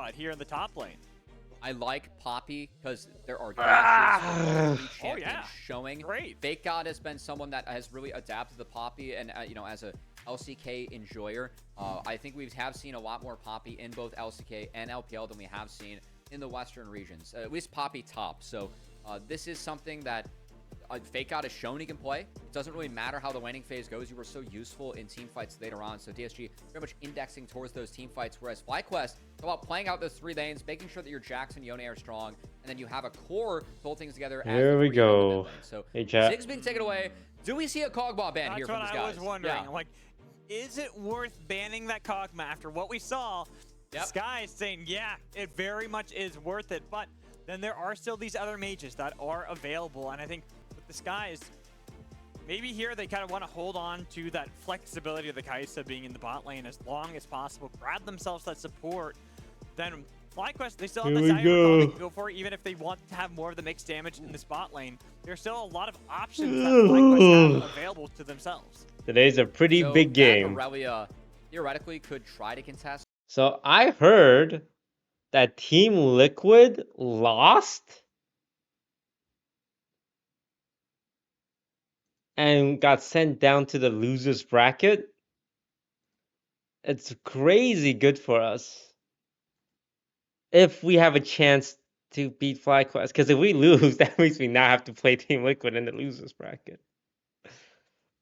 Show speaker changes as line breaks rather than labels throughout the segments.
spot here in the top lane.
I like Poppy because there are dashes from champions showing.
Great.
Fake God has been someone that has really adapted to Poppy, and you know, as a LCK enjoyer, I think we have seen a lot more Poppy in both LCK and LPL than we have seen in the Western regions. At least Poppy top. So this is something that Fake God has shown he can play. It doesn't really matter how the laning phase goes. You were so useful in team fights later on. So DSG very much indexing towards those team fights, whereas Flyquest is about playing out those 3 lanes, making sure that your Jax and Yone are strong, and then you have a core to hold things together.
Here we go.
So
hey, chat.
Ziggs being taken away. Do we see a Kog'Maw ban here from these guys?
That's what I was wondering. Like, is it worth banning that Kog'Maw after what we saw? Sky is saying, yeah, it very much is worth it. But then there are still these other mages that are available, and I think with the Skies, maybe here they kind of want to hold on to that flexibility of the Kai'Sa being in the bot lane as long as possible, grab themselves that support. Then Flyquest, they still have the Zyra they can go for, even if they want to have more of the mixed damage in this bot lane. There's still a lot of options that Flyquest have available to themselves.
Today's a pretty big game.
Aurelia theoretically could try to contest.
So I heard that Team Liquid lost and got sent down to the losers bracket. It's crazy good for us if we have a chance to beat Flyquest. Because if we lose, that means we now have to play Team Liquid in the losers bracket.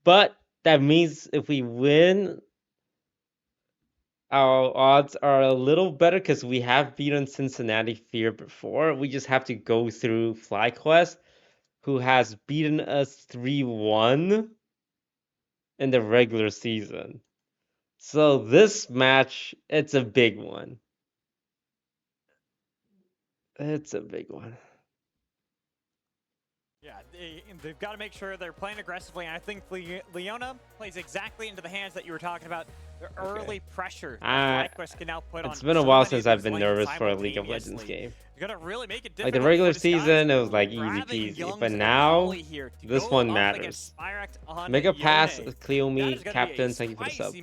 But that means if we win, our odds are a little better because we have beaten Cincinnati Fear before. We just have to go through Flyquest, who has beaten us 3-1 in the regular season. So this match, it's a big one. It's a big one.
Yeah, they've got to make sure they're playing aggressively, and I think Leona plays exactly into the hands that you were talking about. The early pressure Flyquest can now put on.
It's been a while since I've been nervous for a League of Legends game.
You're gonna really make it
like the regular season, it was like easy peasy, but now this one matters. Mega pass, Cleomi, captain, thank you for the sub.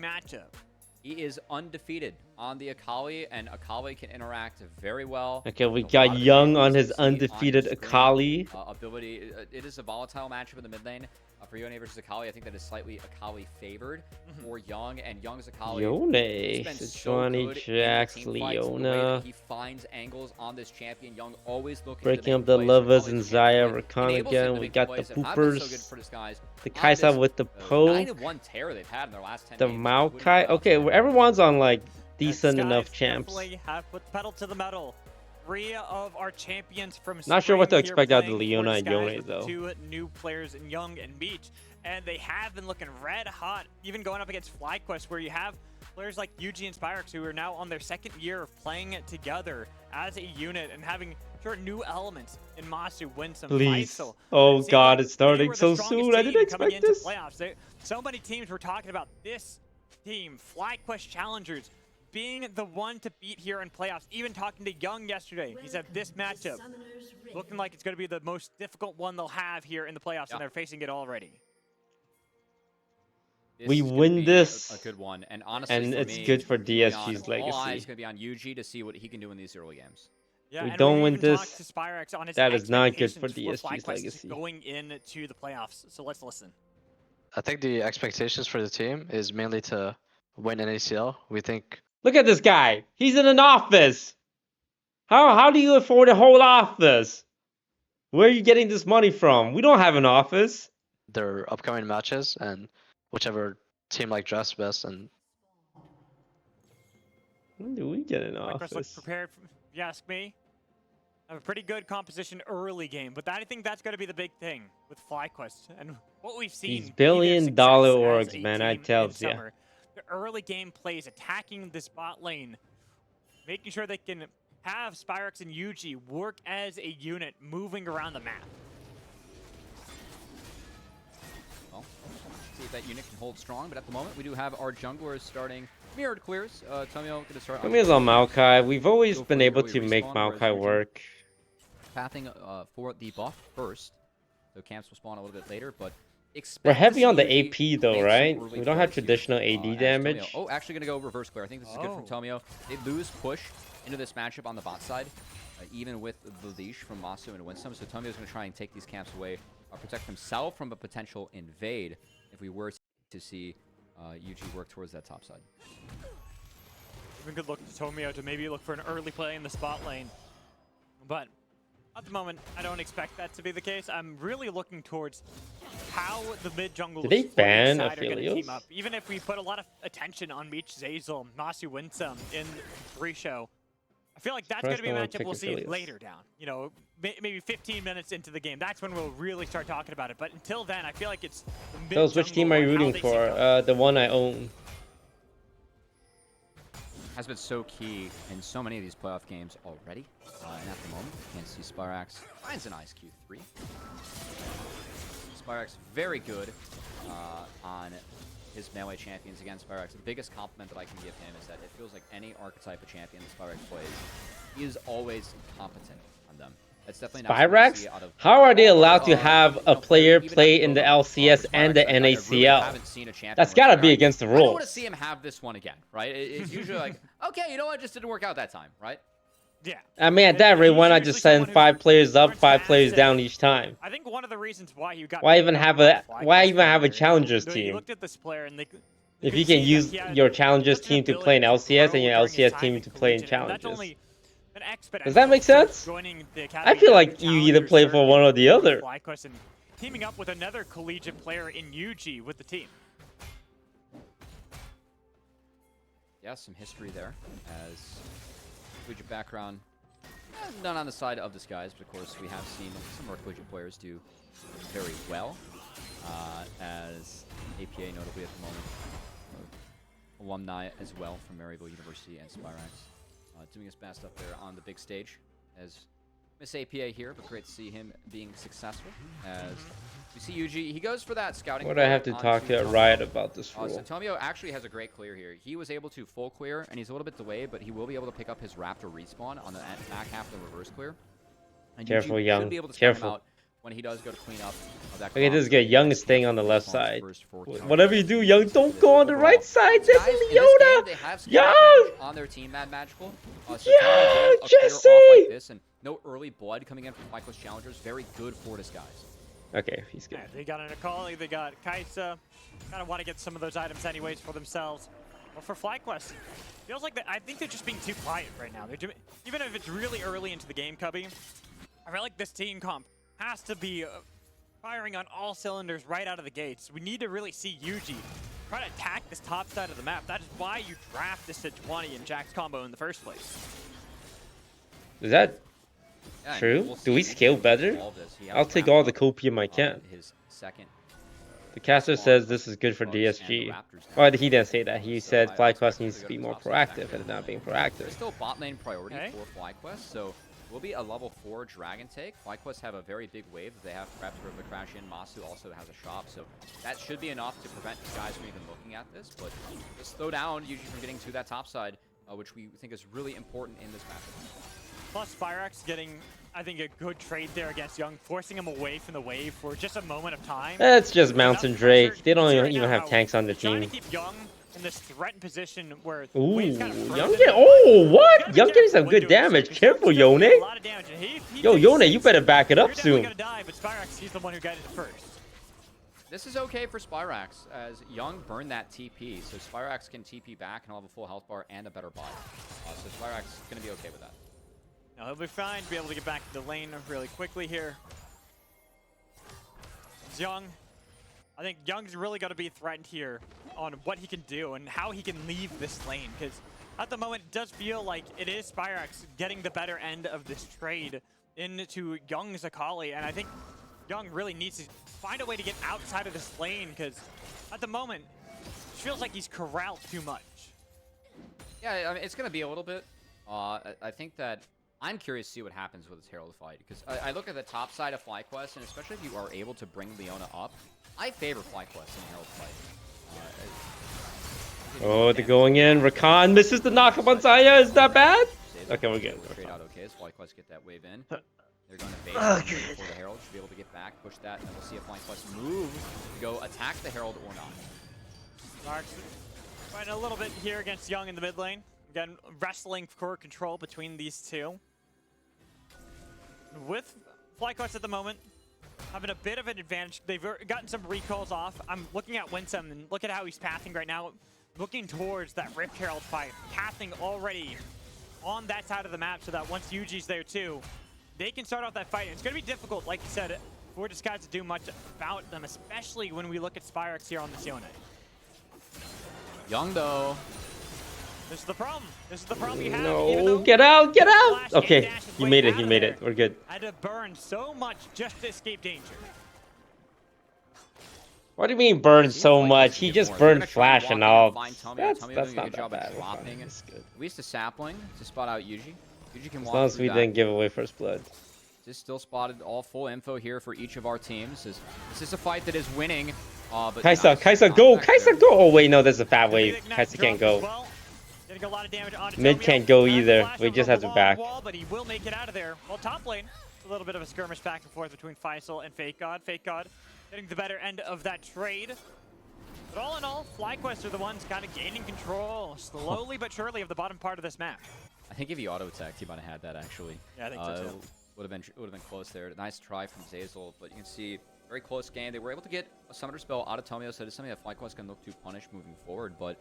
He is undefeated on the Akali, and Akali can interact very well.
Okay, we got Young on his undefeated Akali.
Ability. It is a volatile matchup in the mid lane. For Yone versus Akali, I think that is slightly Akali favored for Young, and Young's Akali.
Yone, Johnny, Jax, Leona.
He finds angles on this champion. Young always looking
breaking up the lovers and Zaya Rakan again. We got the poopers. The Kai'Sa with the poke. The Maokai. Okay, everyone's on like decent enough champs.
Have put pedal to the metal. 3 of our champions from
not sure what to expect out of Leona and Yone though.
2 new players in Young and Beach, and they have been looking red hot, even going up against Flyquest, where you have players like Yuji and Spyrex who are now on their 2nd year of playing it together as a unit and having new elements in Masu, Winsome,
please.
Faisal.
Oh god, it's starting so soon. I didn't expect this.
So many teams were talking about this team, Flyquest Challengers, being the one to beat here in playoffs. Even talking to Young yesterday, he said this matchup looking like it's going to be the most difficult one they'll have here in the playoffs, and they're facing it already.
We win this,
a good one, and honestly,
and it's good for DSG's legacy.
All eyes going to be on Yuji to see what he can do in these early games.
Yeah,
we don't win this. That is not good for DSG's legacy
going into the playoffs. So let's listen.
I think the expectations for the team is mainly to win an ACL. We think.
Look at this guy. He's in an office. How do you afford a whole office? Where are you getting this money from? We don't have an office.
Their upcoming matches and whichever team like drafts best. And
when do we get an office?
Looks prepared. If you ask me, have a pretty good composition early game, but I think that's going to be the big thing with Flyquest and what we've seen.
These billion-dollar orgs, man, I tell you.
The early game plays, attacking this bot lane, making sure they can have Spyrex and Yuji work as a unit, moving around the map.
Well, see if that unit can hold strong, but at the moment we do have our junglers starting mirrored clears. Tomio going to start.
Tommy's on Maokai. We've always been able to make Maokai work.
Pathing for the buff first, so camps will spawn a little bit later, but.
We're heavy on the AP though, right? We don't have traditional AD damage.
Oh, actually going to go reverse clear. I think this is good from Tomio. They lose push into this matchup on the bot side, even with the leash from Masu and Winsome. So Tomio's going to try and take these camps away, protect himself from a potential invade if we were to see UG work towards that top side.
Even good look to Tomio to maybe look for an early play in the spot lane. But at the moment, I don't expect that to be the case. I'm really looking towards how the mid jungle
Did they ban
are going to
Aphelios?
team up. Even if we put a lot of attention on Meech, Zazel, Masu, Winsome in pre-show, I feel like that's going to be a matchup we'll see later down. You know, maybe 15 minutes into the game. That's when we'll really start talking about it. But until then, I feel like it's the mid
Those, which team are you rooting for? The one I own.
Has been so key in so many of these playoff games already. And at the moment, you can see Spyrax finds an nice Q3. Spyrax very good on his melee champions. Again, Spyrax, the biggest compliment that I can give him is that it feels like any archetype of champion that Spyrax plays, he is always competent on them. That's definitely not
Spyrax? How are they allowed to have a player play in the LCS and the NACL? That's gotta be against the rules.
I don't want to see him have this one again, right? It's usually like, okay, you know what, just didn't work out that time, right?
Yeah.
I mean, at that rate, why not just send 5 players up, 5 players down each time?
I think one of the reasons why you got
why even have a challengers team?
You looked at this player and
if you can use your challengers team to play in LCS and your LCS team to play in challenges. Does that make sense? I feel like you either play for one or the other.
Flyquest and teaming up with another collegiate player in UG with the team.
Yeah, some history there as collegiate background. None on the side of Disguise, but of course we have seen some of our collegiate players do very well. As APA notably at the moment, alumni as well from Maryville University and Spyrax. Doing his best up there on the big stage as Miss APA here, but great to see him being successful as we see UG. He goes for that scouting.
What do I have to talk to Riot about this rule?
So Tomio actually has a great clear here. He was able to full clear, and he's a little bit delayed, but he will be able to pick up his Raptor respawn on the back half of the reverse clear. And
careful,
UG
Young.
Should be able to
Careful.
him out when he does go to clean up that.
Okay, this is good. Young is staying on the left side. Whatever you do, Young, don't go on the right side. There's Leona. Young!
On their team, Mad Magical.
Yeah, Jesse!
Like this, and no early blood coming in from Flyquest challengers. Very good for Disguise.
Okay, he's good.
Yeah, they got an Akali, they got Kaisa. Kind of want to get some of those items anyways for themselves. But for Flyquest, feels like I think they're just being too quiet right now. Even if it's really early into the game, Cubby, I feel like this team comp has to be firing on all cylinders right out of the gates. We need to really see UG try to attack this top side of the map. That is why you draft this Sejuani and Jax combo in the first place.
Is that true? Do we scale better? I'll take all the copium I can.
His second.
The caster says this is good for DSG. Oh, he didn't say that. He said Flyquest needs to be more proactive and not being proactive.
There's still bot lane priority for Flyquest, so will be a level 4 Dragon take. Flyquest have a very big wave that they have prepped for the crash in. Masu also has a shop, so that should be enough to prevent guys from even looking at this. But just slow down UG from getting to that top side, which we think is really important in this matchup.
Plus, Spyrax getting, I think, a good trade there against Young, forcing him away from the wave for just a moment of time.
It's just Mountain Drake. They don't even have tanks on the team.
Trying to keep Young in this threatened position where
ooh,
kind of
Young what? Young getting some good damage. Careful, Yone. Yo, Yone, you better back it up soon.
Gonna die, but Spyrax, he's the one who got it first.
This is okay for Spyrax, as Young burned that TP, so Spyrax can TP back and he'll have a full health bar and a better buy. So Spyrax is going to be okay with that.
Now he'll be fine to be able to get back to the lane really quickly here. Young, I think Young's really got to be threatened here on what he can do and how he can leave this lane, because at the moment it does feel like it is Spyrax getting the better end of this trade into Young's Akali, and I think Young really needs to find a way to get outside of this lane, because at the moment it feels like he's corralled too much.
Yeah, I mean, it's going to be a little bit. I think that I'm curious to see what happens with this Herald fight, because I look at the top side of Flyquest, and especially if you are able to bring Leona up, I favor Flyquest in Herald fight.
Oh, they're going in. Rakan misses the knockup on Zaya. Is that bad? Okay, we're good.
Straight out okay as Flyquest get that wave in. They're going to base for the Herald. Should be able to get back, push that, and then we'll see if Flyquest move to go attack the Herald or not.
Marks fighting a little bit here against Young in the mid lane. Again, wrestling for control between these two. With Flyquest at the moment having a bit of an advantage. They've gotten some recalls off. I'm looking at Winsome and look at how he's pathing right now. Looking towards that Rift Herald fight. Pathing already on that side of the map so that once Yuji's there too, they can start off that fight. And it's going to be difficult, like you said, for Disguise to do much about them, especially when we look at Spyrex here on the Yone.
Young though.
This is the problem. This is the problem you have.
No, get out, get out! Okay, he made it, he made it. We're good.
Had to burn so much just to escape danger.
What do you mean burn so much? He just burned Flash and all. That's not that bad. That's good.
We used to sapling to spot out Yuji. Yuji can walk
as long as we
that.
didn't give away first blood.
Just still spotted all full info here for each of our teams. This is a fight that is winning. But
Kaisa, go! Kaisa, go! Oh wait, no, there's a fat wave. Kaisa can't go.
Getting a lot of damage on
Mid can't go either. We just have to back.
But he will make it out of there. Well, top lane, a little bit of a skirmish back and forth between Faisal and Fake God. Fake God getting the better end of that trade. But all in all, Flyquest are the ones kind of gaining control slowly but surely of the bottom part of this map.
I think if he auto-attacked, he might have had that actually.
Yeah, I think so too.
Would have been close there. Nice try from Zeyzal, but you can see very close game. They were able to get a summoner spell out of Tomio, so it is something that Flyquest can look to punish moving forward. But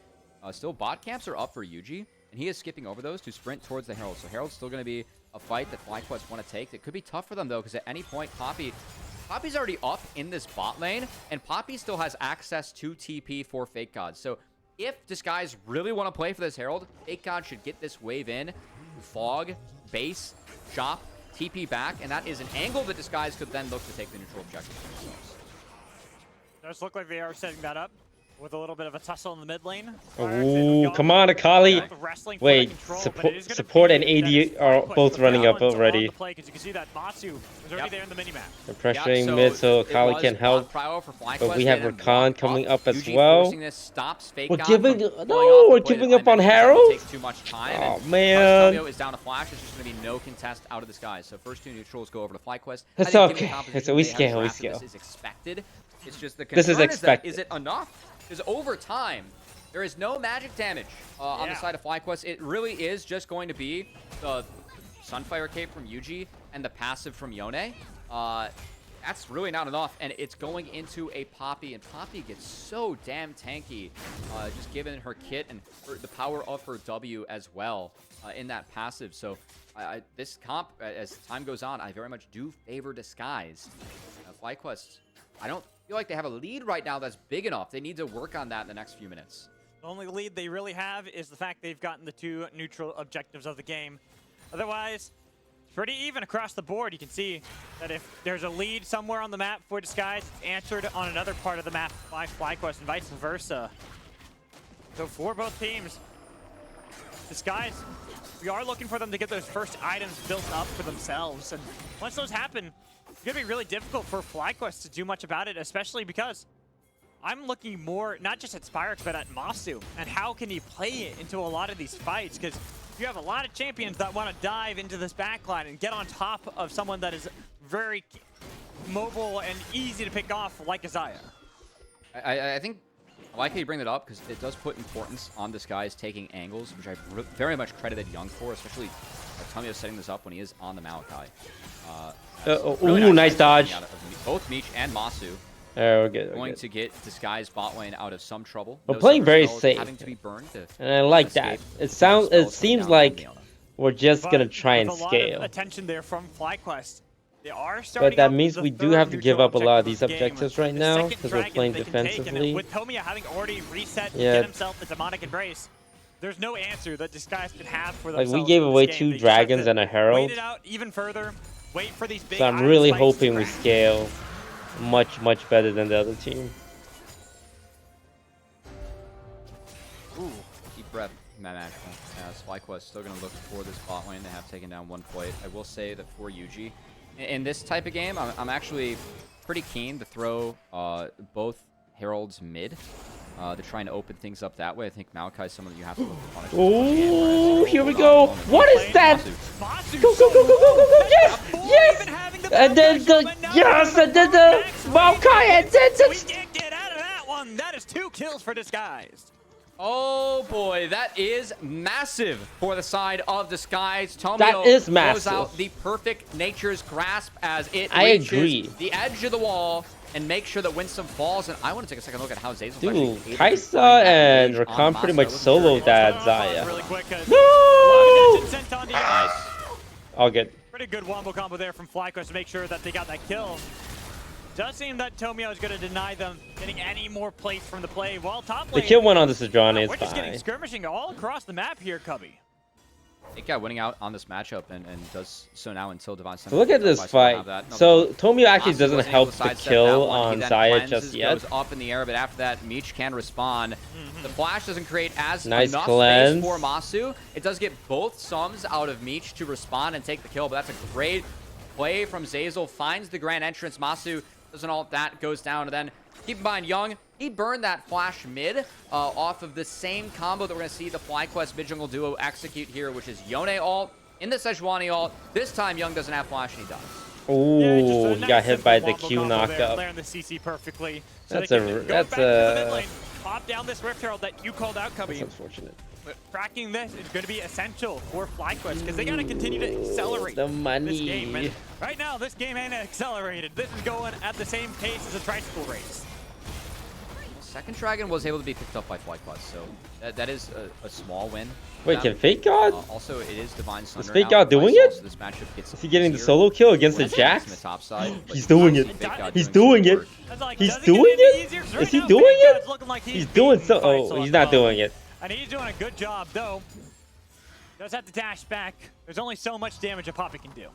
still, bot camps are up for Yuji, and he is skipping over those to sprint towards the Herald. So Herald's still going to be a fight that Flyquest want to take. It could be tough for them though, because at any point, Poppy's already up in this bot lane, and Poppy still has access to TP for Fake God. So if Disguise really want to play for this Herald, Fake God should get this wave in, fog, base, chop, TP back, and that is an angle that Disguise could then look to take the neutral objective for themselves.
Does look like they are setting that up with a little bit of a tussle in the mid lane.
Ooh, come on, Akali. Wait, support and AD are both running up already.
Because you can see that Matsu was already there in the minimap.
They're pressuring mid so Akali can help. But we have Rakan coming up as well. We're giving up on Harold? Oh man.
Is down to Flash. It's just going to be no contest out of the skies. So first two neutrals go over to Flyquest.
That's okay. So we scale,
This is expected. It's just the
this is expected.
Is it enough? Because over time, there is no magic damage on the side of Flyquest. It really is just going to be the Sunfire Cape from Yuji and the passive from Yone. That's really not enough, and it's going into a Poppy, and Poppy gets so damn tanky, just given her kit and the power of her W as well in that passive. So this comp, as time goes on, I very much do favor Disguise. Flyquest, I don't feel like they have a lead right now that's big enough. They need to work on that in the next few minutes.
The only lead they really have is the fact they've gotten the two neutral objectives of the game. Otherwise, it's pretty even across the board. You can see that if there's a lead somewhere on the map for Disguise, it's answered on another part of the map by Flyquest and vice versa. So for both teams, Disguise, we are looking for them to get those first items built up for themselves. And once those happen, it's going to be really difficult for Flyquest to do much about it, especially because I'm looking more, not just at Spyrex, but at Masu, and how can he play it into a lot of these fights, because you have a lot of champions that want to dive into this backline and get on top of someone that is very mobile and easy to pick off, like Isaiah.
I think I like how you bring that up, because it does put importance on Disguise taking angles, which I very much credited Young for, especially Tomio setting this up when he is on the Malachi.
Really nice dodge.
Both Meech and Masu.
We're good.
Going to get Disguise bot lane out of some trouble.
We're playing very safe,
having to be burned
and I like that. It seems like we're just gonna try and scale.
A lot of attention there from Flyquest. They are starting,
but that means we do have to give up a lot of these objectives right now because we're playing defensively.
With Tomia having already reset to get himself the demonic embrace, there's no answer that Disguise can have for themselves.
Like we gave away 2 dragons and a herald.
Wait it out even further. Wait for these big.
So I'm really hoping we scale much better than the other team.
Ooh, deep breath, magical. Flyquest still going to look for this bot lane. They have taken down one plate. I will say that for Yuji, in this type of game, I'm actually pretty keen to throw both heralds mid. They're trying to open things up that way. I think Malachi is someone that you have to look to punish.
Oh, here we go. What is that? Go, yes, yes. And then
Malachi, and then we can't get out of that one. That is 2 kills for Disguise.
Oh boy, that is massive for the side of Disguise. Tomio
That is
throws
massive.
out the perfect Nature's Grasp as it
I
reaches
agree.
the edge of the wall and makes sure that Winsome falls. And I want to take a second look at how Zazel
Dude, Kaisa and Rakan pretty much soloed that Zaya.
Really quick,
No!
sent on to
Nice.
All good.
Pretty good wombo combo there from Flyquest to make sure that they got that kill. Does seem that Tomio is going to deny them getting any more plays from the play while top
The
lane.
kill went on the Sejuani,
We're
it's
just getting
fine.
skirmishing all across the map here, Cubby.
Fake winning out on this matchup and does so now until Divine
So look at this fight. So Tomio actually doesn't help the kill on Zaya just yet.
Goes up in the air, but after that, Meech can respond. The flash doesn't create as
Nice
enough
cleanse.
space for Masu. It does get both sums out of Meech to respond and take the kill, but that's a great play from Zazel. Finds the grand entrance. Masu doesn't all that, goes down, and then keep in mind, Young, he burned that flash mid off of the same combo that we're going to see the Flyquest mid-jungle duo execute here, which is Yone ult in the Sejuani ult. This time, Young doesn't have flash, and he does.
Ooh, he got hit by the
Q
Q knockup.
Layering the CC perfectly. So
That's
they
a-
can go
that's
back to the mid
a-
lane, pop down this Rift Herald that you called out, Cubby.
That's unfortunate.
But cracking this is going to be essential for Flyquest because they got to continue to accelerate
The money.
this game. And right now, this game ain't accelerated. This is going at the same pace as a tricycle race.
Second Dragon was able to be picked up by Flyquest, so that is a small win.
Wait, can Fake God?
Also, it is Divine Sunder.
Fake
now.
God doing
Twice
it?
also This matchup gets
Is he getting the
easier.
solo kill against the
From the
Jax?
top side, but
He's doing
you
it.
see Fake God
He's
some
doing
good
it.
work.
That's like,
He's
does it get
doing
any
it?
easier? 'Cause
Is
right
he
now,
doing
Fake
it?
God's looking like
He's doing
beating
so.
Faisal
Oh,
at
he's
the
not doing
moment.
it.
And he's doing a good job, though. Does have to dash back. There's only so much damage a Poppy can do.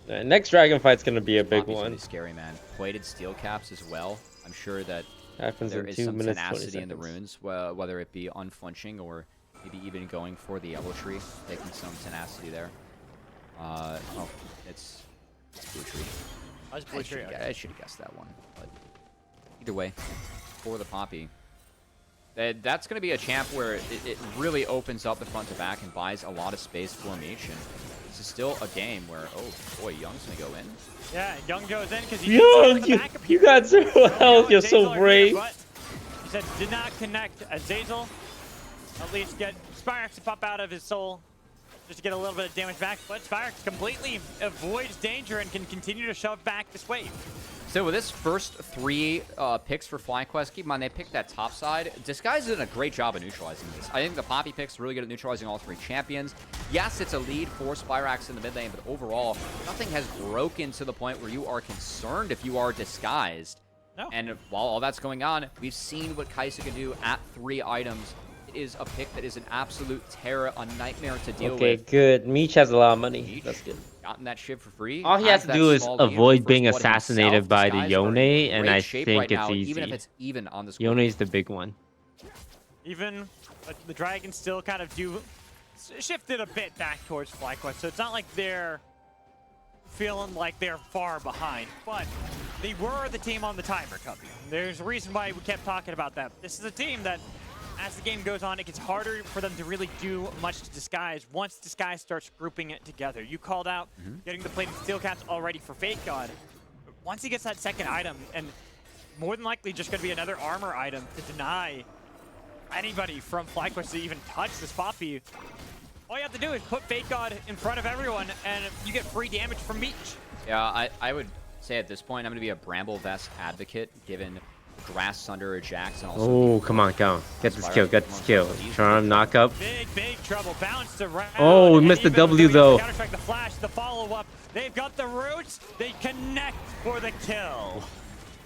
Next dragon fight's gonna be a big
Poppy's
one.
really scary, man. Plated steel caps as well. I'm sure that
Happens
there
in
is
2
some
minutes 20
tenacity in the
seconds.
runes, whether it be unflinching or maybe even going for the yellow tree, taking some tenacity there. Oh, it's blue tree.
I was blue tree.
I should have guessed that one, but either way, for the Poppy, that's going to be a champ where it really opens up the front to back and buys a lot of space for Meech. And this is still a game where, oh boy, Young's going to go in.
Yeah, Young goes in because he
Young,
the
you
backup
you
here.
got 0 health. You're so brave.
He said did not connect as Zazel. At least get Spyrex to pop out of his soul just to get a little bit of damage back. But Spyrex completely avoids danger and can continue to shove back this wave.
So with this first 3 picks for Flyquest, keep in mind they picked that top side. Disguise did a great job of neutralizing this. I think the Poppy picks really good at neutralizing all 3 champions. Yes, it's a lead for Spyrax in the mid lane, but overall, nothing has broken to the point where you are concerned if you are disguised.
No.
And while all that's going on, we've seen what Kaisa can do at 3 items. It is a pick that is an absolute terror, a nightmare to deal
Okay,
with.
good. Meech has a lot of money.
Meech
That's good.
gotten that ship for free.
All he has to
that
do is
small lead
avoid
for
being
first blood
assassinated
himself.
by the
Disguise are in
Yone, and
great
I
shape
think
right
it's
now,
easy.
Even if it's even on the score.
Yone's the big one.
Even the Dragons still kind of shifted a bit back towards Flyquest, so it's not like they're feeling like they're far behind, but they were the team on the timer, Cubby. There's a reason why we kept talking about that. This is a team that, as the game goes on, it gets harder for them to really do much to Disguise once Disguise starts grouping it together. You called out getting the plated steel caps already for Fake God. Once he gets that second item, and more than likely just going to be another armor item to deny anybody from Flyquest to even touch this Poppy, all you have to do is put Fake God in front of everyone, and you get free damage from Meech.
Yeah, I would say at this point I'm going to be a Bramble Vest advocate, given Grass Sunder or Jackson.
Oh, come on, go. Get this kill, get this kill. Charm, knock up.
Big trouble. Bounced around.
Oh, we
and
missed the
even
W,
with
though.
Counter-Strike, the flash, the follow-up. They've got the roots. They connect for the kill.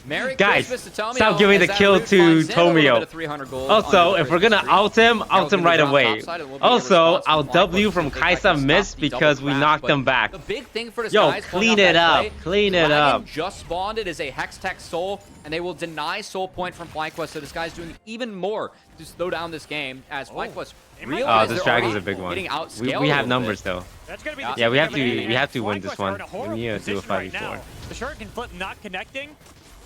Merry
Guys,
Christmas to Tomio,
stop giving the
as that
kill
root
to
finds in a little
Tomio.
bit of 300 gold
Also,
under
if we're gonna
streak.
out him
That'll
right
drop
away.
topside, and we'll be
Also,
responsible
our
for
W
Flyquest
from
to try to
Kaisa
stop
missed
the
because
double
we
crash,
knocked
but
them back.
The big thing for
Yo,
Disguise
clean it up. Clean it up.
Just spawned it as a Hextech Soul, and they will deny Soul Point from Flyquest, so this guy's doing even more to slow down this game as Flyquest realizes
this
they're
dragon's
already
a big one.
getting outscaled
We
a
have
little
numbers
bit.
though.
That's gonna be
Yeah.
the
Yeah, we
team
have to-
coming in,
we have
and
to win this
Flyquest are
one.
in a horrible
We need to do a
position right
5v4.
now. The Shuriken Flip not connecting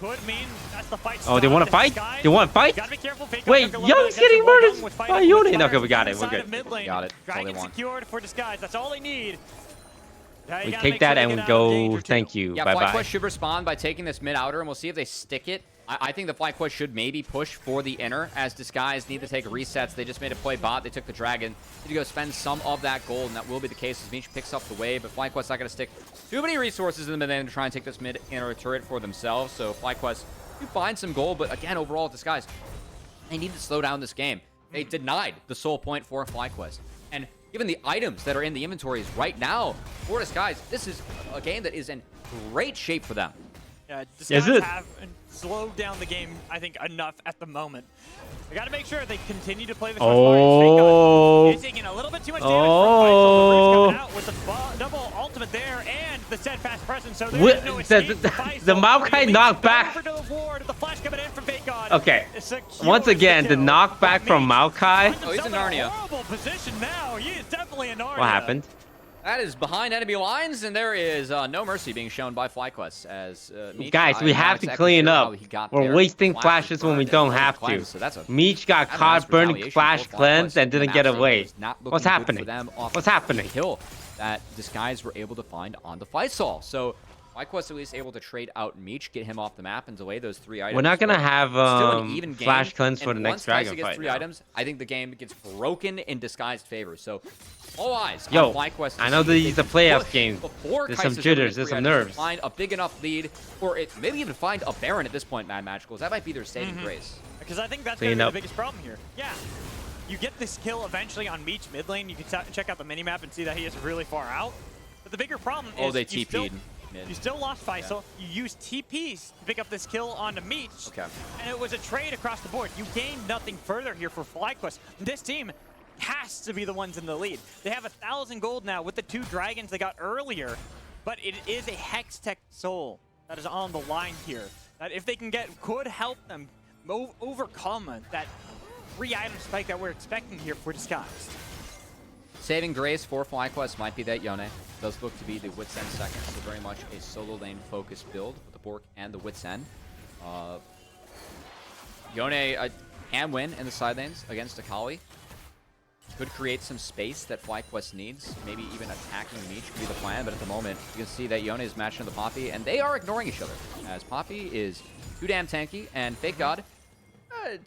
could mean that's the fight.
Oh, they want to fight? They want to fight?
Gotta be careful. Fake
Wait,
took a little
Young's
bit of
getting
attention while
murdered
Young was
by
fighting
Yone.
with
No, okay,
Fire
we got it.
inside
We're
of
good.
mid lane.
Got it. That's all they
Dragon
want.
secured for Disguise. That's all they need. Yeah, you
We
gotta
take
make
that
sure they
and
get
we
out of
go.
danger, too.
Thank you.
Yeah,
Bye
Flyquest
bye.
should respond by taking this mid outer, and we'll see if they stick it. I think the Flyquest should maybe push for the inner, as Disguise need to take resets. They just made a play bot. They took the Dragon. Need to go spend some of that gold, and that will be the case as Meech picks up the wave. But Flyquest not going to stick too many resources in the mid lane to try and take this mid inner turret for themselves. So Flyquest do find some gold, but again, overall, Disguise, they need to slow down this game. They denied the soul point for Flyquest. And given the items that are in the inventories right now for Disguise, this is a game that is in great shape for them.
Yeah, Disguise have slowed down the game, I think, enough at the moment. They got to make sure they continue to play this much. He's taking a little bit too much damage from Faisal. Coming out with the double ultimate there and the steadfast presence. So there's no escape for Faisal.
The Maokai knockback.
Over to the ward, the flash coming in from Fake God.
Okay. Once again, the knockback from Maokai.
Oh, he's in Narnia.
Horrible position now. He is definitely in Narnia.
What happened?
That is behind enemy lines, and there is no mercy being shown by Flyquest. As
guys, we have to clean up. We're wasting flashes when we don't have to.
So
Meech got caught burning flash cleanse and didn't get away. What's happening? What's happening?
Kill that Disguise were able to find on the Faisal. So Flyquest at least able to trade out Meech, get him off the map, and delay those 3 items.
We're not gonna have
still an even game,
flash cleanse for the
and
next dragon
once Faisal gets
fight.
3 items, I think the game gets broken in Disguised favor. So all eyes
Yo,
on Flyquest.
I know these are playoff games. There's some jitters, there's some nerves.
Find a big enough lead, or maybe even find a Baron at this point, Mad Magicals. That might be their saving grace.
Because I think that's going to be the biggest problem here. Yeah. You get this kill eventually on Meech mid lane. You can check out the minimap and see that he is really far out. But the bigger problem is
they TP'd.
You still lost Faisal. Yeah. You used TPs to pick up this kill onto Meech.
Okay.
And it was a trade across the board. You gained nothing further here for Flyquest. This team has to be the ones in the lead. They have 1,000 gold now with the 2 dragons they got earlier. But it is a Hextech soul that is on the line here. That if they can get, could help them overcome that 3-item spike that we're expecting here for Disguised.
Saving grace for Flyquest might be that Yone does look to be the Wits End second, so very much a solo lane focused build with the Bork and the Wits End. Yone can win in the side lanes against Akali. Could create some space that Flyquest needs. Maybe even attacking Meech could be the plan, but at the moment, you can see that Yone is matching the Poppy, and they are ignoring each other, as Poppy is too damn tanky, and Fake God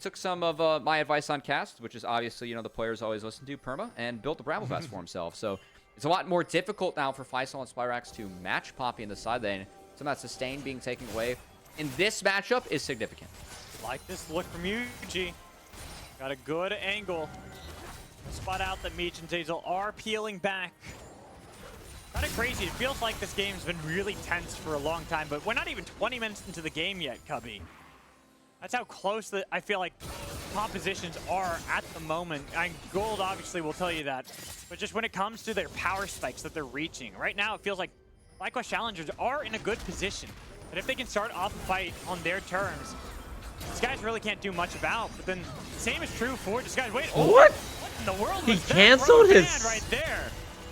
took some of my advice on cast, which is obviously, the players always listen to, Perma, and built the Bramble Fest for himself. So it's a lot more difficult now for Faisal and Spyrax to match Poppy in the side lane. Some of that sustain being taken away in this matchup is significant.
Like this look from Yuji. Got a good angle. Spot out that Meech and Faisal are peeling back. Kind of crazy. It feels like this game's been really tense for a long time, but we're not even 20 minutes into the game yet, Cubby. That's how close that I feel like top positions are at the moment. And Gold obviously will tell you that. But just when it comes to their power spikes that they're reaching, right now it feels like Flyquest challengers are in a good position. But if they can start off the fight on their terms, these guys really can't do much about. But then the same is true for Disguise. Wait,
what
in the world
he
was that
canceled his
right there?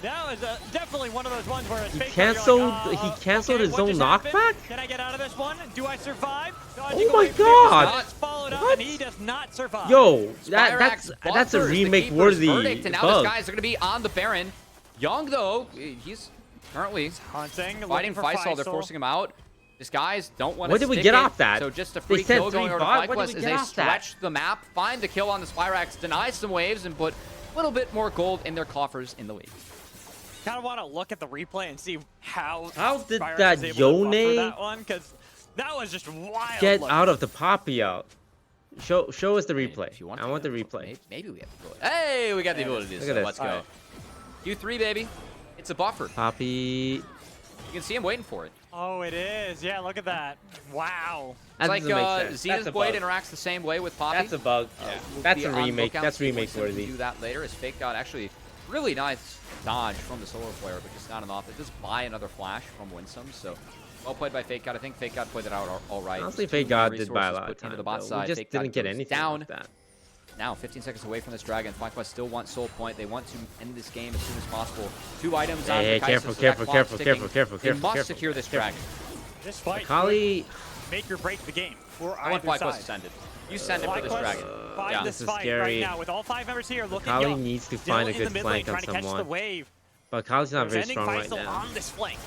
That was definitely one of those ones where it's
he canceled his own knockback.
Can I get out of this one? Do I survive?
Oh my god!
Followed up and he does not survive.
Yo, that's a remake worthy
verdict, and now
bug.
these guys are going to be on the Baron. Young though, he's currently
hunting,
fighting Faisal. They're forcing him out. These guys don't want to.
What did we get off that?
So just a free kill going over to Flyquest as they stretch the map, find the kill on the Spyrax, deny some waves, and put a little bit more gold in their coffers in the league.
Kind of want to look at the replay and see how
did
Spyrax
that
was able to
Yone
buffer that one, because that was just wild.
Get out of the Poppy out. Show us the replay.
If you want
I want the replay.
Maybe we have to go. Hey, we got the ability to do so. Let's go. Q3, baby. It's a buffer.
Poppy.
You can see him waiting for it.
Oh, it is. Yeah, look at that. Wow.
That
it's like Xena's Blade interacts the same way with Poppy.
That's a bug.
Yeah.
That's a remake. That's remake worthy.
Do that later as Fake God actually really nice dodge from the solo player, but just not enough. It just buy another flash from Winsome, so well played by Fake God. I think Fake God played it out all right.
Honestly, Fake God did buy a lot of time.
Into the bot side.
We just didn't get anything
down.
With that.
Now, 15 seconds away from this dragon. Flyquest still wants soul point. They want to end this game as soon as possible. 2 items out.
Hey, careful.
They must secure this dragon.
This fight
Akali,
make or break the game.
I want Flyquest to send it. You send it for this dragon.
Find this fight right now with all 5 members here looking
Akali
young.
needs to find a good flank on
trying to catch the
someone.
wave.
But Akali's not very
Sending
strong right
Faisal
now.
on this flank.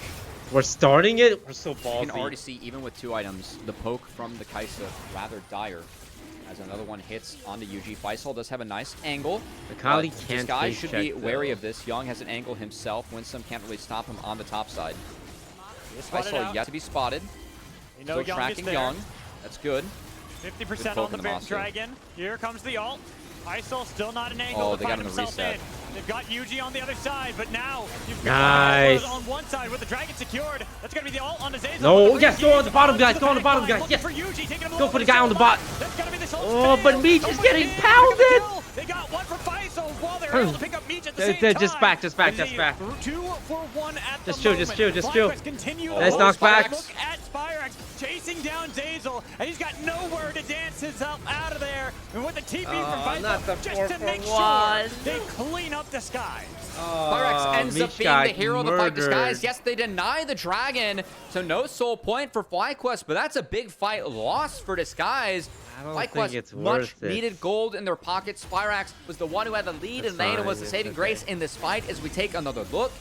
We're starting it. We're so
You
ballsy.
can already see, even with 2 items, the poke from the Kaisa rather dire. As another one hits on the UG. Faisal does have a nice angle.
The Kali
but
can't
Disguise
face
should
check,
be wary
though.
of this. Young has an angle himself. Winsome can't really stop him on the top side.
Spotted
Faisal
out.
yet to be spotted.
You know
Still
Young
tracking
is there.
Young. That's good.
50%
poke
on the
in the Masu.
Dragon. Here comes the ult. Faisal still not an angle
Oh,
to
they got
find
him to
himself
reset.
in. They've got Yuji on the other side, but now you've
Nice.
got on one side with the Dragon secured. That's going to be the ult on the Zazel.
No,
With
yes,
the
go on the
engage
bottom, guys.
onto
Go on the bottom,
backline,
guys.
looking
Yes.
for Yuji, taking him
Go
low
for the
with
guy on the
Zazel.
bot.
That's going to be the Soul's
Oh,
fail.
but Meech is
Someone
getting
in,
pounded.
pick up the kill. They got one from Faisal while they're able to pick up Meech at the same
They're
time.
just back, just back, just back.
2 for 1 at
Just
the
chill,
moment.
just chill, just chill.
Flyquest continue
Nice
to
knockback.
Look at Spyrax chasing down Zazel, and he's got nowhere to dance himself out of there. And with the TP from
not the
Faisal, just
4
to
for
make
1.
sure they clean up the sky.
Pyrex ends up
Meech
being
got
the hero of the fight.
murdered.
Disguise, yes, they deny the Dragon, so no soul point for Flyquest, but that's a big fight loss for Disguise.
I don't
Flyquest,
think it's
much
worth it.
needed gold in their pockets. Spyrax was the one who had the lead in lane and was the
fine,
saving
it's
grace in this fight as we take another look.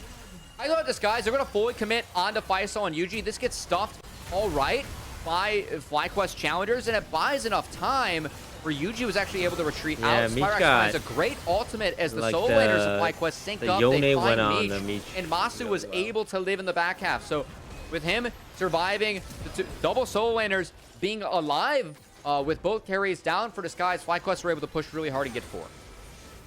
I thought Disguise, they're going to fully commit onto Faisal and Yuji. This gets stuffed all right by Flyquest challengers, and it buys enough time where Yuji was actually able to retreat out.
Meech
Spyrax
got,
finds a great ultimate as the
like,
solo laners of Flyquest sync
the
up.
Yone
They
went
find
on
Meech,
the Meech
and Masu
really
was
well.
able to live in the back half. So with him surviving, the double solo laners being alive with both carries down for Disguise, Flyquest were able to push really hard and get 4.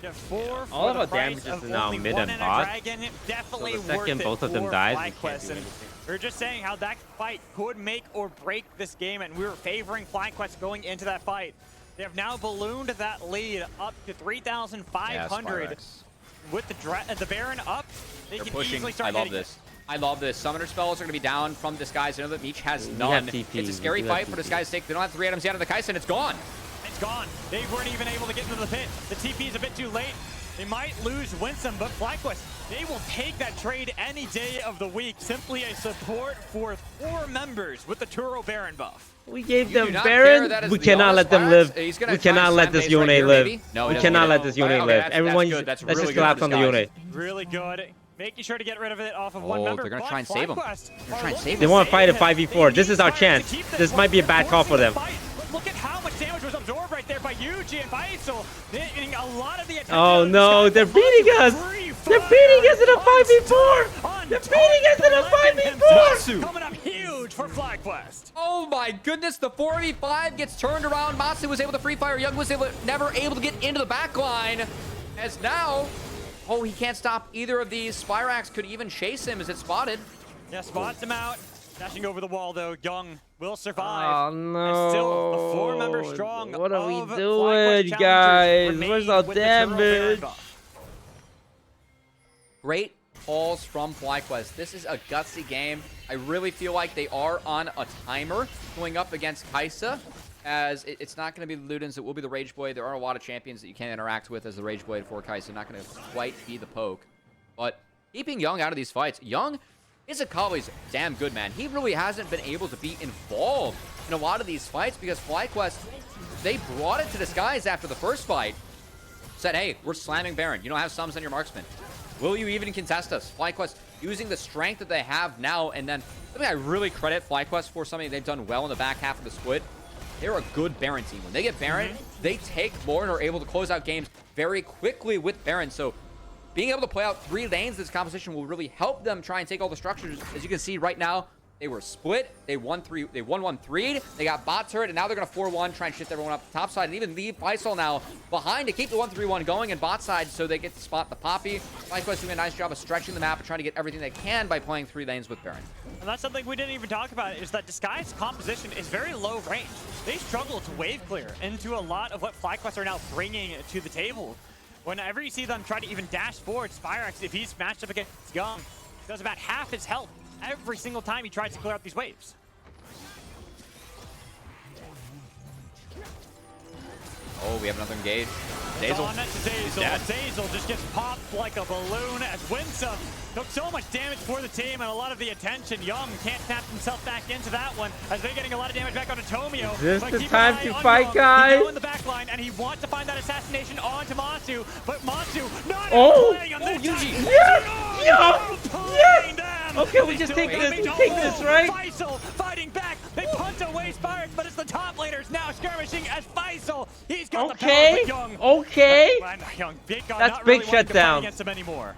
Yeah, 4 for
All of
the
our
price
damages
of
are now
only
mid
1
and
and a
bot.
Dragon. Definitely
So the second
worth it
both of them
for
died, we can't
Flyquest.
do
And
anything.
we were just saying how that fight could make or break this game, and we were favoring Flyquest going into that fight. They have now ballooned that lead up to 3,500. With the Baron up, they
They're
can
pushing.
easily
I
start
love
hitting
this. I love this. Summoner spells are going to be down from Disguise. I know that Meech has
We
none.
have TP.
It's a scary
We do have
fight for
TP.
Disguise's sake. They don't have 3 items yet on the Kaisa, and it's gone.
It's gone. They weren't even able to get into the pit. The TP is a bit too late. They might lose Winsome, but Flyquest, they will take that trade any day of the week. Simply a support for 4 members with the Turo Baron buff.
We gave
You
them
do not
Baron.
care that is
We
the
cannot
honest
let them
Spyrax?
live.
He's gonna
We
try and
cannot let
slam
this
base
Yone
right here,
live.
maybe? No,
We
he doesn't
cannot
get
let
it.
this Yone
Okay,
live.
that's
Everyone,
good. That's
let's
really
just
good
collapse
for
on the
Disguise.
Yone.
Really good. Making sure to get rid of it off of one
Oh,
member.
they're gonna
but
try and save him.
Flyquest
They're
are
trying to
looking
save
They
him.
want to fight a
him.
5v4. This is our
They need
chance.
Spyrax to keep
This
one.
might be a
They're
bad call for
forcing
them.
the fight. Look at how much damage was absorbed right there by Yuji and Faisal. They're getting a lot of the attention.
Oh
on the
no,
Sky.
they're
Masu
beating us.
free
They're
fire.
beating us in a
On
5v4.
top,
They're beating us in a
the legend
5v4.
himself. Coming up huge for Flyquest.
Oh my goodness, the 4v5 gets turned around. Masu was able to free fire. Young was never able to get into the back line. As now, oh, he can't stop either of these. Spyrax could even chase him as it spotted.
Yeah, spots him out. Dashing over the wall, though. Young will
Oh
survive.
no.
And still a 4-member strong.
What are we
of
doing,
Flyquest challengers
guys?
remain
Where's our
with the Turo Baron
damage?
buff.
Great calls from Flyquest. This is a gutsy game. I really feel like they are on a timer going up against Kaisa, as it's not going to be the Ludens, it will be the Rage Blade. There are a lot of champions that you can interact with as the Rage Blade for Kaisa. Not going to quite be the poke. But keeping Young out of these fights. Young is a Kali's damn good, man. He really hasn't been able to be involved in a lot of these fights because Flyquest, they brought it to Disguise after the first fight. Said, hey, we're slamming Baron. You don't have sums on your marksman. Will you even contest us? Flyquest using the strength that they have now, and then something I really credit Flyquest for, something they've done well in the back half of the split. They're a good Baron team. When they get Baron, they take more and are able to close out games very quickly with Baron. So being able to play out 3 lanes this composition will really help them try and take all the structures. As you can see right now, they were split. They won 1-1-3'd. They got bot turret, and now they're going to 4-1, try and shift everyone up the top side, and even leave Faisal now behind to keep the 1-3-1 going in bot side so they get to spot the Poppy. Flyquest doing a nice job of stretching the map and trying to get everything they can by playing 3 lanes with Baron.
And that's something we didn't even talk about, is that Disguise composition is very low range. They struggle to wave clear into a lot of what Flyquest are now bringing to the table. Whenever you see them try to even dash forward, Spyrax, if he's matched up against Young, does about half his health every single time he tries to clear out these waves.
Oh, we have another engage.
It's
Zazel.
on to Zazel.
dead.
Zazel just gets popped like a balloon as Winsome took so much damage for the team and a lot of the attention. Young can't snap himself back into that one as they're getting a lot of damage back onto Tomio.
Is this
But
the
keep an
time
eye
to
on
fight,
Young.
guys?
He's now in the back line and he wants to find that assassination onto Masu, but Masu not
Oh!
playing on this
Yuji.
time.
Yeah!
Young playing them.
Okay, we just
Still
take this.
aiming.
We take this, right?
Faisal fighting back. They punt away Spirax, but it's the top laners now skirmishing as Faisal. He's got the power, but Young.
Okay.
Young, big God,
That's
not
big
really wanting to fight
shutdown.
against him anymore.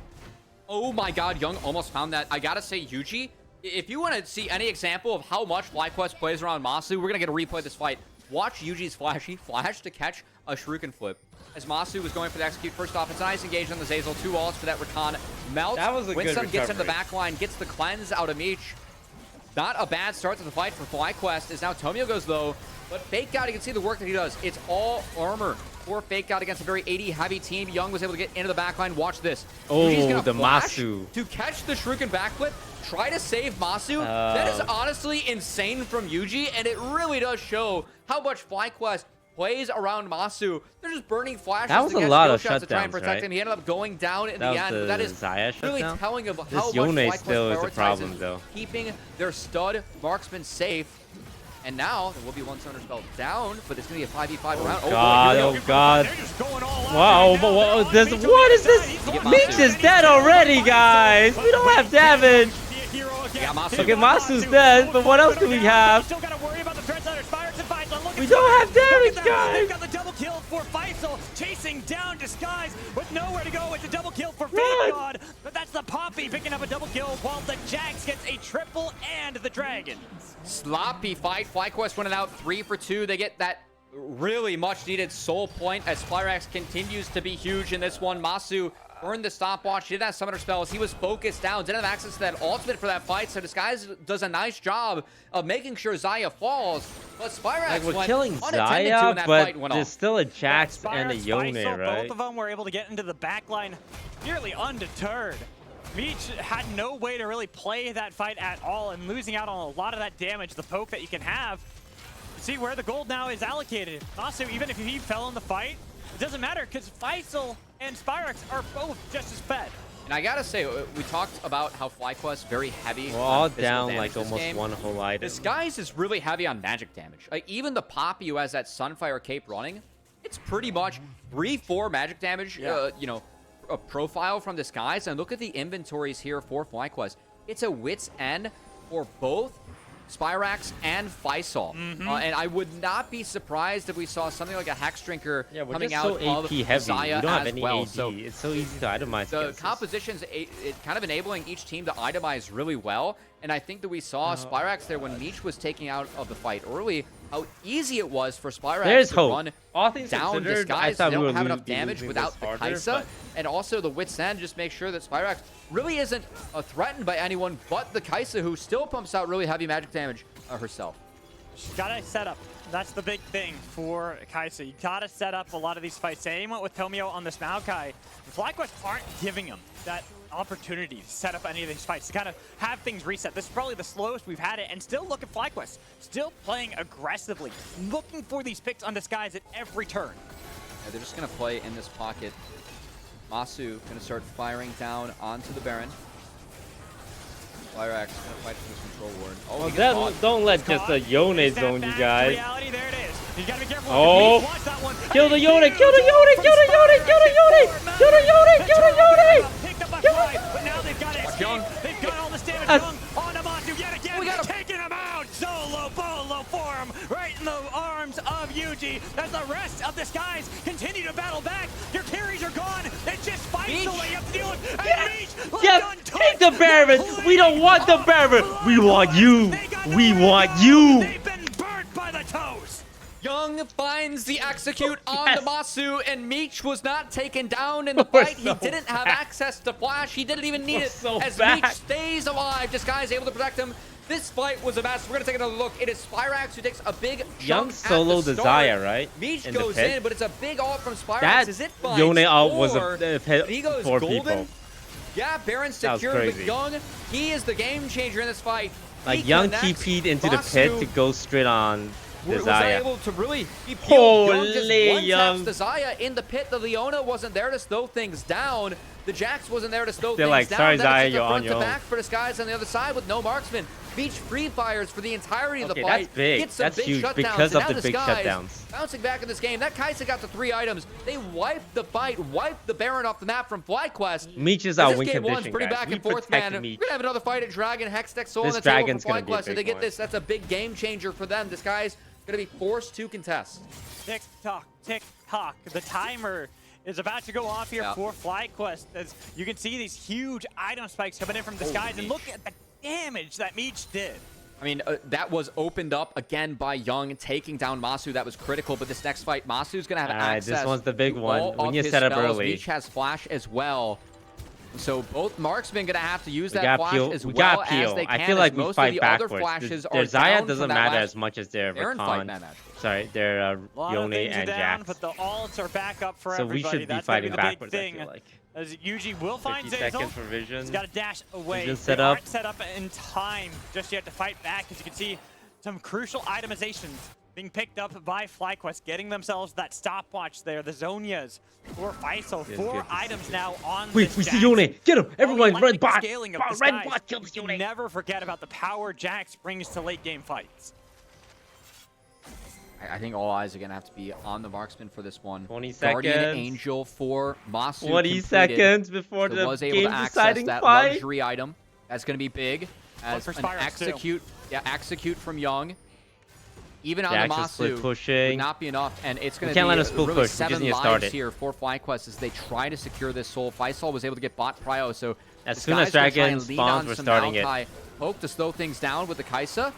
Oh my God, Young almost found that. I gotta say, Yuji, if you want to see any example of how much Flyquest plays around Masu, we're gonna get a replay of this fight. Watch Yuji's flash. He flashed to catch a shuriken flip. As Masu was going for the execute, first off, it's a nice engage on the Zazel. 2 ults for that Rakan. Melt.
That was a good
Winsome gets into the
recovery.
back line, gets the cleanse out of Meech. Not a bad start to the fight for Flyquest, as now Tomio goes low. But Fake God, you can see the work that he does. It's all armor for Fake God against a very 80 heavy team. Young was able to get into the back line. Watch this.
Oh,
Yuji's gonna
the
flash
Masu.
to catch the shuriken backflip. Try to save Masu. That is honestly insane from Yuji, and it really does show how much Flyquest plays around Masu. They're just burning flashes.
That was
to
a
get
lot
skill
of
shots to try and
shutdowns,
protect
right?
him. He ended up going down in
That
the
was
end.
the
But that is
Zaya
really
shutdown?
telling of
This
how much
Yone
Flyquest
still is a problem,
prioritizes
though.
keeping their stud marksman safe. And now there will be one Summoner Spell down, but it's going to be a 5v5 round.
God,
boy,
oh
here we go.
God.
They're just going all out
Wow,
right
but
now.
what,
They're
this,
on
what is
Meech
this?
He's going
Meech
Meech is dead already, guys. We don't have damage.
Yeah, Masu.
Okay, Masu's dead, but what else do we have?
Still got to worry about the Dreadsiders, Spirax and Faisal. Look
We
at
don't have
Spirax.
damage,
Look at that. They've
guys.
got the double kill for Faisal, chasing down Disguise with nowhere to go. It's a double kill for Fake
Run.
God, but that's the Poppy picking up a double kill while the Jax gets a triple and the Dragon.
Sloppy fight. Flyquest winning out 3 for 2. They get that really much needed soul point as Spirax continues to be huge in this one. Masu earned the stopwatch. He didn't have summoner spells. He was focused down. Didn't have access to that ultimate for that fight. So Disguise does a nice job of making sure Zaya falls. But Spirax
Like, we're
went
killing
unattended to
Zaya,
when that
but
fight went
there's
off.
still a Jax and a
Spirax,
Yone,
Faisal,
right?
both of them were able to get into the back line nearly undeterred. Meech had no way to really play that fight at all and losing out on a lot of that damage, the poke that you can have. See where the gold now is allocated. Also, even if he fell in the fight, it doesn't matter because Faisal and Spirax are both just as fed.
And I gotta say, we talked about how Flyquest very heavy.
We're all
on physical
down
damage
like
this
almost
game.
one whole item.
Disguise is really heavy on magic damage. Like, even the Poppy who has that Sunfire Cape running, it's pretty much 3-4 magic damage, you know, a profile from Disguise. And look at the inventories here for Flyquest. It's a wit's end for both Spirax and Faisal. And I would not be surprised if we saw something like a Hex Drinker
Yeah, we're
coming
just
out
so
of
AP heavy.
Zaya
We don't have
as
any
well.
AD.
So
It's so easy to itemize.
the
against us.
composition's it kind of enabling each team to itemize really well. And I think that we saw Spirax there when Meech was taking out of the fight early, how easy it was for Spirax
There's
to
hope.
run
All things
down
considered, I
Disguise.
thought
They
we
don't
would
have enough
be
damage
losing
without
this
the
harder,
Kaisa.
but-
And also the Wit's End just make sure that Spirax really isn't threatened by anyone but the Kaisa, who still pumps out really heavy magic damage herself.
Gotta set up. That's the big thing for Kaisa. You gotta set up a lot of these fights. Same with Tomio on this Maokai. The Flyquest aren't giving him that opportunity to set up any of these fights, to kind of have things reset. This is probably the slowest we've had it, and still look at Flyquest. Still playing aggressively, looking for these picks on Disguise at every turn.
Yeah, they're just going to play in this pocket. Masu going to start firing down onto the Baron. Flyrax going to fight for this control ward. Oh,
Well,
he gets caught.
don't let just a Yone zone you guys.
Reality, there it is. You gotta be careful.
Oh.
Meech wants that one.
Kill the
And
Yone,
huge
kill the Yone,
from
kill the Yone,
Spirax.
kill the Yone, kill the Yone, kill the Yone.
Picked up by
Kill
Fly,
him.
but now they've got to escape.
Young.
They've got all this damage.
Us.
Young on Amasu yet again.
We got him.
Taking him out. Solo bolo for him. Right in the arms of Yuji. As the rest of this guys continue to battle back. Your carries are gone. It's just fights the way you have to deal with. And
Yes.
Meech left
Yes,
untouched.
take the Baron. We don't want the Baron. We want you.
They got
We
nowhere to
want
go.
you.
They've been burnt by the toes.
Young finds the execute on
Yes.
the Masu, and Meech was not taken down in the
We're
fight. He
so
didn't have
bad.
access to flash. He didn't even need
We're
it.
so
As
bad.
Meech stays alive, Disguise able to protect him. This fight was a mess. We're going to take another look. It is Spirax who takes a big chunk
Young
at
solo
the
the
start.
Zaya, right?
Meech
In the
goes
pit.
in, but it's a big ult from Spirax
That
as it finds
Yone ult was
four.
a pit
He goes
for
golden.
people.
Yeah, Baron
That was
secured, but
crazy.
Young, he is the game changer in this fight.
Like
He
Young
connects.
TP'd into the pit
Masu
to go straight on the
was
Zaya.
able to really be peeled. Young just
Holy
one-taps
Young.
the Zaya in the pit. The Leona wasn't there to slow things down. The Jax wasn't there to slow
They're
things
like,
down.
sorry,
Then it's
Zaya,
just a
you're on
front
your
to
own.
back for Disguise on the other side with no marksman. Beach free fires for the entirety of the
Okay,
fight.
that's big.
Gets some
That's
big
huge
shutdowns,
because
and
of
now
the big
Disguise
shutdowns.
bouncing back in this game. That Kaisa got the 3 items. They wiped the fight, wiped the Baron off the map from Flyquest.
Meech is our
This
win
game one's
condition,
pretty
guys.
back
We
and forth,
protect
man.
Meech.
We're gonna have another fight at Dragon. Hextech Soul on
This
the table
Dragon's
for
gonna be a
Flyquest. If
big
they get
one.
this, that's a big game changer for them. This guy's gonna be forced to contest.
Tick tock, tick tock. The timer is about to go off here for Flyquest. As you can see these huge item spikes coming in from Disguise, and look at the damage that Meech did.
I mean, that was opened up again by Young, taking down Masu. That was critical, but this next fight, Masu's going to have access.
This one's the big
to
one.
all
We
of
need to
his
set up
spells.
early.
Meech has flash as well. So both marksmen going to have to use
We
that
got
flash
peel.
as
We
well
got
as
peel.
they can.
I feel like
as
we
most
fight
of the other
backwards.
flashes
Their
are
Zaya
down from
doesn't
that
matter
last
as much as their
Baron fight,
Rakan. Sorry, their
lot
Yone
of things are
and
down,
Jax.
but the ults are back up for
So we
everybody.
should be
That's gonna
fighting
the big
backwards, I
thing.
feel like.
As Yuji will find
50
Zazel.
seconds for Vision.
He's got to dash away.
Vision set
They
up.
aren't set up in time just yet to fight back. As you can see, some crucial itemizations being picked up by Flyquest, getting themselves that stopwatch there. The Zonias for Faisal.
Yes,
4
good.
items now on
We
this
see
Jax.
Yone. Get him. Everyone,
Like
red
the
bot.
scaling of
Red
Disguise.
bot kills
You
Yone.
never forget about the power Jax brings to late game fights.
I think all eyes are going to have to be on the marksman for this one.
20
Guardian
seconds.
Angel for Masu
20
completed.
seconds before
So
the
was able to
game
access
deciding
that
fight.
luxury item. That's going to be big. As
for
an
Spyrex,
execute, execute from Young. Even on
Jax
the
is split
Masu
pushing.
would not be enough, and it's going
We
to
can't
be
let him split
really
push. We just
7
need to start
lives
it.
here for Flyquest as they try to secure this soul. Faisal was able to get bot prio, so
As
this
soon as
guy's gonna try
Dragon
and lean
spawns,
on
we're
some
starting it.
Maokai. Poke to slow things down with the Kaisa,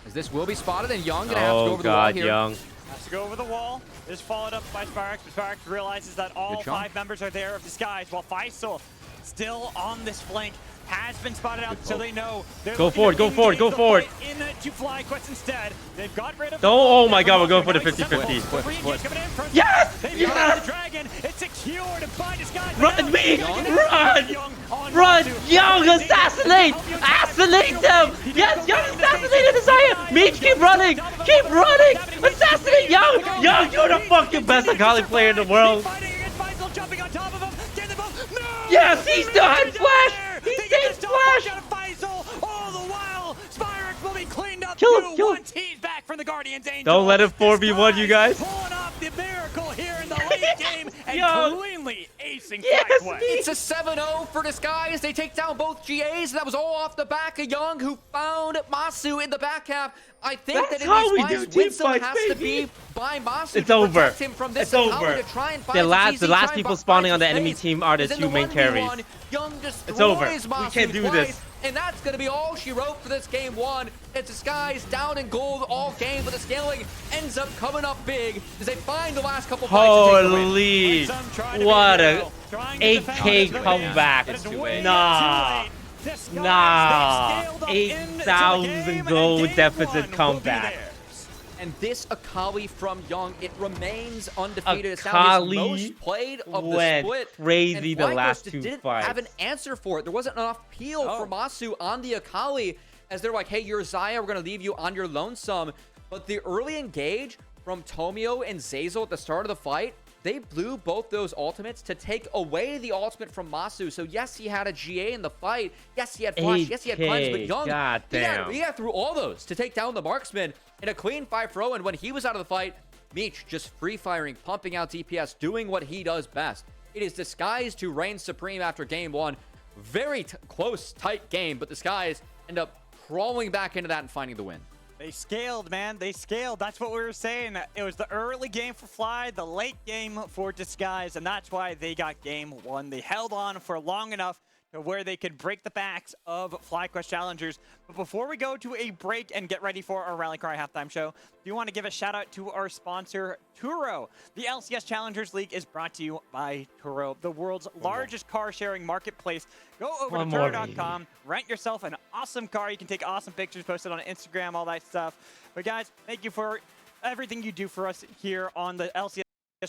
as this will be spotted, and Young gonna have to go
Oh
over the wall
god,
here.
Young.
Has to go over the wall. Is followed up by Spyrex, but Spyrex realizes that all
Good shot.
5 members are there of Disguise, while Faisal still on this flank has been spotted out, so they know. They're
Go
looking
forward,
to
go forward, go
engage the
forward.
fight into Flyquest instead. They've got rid of.
Don't- oh my god, we're going for the
Now he's
50-50.
simple. Free engage coming in from-
Yes!
They've
Yes!
got the Dragon. It's secured by Disguise.
Run,
Now
me!
Young
Run!
Young on
Run!
Masu.
Young, assassinate! Assassinate them! Yes, Young, assassinate Desire! Meech, keep running! Keep running! Assassinate Young! Young, you're the fucking best Akali player in the world!
Fighting against Faisal, jumping on top of him. Get them both. No!
Yes, he still had flash! He
They get
saved
the stopwatch
flash!
out of Faisal. All the while, Spyrex will be cleaned up.
Kill him,
2-1.
kill him.
He's back from the Guardian's Angel.
Don't let him 4v1 you guys.
Pulling off the miracle here in the late game and
Young.
cleanly acing
Yes,
Flyquest.
It's a 7-0 for Disguise. They take down both GAs. That was all off the back of Young, who found Masu in the back half. I think
That's
that in
how
these
we
fights,
do team
Winston
fights,
has to
baby.
be by Masu
It's
to
over.
protect him from this
It's over.
Akali to try and find
The
some
last
easy
people
time
spawning
fight
on the
to
enemy
face.
team are the
Because in
2 main
1v1,
carries.
Young destroys
It's over. We
Masu
can't do
twice,
this.
and that's going to be all she wrote for this game 1. It's Disguise down in gold all game, but the scaling ends up coming up big as they find the last couple fights to take the win.
Holy!
Some trying to be
What a
hero, trying to
8K
defend
comeback.
but it's
It's too
way
late.
Nah.
too late. Disguise,
Nah.
they scaled up into the
8,000
game,
gold
and game
deficit
1 will be
comeback.
theirs.
And this Akali from Young, it remains undefeated. It's now his
Akali
most played of the
went
split.
crazy
And
the
Flyquest
last 2
didn't
fights.
have an answer for it. There wasn't enough peel for Masu on the Akali, as they're like, hey, you're Zaya, we're going to leave you on your lonesome. But the early engage from Tomio and Zazel at the start of the fight, they blew both those ultimates to take away the ultimate from Masu. So yes, he had a GA in the fight. Yes, he had flash. Yes, he had cleanse. But
8K,
Young,
goddamn.
he got through all those to take down the marksman in a clean 5-0. And when he was out of the fight, Meech just free firing, pumping out DPS, doing what he does best. It is Disguise to reign supreme after game 1. Very close, tight game, but Disguise end up crawling back into that and finding the win.
They scaled, man. They scaled. That's what we were saying. It was the early game for Fly, the late game for Disguise, and that's why they got game 1. They held on for long enough to where they could break the backs of Flyquest challengers. But before we go to a break and get ready for our Rally Cry halftime show, do you want to give a shout out to our sponsor, Turo? The LCS Challengers League is brought to you by Turo, the world's largest car sharing marketplace. Go over to Turo.com, rent yourself an awesome car. You can take awesome pictures, post it on Instagram, all that stuff. But guys, thank you for everything you do for us here on the LCS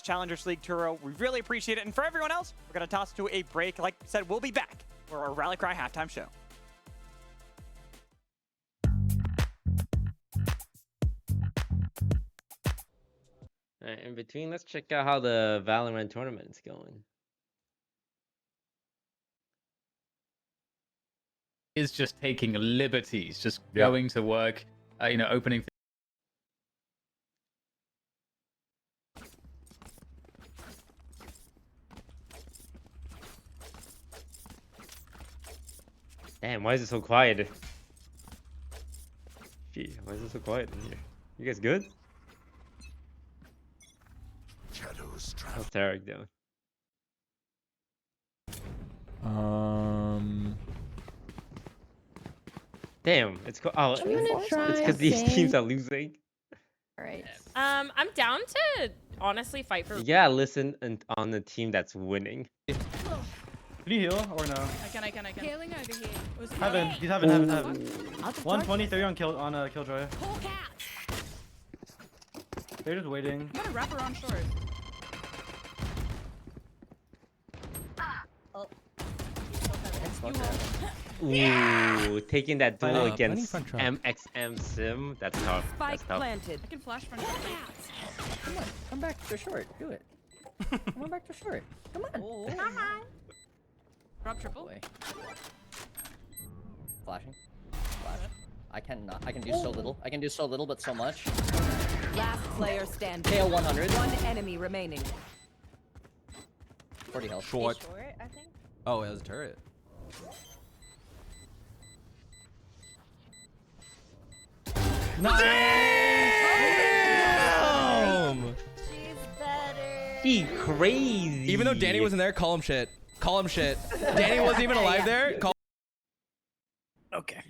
Challengers League Turo. We really appreciate it. And for everyone else, we're going to toss to a break. Like I said, we'll be back for our Rally Cry halftime show.
Alright, in between, let's check out how the Valorant tournament is going.
is just taking liberties, just going to work, you know, opening.
Damn, why is it so quiet? Gee, why is it so quiet in here? You guys good? How's Tarek doing? Damn, it's oh, it's because these teams are losing.
Alright. I'm down to honestly fight for.
You gotta listen on the team that's winning.
Can you heal or no?
I can. Healing over here.
Heaven. He's heaven. 123 on Killjoy. They're just waiting.
I'm gonna wrap around short.
Ooh, taking that duel against MXM Sim, that's tough. That's tough.
Planted. I can flash front.
Come on, come back to short. Do it. Come on back to short. Come on.
Come on. Drop triple.
Boy. Flashing. Flash. I cannot. I can do so little. I can do so little, but so much.
Last player standing.
KO 100.
One enemy remaining.
40 health.
Short.
I think.
Oh, it has a turret.
Damn!
She's better.
She crazy.
Even though Danny wasn't there, call him shit. Call him shit. Danny wasn't even alive there. Call.
Okay.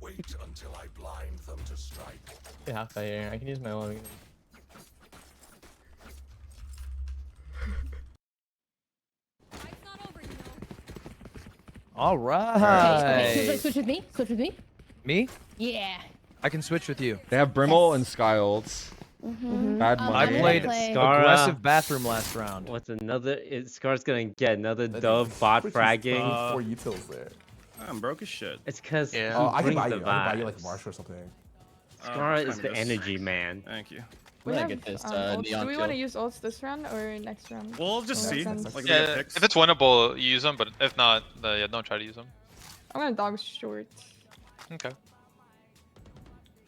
Wait until I blind them to strike.
Yeah, I can use my own.
All right.
Switch with me. Switch with me.
Me?
Yeah.
I can switch with you. They have Brimble and Sky ults. Bad money. I played aggressive bathroom last round.
What's another? Scar's gonna get another dub bot fragging.
4 utils there.
I'm broke as shit.
It's because he
I can
brings
buy
the
you. I can buy you
vibes.
like a Marsh or something.
Scar is the energy man.
Thank you.
We have, get this,
do we want to use ults this round or next round?
We'll just see.
Like, yeah, if it's winnable, use them, but if not, yeah, don't try to use them.
I'm gonna dog short.
Okay.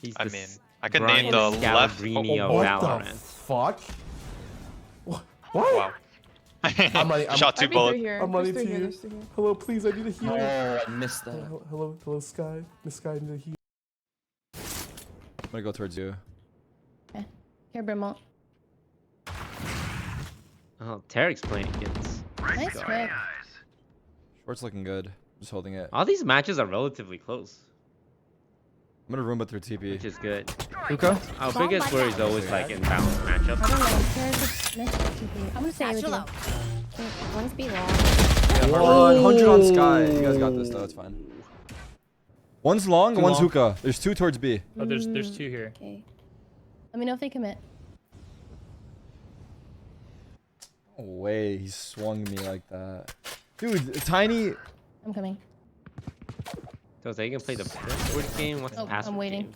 He's
I mean, I can name the left.
Of
what
Valorant.
the fuck? What?
Wow. Shot 2 bullets.
I'm running to you. Hello, please, I need a heal.
Oh, I missed that.
Hello, Sky. Miss Sky, I need a heal.
I'm gonna go towards you.
Okay. Here, Brimble.
Oh, Tarek's playing against.
Nice pick.
Short's looking good. Just holding it.
All these matches are relatively close,
I'm gonna room with their TP.
which is good.
Hookah?
Our biggest worry is always like in balanced matchups.
I don't know. I'm gonna stay with you. One's B long.
100 on Sky. You guys got this though. It's fine. One's long,
Two
one's
long.
hookah. There's 2 towards B.
Oh, there's 2 here.
Okay. Let me know if they commit.
No way he swung me like that. Dude, Tiny.
I'm coming.
So they can play the password game. What's the password
I'm waiting.
game?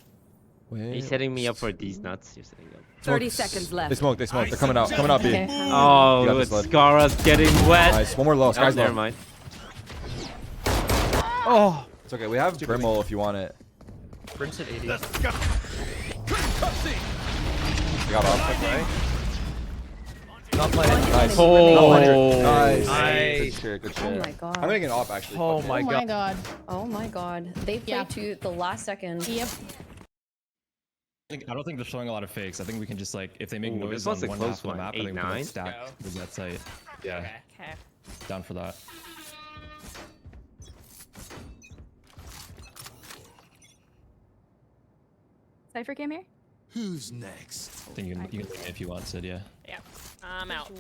Wait.
He's setting me up for these nuts. You're setting up.
30 seconds left.
They smoke. They're coming out. Coming out B.
Okay.
Oh,
You got
it's
this, bud.
Scarra's getting wet.
Nice. One more low.
Oh,
Sky's
never
low.
mind.
Oh, it's okay. We have Brimble if you want it.
Brim's at 80.
We got off.
Right?
Not playing. Nice.
Oh,
Nice.
Nice.
Good shit. Good shit.
Oh my god.
I'm gonna get off actually.
Oh
Fuck
my
it.
Oh my god.
Oh my god. They played to the last second.
Yep.
I don't think they're showing a lot of fakes. I think we can just like, if they make
Ooh,
noise
this
on
was a
one
close
half of the
one.
map, I think we can
8-9.
like, stack the Jet site. Yeah,
Okay.
down for that.
Cypher came here?
Who's next?
I think you can leave if you want, Sid, yeah.
Yeah. I'm out.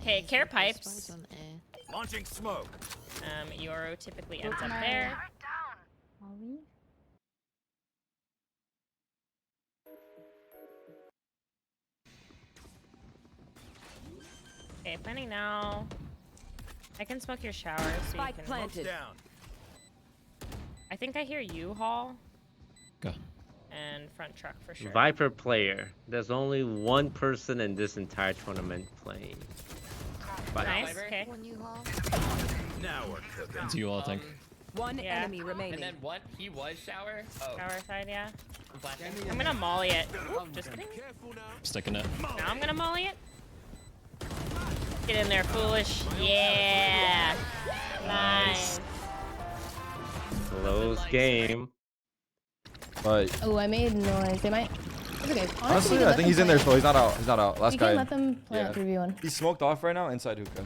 Hey, care pipes.
Launching smoke.
Yoro typically ends up there.
Molly?
Okay, planning now. I can smoke your shower so you can.
Planted.
Down.
I think I hear you, Hall.
Go.
And front truck for sure.
Viper player. There's only one person in this entire tournament playing.
Nice. Okay.
Now we're cooking.
It's you all, I think.
One enemy remaining.
And then what? He was shower? Oh.
Shower side, yeah. I'm gonna molly it. Oop, just kidding.
Sticking it.
Now I'm gonna molly it. Get in there, foolish. Yeah. Nice.
Close game.
But
Oh, I made noise. They might. It's okay.
honestly, I think he's in there still. He's not out. He's not out. Last
You
guy.
can let them play out 3v1.
He's smoked off right now inside hookah.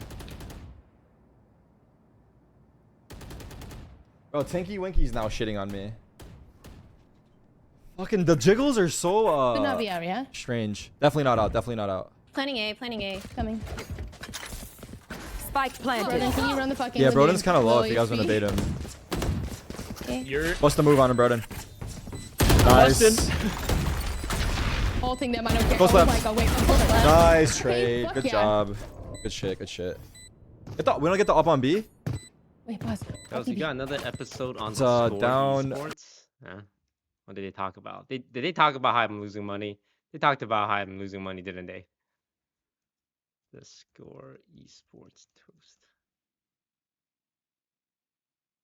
Bro, Tinky Winky's now shitting on me. Fucking the jiggles are so
Could not be out, yeah?
strange. Definitely not out. Definitely not out.
Planning A. Coming.
Spike planted.
Broden, can you run the fucking...
Yeah,
with your
Broden's kind of low
low
if you guys want to
HP?
bait him.
Okay.
What's the move on him, Broden? Nice.
Ulting them, I don't care.
Close
Oh
left.
my god, wait. Close left.
Nice
Okay,
trade.
fuck
Good
yeah.
job. Good shit. Good shit. We don't get the up on B.
Wait, pause.
Guys, you got another episode on
It's,
Score
down-
Esports? Yeah. What did they talk about? Did they talk about how I'm losing money? They talked about how I'm losing money, didn't they? The Score Esports toast.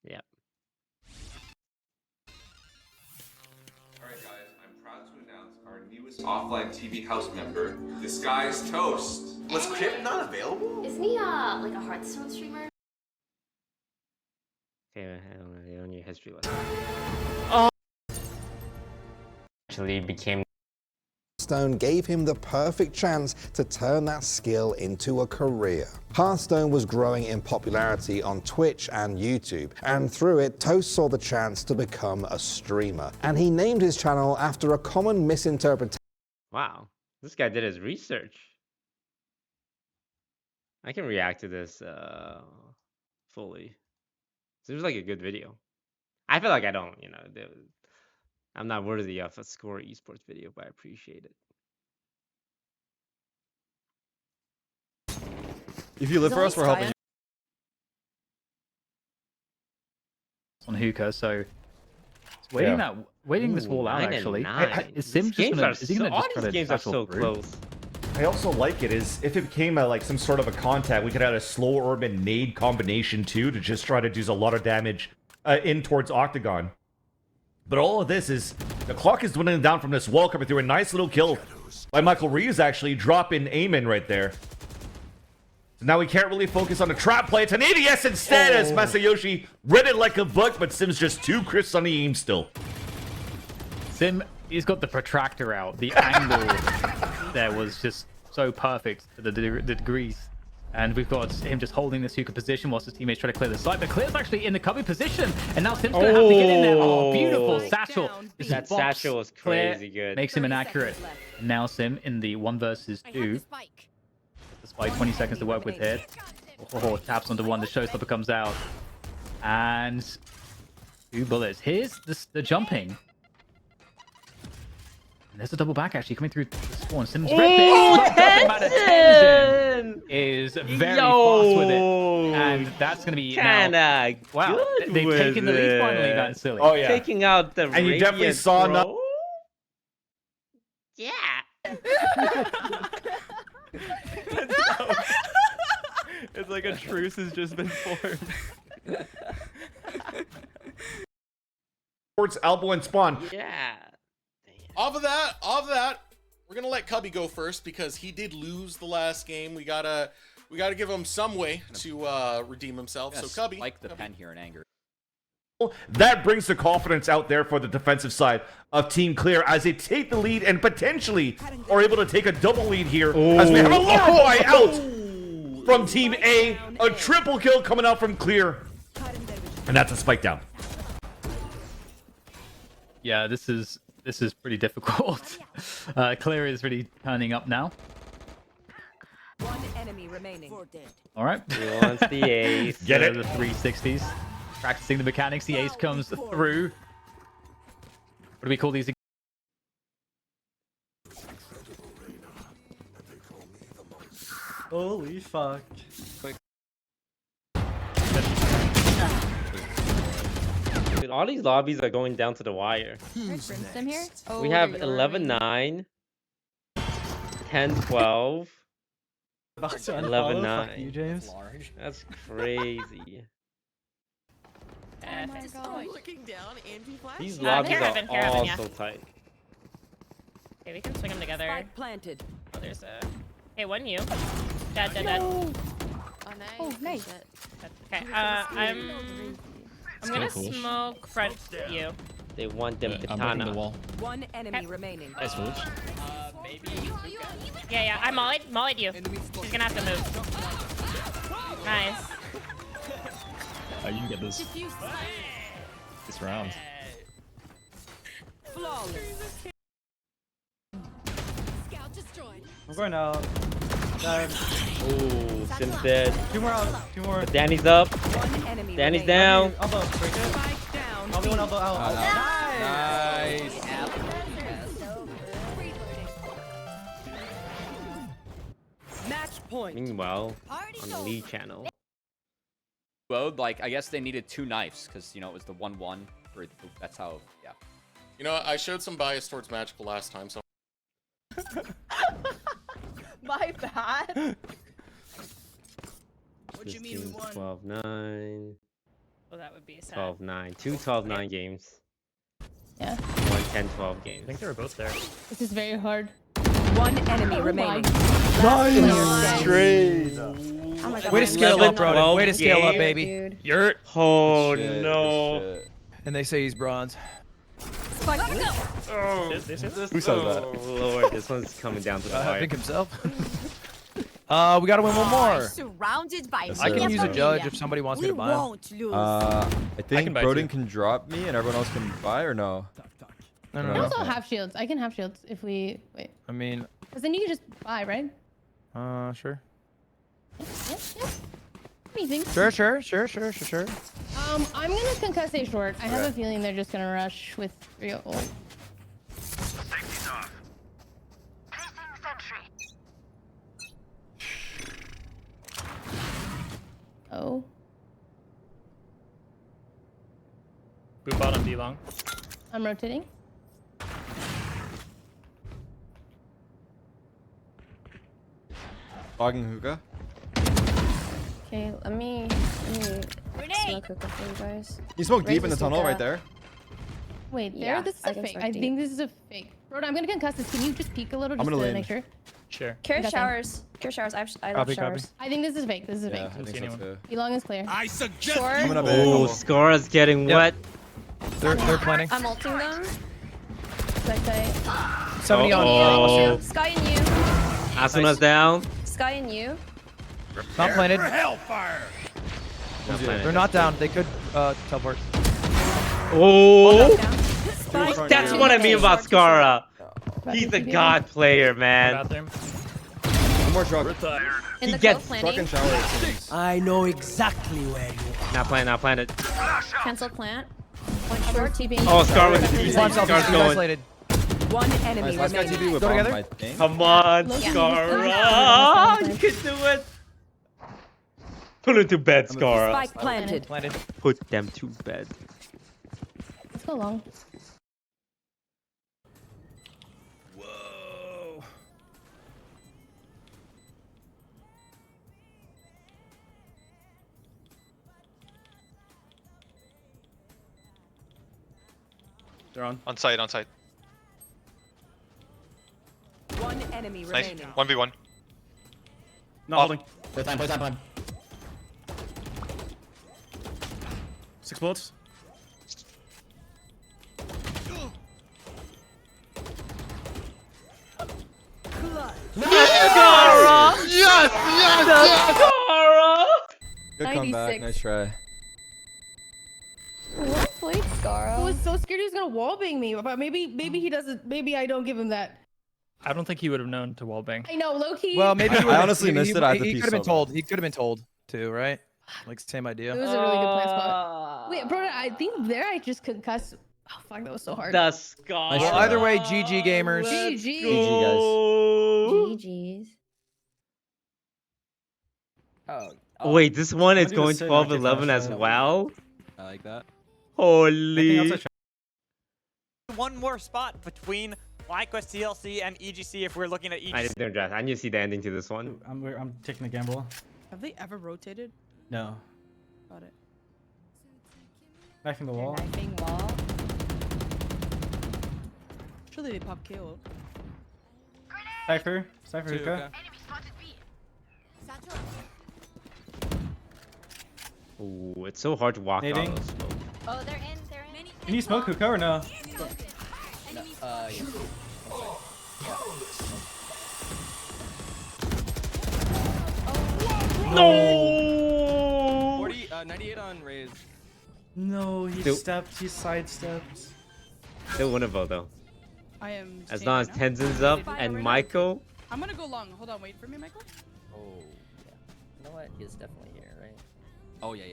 Yep.
Alright guys, I'm proud to announce our newest offline TV house member, Disguised Toast.
Was Crip not available?
Isn't he like a Hearthstone streamer?
Okay, I don't know. They don't need history lesson. Actually became.
Hearthstone gave him the perfect chance to turn that skill into a career. Hearthstone was growing in popularity on Twitch and YouTube, and through it, Toast saw the chance to become a streamer. And he named his channel after a common misinterpretation.
Wow, this guy did his research. I can react to this fully. Seems like a good video. I feel like I don't, I'm not worthy of a Score Esports video, but I appreciate it.
If you live for us, we're helping you.
On hookah, so it's waiting this wall out actually. Is Sim just gonna? Is he gonna just try to
games are
satchel
so
through?
close.
I also like it is if it became like some sort of a contact, we could add a slow urban nade combination too to just try to do a lot of damage in towards Octagon. But all of this is the clock is dwindling down from this wall coming through. A nice little kill by Michael Reeves actually dropping Amen right there. So now we can't really focus on the trap play. It's an ADS instead as Masayoshi read it like a book, but Sim's just too crisp on the aim still.
Sim, he's got the protractor out. The angle there was just so perfect to the degrees. And we've got him just holding this hookah position whilst his teammates try to clear the site. But Clear's actually in the cover position. And now Sim's going to have to get in there. Oh, beautiful satchel.
That satchel was crazy good.
Makes him inaccurate. And now Sim in the 1 versus 2. The spike, 20 seconds to work with here. Oh, taps onto one. The showstopper comes out. And 2 bullets. Here's the jumping. And there's a double back actually coming through the spawn. Sims is very fast with it. And that's going to be
kinda
wow,
good
they've
with
taken the lead finally, Van Silly.
Oh yeah.
Taking out the
And you definitely saw
bro. Yeah.
It's like a truce has just been formed.
Towards elbow and spawn.
Yeah.
Off of that, we're gonna let Cubby go first because he did lose the last game. We gotta give him some way to redeem himself. So Cubby,
like the pen here in anger.
That brings the confidence out there for the defensive side of Team Clear as they take the lead and potentially are able to take a double lead here as we have a Lorelei out from Team A. A triple kill coming out from Clear. And that's a spike down.
Yeah, this is pretty difficult. Clear is really turning up now.
One enemy remaining.
All right.
He wants the ace.
Get it?
The 360s. Practicing the mechanics. The ace comes through. What do we call these?
Holy fuck.
Dude, all these lobbies are going down to the wire.
Brimstone here? Oh,
We have
you're
11-9, 10-12,
About to unfollow,
11-9.
fuck you, James.
That's crazy.
Yeah.
Looking down, anti-flash.
These
Care
lobbies
Heaven,
are
Care Heaven,
all
yeah.
so tight.
Okay, we can swing them together.
Spike planted.
Oh, there's a. Hey, one you. Dead, dead, dead.
Oh, nice.
Okay, I'm gonna
foolish.
smoke front you.
They want them
I'm breaking the
katana.
wall.
One enemy remaining.
Nice foolish.
Yeah, I mollied you. She's gonna have to move. Nice.
Oh, you can get this. This round.
Flawless.
I'm going out.
Ooh, Sim's dead.
2 more out. 2 more.
Danny's up.
One enemy
Danny's
remaining.
down.
Elbow. Right there.
Spike down.
I'll be one elbow out.
Nice.
Match point.
Meanwhile, on the Lee channel.
Well, like I guess they needed 2 knives because you know it was the 1-1. That's how. Yeah.
You know, I showed some bias towards Magical last time, so.
My bad.
This team's 12-9.
Well, that would be sad.
12-9. 2 12-9 games.
Yeah.
1 10-12 games.
I think they were both there.
This is very hard.
One enemy remaining.
Nice trade.
Oh my God.
Way to scale up, Broden. Way to scale up,
Dude.
baby.
You're.
Oh
Shit,
no.
shit. And they say he's bronze.
Oh,
Who said that?
Oh Lord, this one's coming down to the
I
wire.
think himself. We gotta win one more.
Surrounded by
I can use a judge if somebody wants me to buy him.
won't lose.
I think
can buy
Broden
two.
can drop me and everyone else can buy or no?
I also have shields. I can have shields if we wait.
I mean,
Because then you can just buy, right?
sure.
Yeah. What do you think?
Sure.
I'm gonna concuss A short. I have a feeling they're just gonna rush with 3 ult. Oh.
Boot bottom, D long.
I'm rotating.
Fogging hookah.
Okay, let me smoke hookah for you guys.
You smoke deep in the
Raise
tunnel
hookah.
right there.
Wait, there?
Yeah,
This is
I
a
can
fake.
smoke
I
deep.
think this is a fake. Rhoda, I'm gonna concuss this. Can you just peek a little just
gonna
to
lean.
make sure?
Sure.
Care
Got
showers. Care showers. I love
Copy.
showers.
I think this is fake. This is
Yeah,
fake.
I think so too.
Elong is clear.
I suggest
Sure.
I'm gonna
Oh, Scara's getting wet.
They're planning.
I'm ulting them.
Like that.
70 on.
Oh,
Sky and you.
Asuna's down.
Sky and you.
Not planted.
hellfire.
They're not down. They could teleport.
Oh,
Spike
that's
down.
what I mean about Scara.
Right,
He's a
TP.
god player, man.
Bathroom.
One more truck.
In
He
the
gets
close
Truck
planning.
and shower.
I know exactly where you
Not planted.
Cancel plant. One short.
TP.
Oh, Scar with the TP.
Find yourself.
Scar's going.
Isolated.
One enemy
Nice. Last guy
remaining.
TP with Go bomb, together.
I think.
Come on,
Yeah.
Scara. You can do it. Put him to bed, Scara.
Spike planted.
Planted.
Put them to bed.
Let's go long.
Whoa. They're on.
On site, on site.
One enemy
Nice.
remaining.
1v1.
Not holding.
Play time.
6 bullets.
Scara!
Yes!
Scara!
Good comeback.
96.
Nice try.
Well played,
I
Scara.
was so scared he was gonna wallbang me, but maybe he doesn't. Maybe I don't give him that.
I don't think he would have known to wallbang.
I know, low key.
Well, maybe
I honestly missed it. I had to
He
pee
could have been
so bad.
told. He could have been told too, right? Like same
it
idea.
was a really good play spot. Wait, bro, I think there I just concussed. Oh fuck, that was so hard.
The Scara.
Well, either way, GG gamers.
GG.
Go.
GG's.
Oh, wait, this one is
do the
going
same
12-11 as
flashlight.
well?
I like that.
Holy.
One more spot between Flyquest TLC and EGC if we're looking at
I
EGC.
didn't draft. I need to see the ending to this one.
I'm taking the gamble.
Have they ever rotated?
No.
Got it.
Knifing the wall.
Knifing wall. Surely they pop KO.
Cypher. Cypher hookah.
Ooh, it's so hard to walk out
Nading.
of smoke.
Oh, they're in. They're in.
Can you smoke hookah or no?
Yeah.
No!
98 on Raze.
No, he
Still-
stepped. He sidestepped.
Still winnable though.
I am.
As
staying
long
right
as
now.
Tenzin's up and Michael.
I'm gonna go long. Hold on, wait for me, Michael.
Oh, yeah. You know what? He's definitely here, right?
Oh yeah.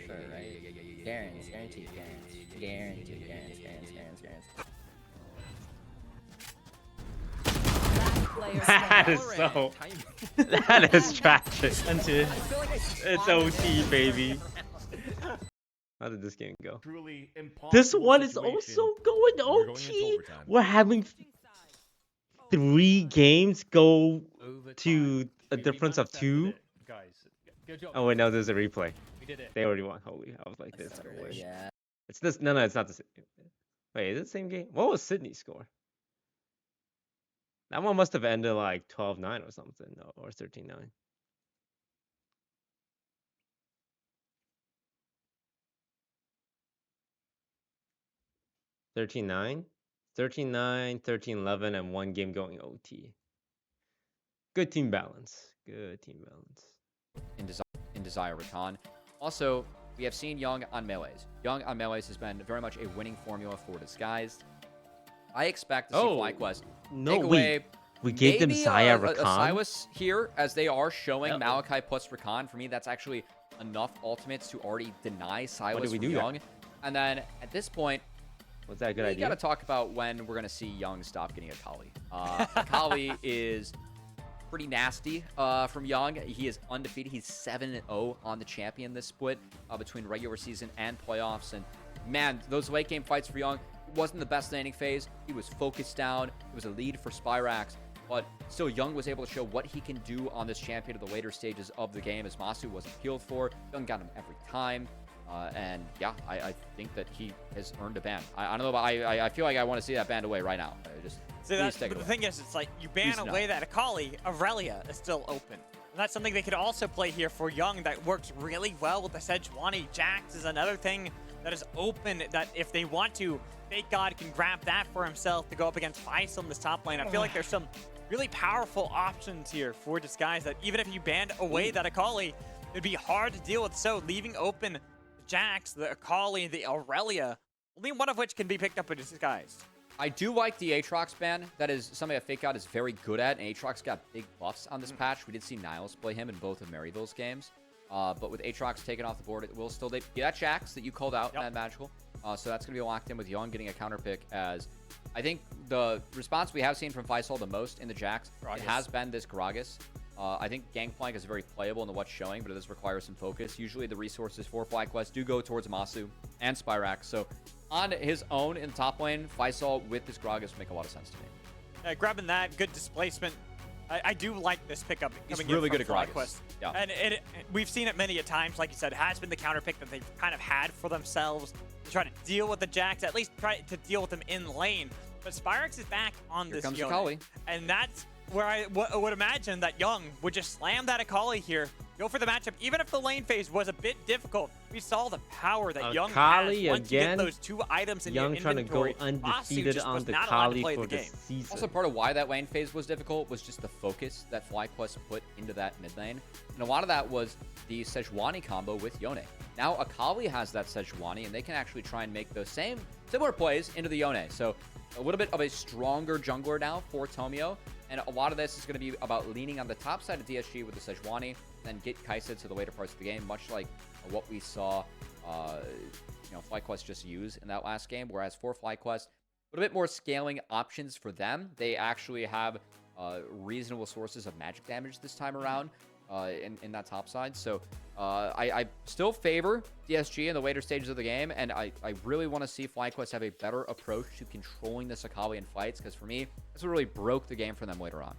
Sure, right? Guaranteed, guaranteed.
That is so. That is tragic.
Into.
It's OT, baby. How did this game go?
Truly impossible
This one is
situation.
also going
We're going into
OT.
overtime.
We're having 3 games go to a difference of 2.
Guys, good job.
Oh wait, no, there's a replay.
We did it.
They already won. Holy, I was like this.
Yeah.
It's this. No, it's not the same. Wait, is it the same game? What was Sydney's score? That one must have ended like 12-9 or something, or 13-9. (13-9), 13-9, 13-11, and 1 game going OT. Good team balance. Good team balance.
In Desire Rakan. Also, we have seen Young on melees. Young on melees has been very much a winning formula for Disguised. I expect to see Flyquest take away.
We gave them
maybe
Zaya
a
Rakan.
Silas here, as they are showing Malachi plus Rakan. For me, that's actually enough ultimates to already deny Silas
we
from
do
Young.
that?
And then at this point,
was that a good
we
idea?
got to talk about when we're going to see Young stop getting Akali. Akali is pretty nasty from Young. He is undefeated. He's 7-0 on the champion this split between regular season and playoffs. And man, those late game fights for Young wasn't the best laning phase. He was focused down. It was a lead for Spyrax. But still, Young was able to show what he can do on this champion at the later stages of the game, as Masu wasn't peeled for. Young got him every time. And yeah, I think that he has earned a ban. I don't know, but I feel like I want to see that banned away right now. Just
So
please take it
the
away.
thing is, it's like you ban
Please no.
away that Akali, Aurelia is still open. And that's something they could also play here for Young that works really well with the Sejuani. Jax is another thing that is open that if they want to, Fake God can grab that for himself to go up against Faisal in this top lane. I feel like there's some really powerful options here for Disguise that even if you banned away that Akali, it'd be hard to deal with. So leaving open the Jax, the Akali, the Aurelia, only one of which can be picked up with Disguise.
I do like the Aatrox ban. That is something that Fake God is very good at, and Aatrox got big buffs on this patch. We did see Niles play him in both of Maryville's games. But with Aatrox taken off the board, it will still be that Jax that you called out in that magical. So that's going to be locked in with Young getting a counter pick, as I think the response we have seen from Faisal the most in the Jax, it has been this Gragas. I think Gangplank is very playable in the what's showing, but it does require some focus. Usually the resources for Flyquest do go towards Masu and Spyrax. So on his own in the top lane, Faisal with this Gragas make a lot of sense to me.
Grabbing that, good displacement. I do like this pickup.
He's really good at Gragas.
Flyquest.
Yeah.
And we've seen it many a times, like you said, it has been the counter pick that they've kind of had for themselves to try to deal with the Jax, at least try to deal with them in lane. But Spyrax is back on
Here
this
comes
unit.
Akali.
And that's where I would imagine that Young would just slam that Akali here, go for the matchup. Even if the lane phase was a bit difficult, we saw the power that Young
Akali
has once you
again.
get those 2 items in
Young
your
trying to go
inventory.
undefeated
Masu just
on
was
the
not allowed to
Kali
play
for
the
the
game.
season.
Also, part of why that lane phase was difficult was just the focus that Flyquest put into that mid lane. And a lot of that was the Sejuani combo with Yone. Now Akali has that Sejuani, and they can actually try and make those similar plays into the Yone. So a little bit of a stronger jungler now for Tomio. And a lot of this is going to be about leaning on the top side of DSG with the Sejuani, then get Kai'Sa to the later parts of the game, much like what we saw Flyquest just use in that last game. Whereas for Flyquest, a little bit more scaling options for them. They actually have reasonable sources of magic damage this time around in that top side. So I still favor DSG in the later stages of the game, and I really want to see Flyquest have a better approach to controlling the Akali in fights, because for me, that's what really broke the game for them later on.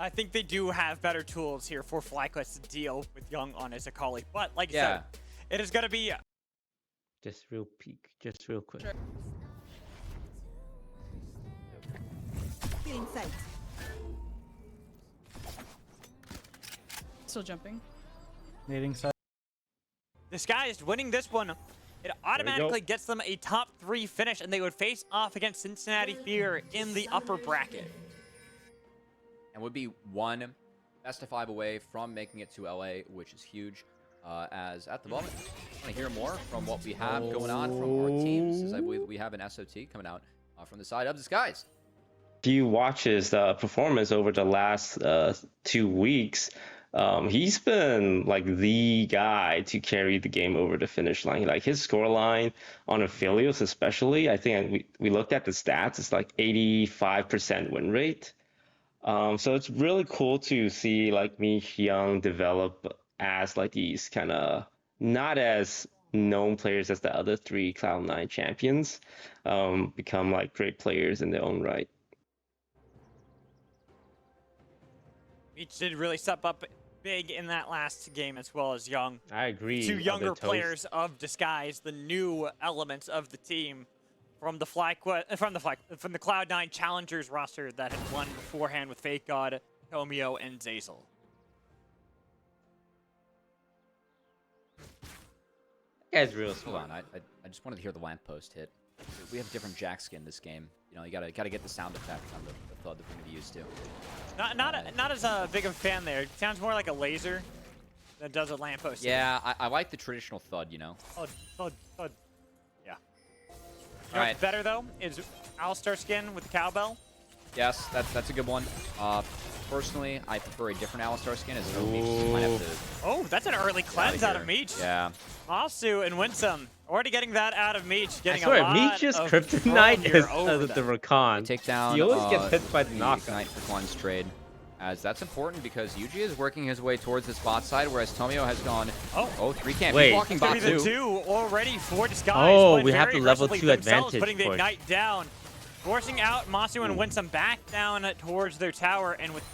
I think they do have better tools here for Flyquest to deal with Young on his Akali. But like you said, it is going to be
Just real peek, just real quick.
Sure.
Feeling sight.
Still jumping.
Nading side.
Disguised winning this one. It automatically gets them a top 3 finish, and they would face off against Cincinnati Fear in the upper bracket.
And would be one best of 5 away from making it to LA, which is huge. As at the moment, I want to hear more from what we have going on from our teams, as I believe we have an SOT coming out from the side of Disguised.
If you watch his performance over the last 2 weeks, he's been like the guy to carry the game over the finish line. Like his scoreline on affiliates, especially, I think we looked at the stats. It's like 85% win rate. So it's really cool to see like Mich Young develop as like these kind of not as known players as the other 3 Cloud9 champions become like great players in their own right.
Mich did really step up big in that last game, as well as Young.
I agree.
2 younger players of Disguise, the new elements of the team from the Cloud9 Challengers roster that had won beforehand with Fake God, Tomio, and Zazel.
That guy's real
Hold on, I just wanted to hear the lamppost hit. We have a different jack skin this game. You know, you gotta get the sound effect on the thud that we're gonna be used to.
Not as big of a fan there. It sounds more like a laser that does a lamppost.
Yeah, I like the traditional thud, you know.
Thud, thud, thud. Yeah.
All right.
What's better though is Alistar skin with the cowbell.
Yes, that's a good one. Personally, I prefer a different Alistar skin. As Mich might have to.
Oh, that's an early cleanse out of Mich.
Yeah.
Masu and Winsome already getting that out of Mich. Getting
I swear,
a lot
Mich's
of
kryptonite
here
is
over
the Rakan.
Take down.
He always gets hit by the knockout.
Ignite for Cleanse trade. As that's important because Yuji is working his way towards this bot side, whereas Tomio has gone. Oh, 3 camp.
Wait.
He's walking bot 2.
2 already for Disguise.
Oh,
but
we have
very
the level
aggressively
2
themselves,
advantage
putting the
push.
Ignite down, forcing out Masu and Winsome back down towards their tower, and with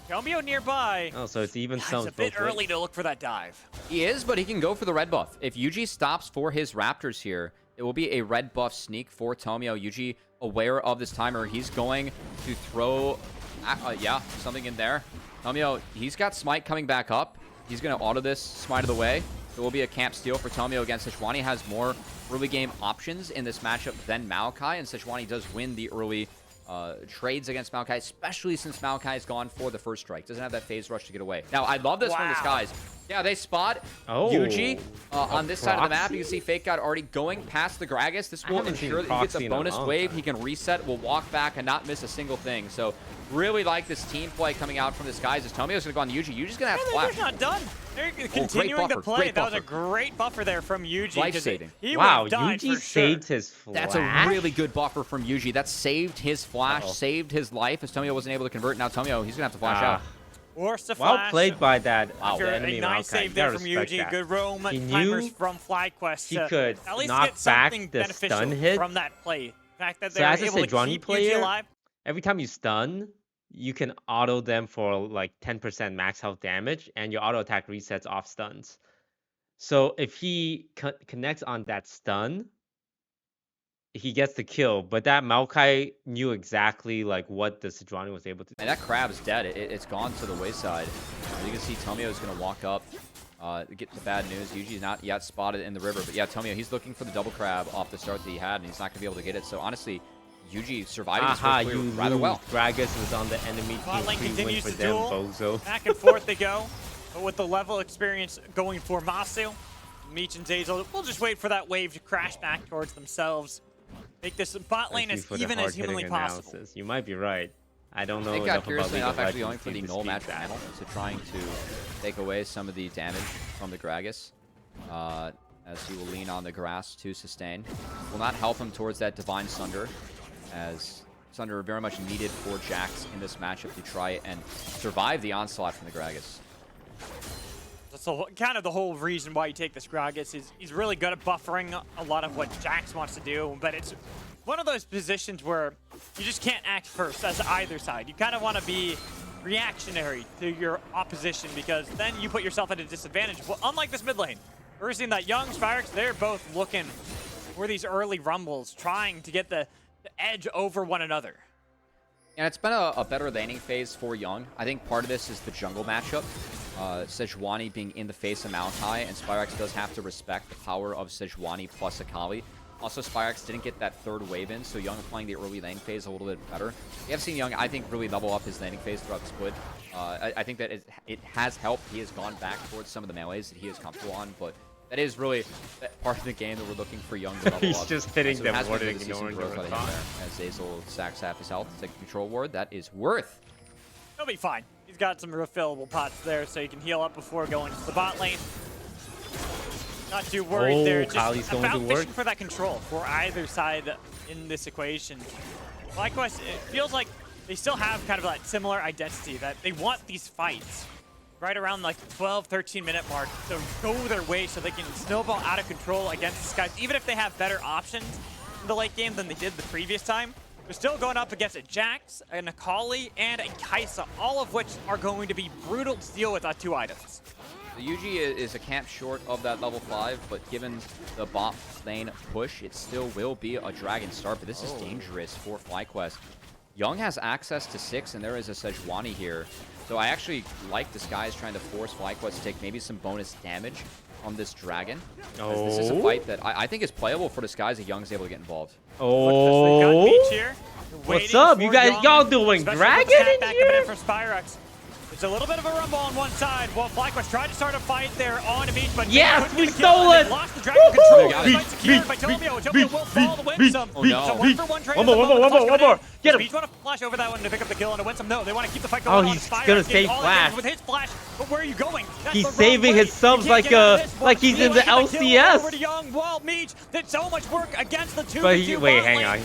Tomio nearby.
Oh, so it's even
It's
sounds
a bit
both ways.
early to look for that dive.
He is, but he can go for the red buff. If Yuji stops for his Raptors here, it will be a red buff sneak for Tomio. Yuji, aware of this timer, he's going to throw, yeah, something in there. Tomio, he's got Smite coming back up. He's going to auto this Smite of the way. It will be a camp steal for Tomio against Sejuani. Has more early game options in this matchup than Maokai, and Sejuani does win the early trades against Maokai, especially since Maokai has gone for the first strike. Doesn't have that phase rush to get away. Now, I love this from Disguise. Yeah, they spot Yuji on this side of the map. You can see Fake God already going past the Gragas. This will ensure that he gets a bonus wave. He can reset, will walk back, and not miss a single thing. So, really like this team play coming out from Disguise. As Tomio's going to go on Yuji. Yuji's going to have flash.
They're not done. They're continuing to play. That was a great buffer there from Yuji.
Life-saving.
Wow, Yuji saved his flash.
That's a really good buffer from Yuji. That saved his flash, saved his life, as Tomio wasn't able to convert. Now Tomio, he's going to have to flash out.
Forced to
well
flash.
played by that
A nice save there from Yuji.
That.
Good roam
He
timers
knew
from Flyquest.
he could
at least
knock
get something
back the
beneficial
stun hit.
from that play. The fact that
So
they're
as a
able to
Sejuani
keep Yuji
player,
alive.
every time you stun, you can auto them for like 10% max health damage, and your auto attack resets off stuns. So if he connects on that stun, he gets the kill. But that Maokai knew exactly like what the Sejuani was able to do.
And that crab is dead. It's gone to the wayside. You can see Tomio is going to walk up, get the bad news. Yuji's not yet spotted in the river. But yeah, Tomio, he's looking for the double crab off the start that he had, and he's not going to be able to get it. So honestly, Yuji surviving this first clear rather well.
Gragas was on the enemy
Bot lane
team.
continues
For
to
them,
duel.
bozo.
Back and forth they go. But with the level experience going for Masu, Mich and Zazel, we'll just wait for that wave to crash back towards themselves. Make this bot lane as even as humanly possible.
You might be right. I don't know.
They got
enough about
curiously enough actually going
Legends
for the
to
null match
speak that.
panel, so trying to take away some of the damage from the Gragas. As he will lean on the grass to sustain. Will not help him towards that Divine Sunder, as Sunder very much needed for Jax in this matchup to try and survive the onslaught from the Gragas.
That's kind of the whole reason why you take this Gragas. He's really good at buffering a lot of what Jax wants to do, but it's one of those positions where you just can't act first as either side. You kind of want to be reactionary to your opposition, because then you put yourself at a disadvantage. Well, unlike this mid lane, we're seeing that Young, Spyrex, they're both looking for these early rumbles, trying to get the edge over one another.
And it's been a better laning phase for Young. I think part of this is the jungle matchup. Sejuani being in the face of Maokai, and Spyrex does have to respect the power of Sejuani plus Akali. Also, Spyrex didn't get that third wave in, so Young playing the early lane phase a little bit better. We have seen Young, I think, really level up his laning phase throughout the split. I think that it has helped. He has gone back towards some of the melees that he is comfortable on, but that is really part of the game that we're looking for Young to level
He's
up.
just hitting them
more
more than ignoring the response.
As Azel sacks half his health to take the control ward. That is worth.
He'll be fine. He's got some refillable pots there, so he can heal up before going to the bot lane. Not too worried there. Just about fishing for that control for either side in this equation. Flyquest, it feels like they still have kind of that similar identity, that they want these fights right around like the 12, 13 minute mark to go their way so they can snowball out of control against the Skies. Even if they have better options in the late game than they did the previous time, they're still going up against a Jax, an Akali, and a Kai'Sa, all of which are going to be brutal to deal with on 2 items.
The UG is a camp short of that level 5, but given the bot lane push, it still will be a Dragon start, but this is dangerous for Flyquest. Young has access to 6, and there is a Sejuani here. So I actually like Disguise trying to force Flyquest to take maybe some bonus damage on this Dragon. This is a fight that I think is playable for Disguise if Young's able to get involved.
What's up? You guys, y'all doing Dragon in here?
For Spyrex. It's a little bit of a rumble on one side. Well, Flyquest tried to start a fight there on Beach, but
yes, we stole it!
Lost the Dragon control. Fight secured by Tomio. Tomio will fall to win some. So 1-for-1 trade.
One more. Get him.
Beach want to flash over that one to pick up the kill and to win some. No, they want to keep the fight going.
Oh, he's gonna save Flash.
With his flash, but where are you going?
He's saving his subs like he's in the LCS.
Over to Young. Wall Meech did so much work against the 2v2.
But wait, hang on.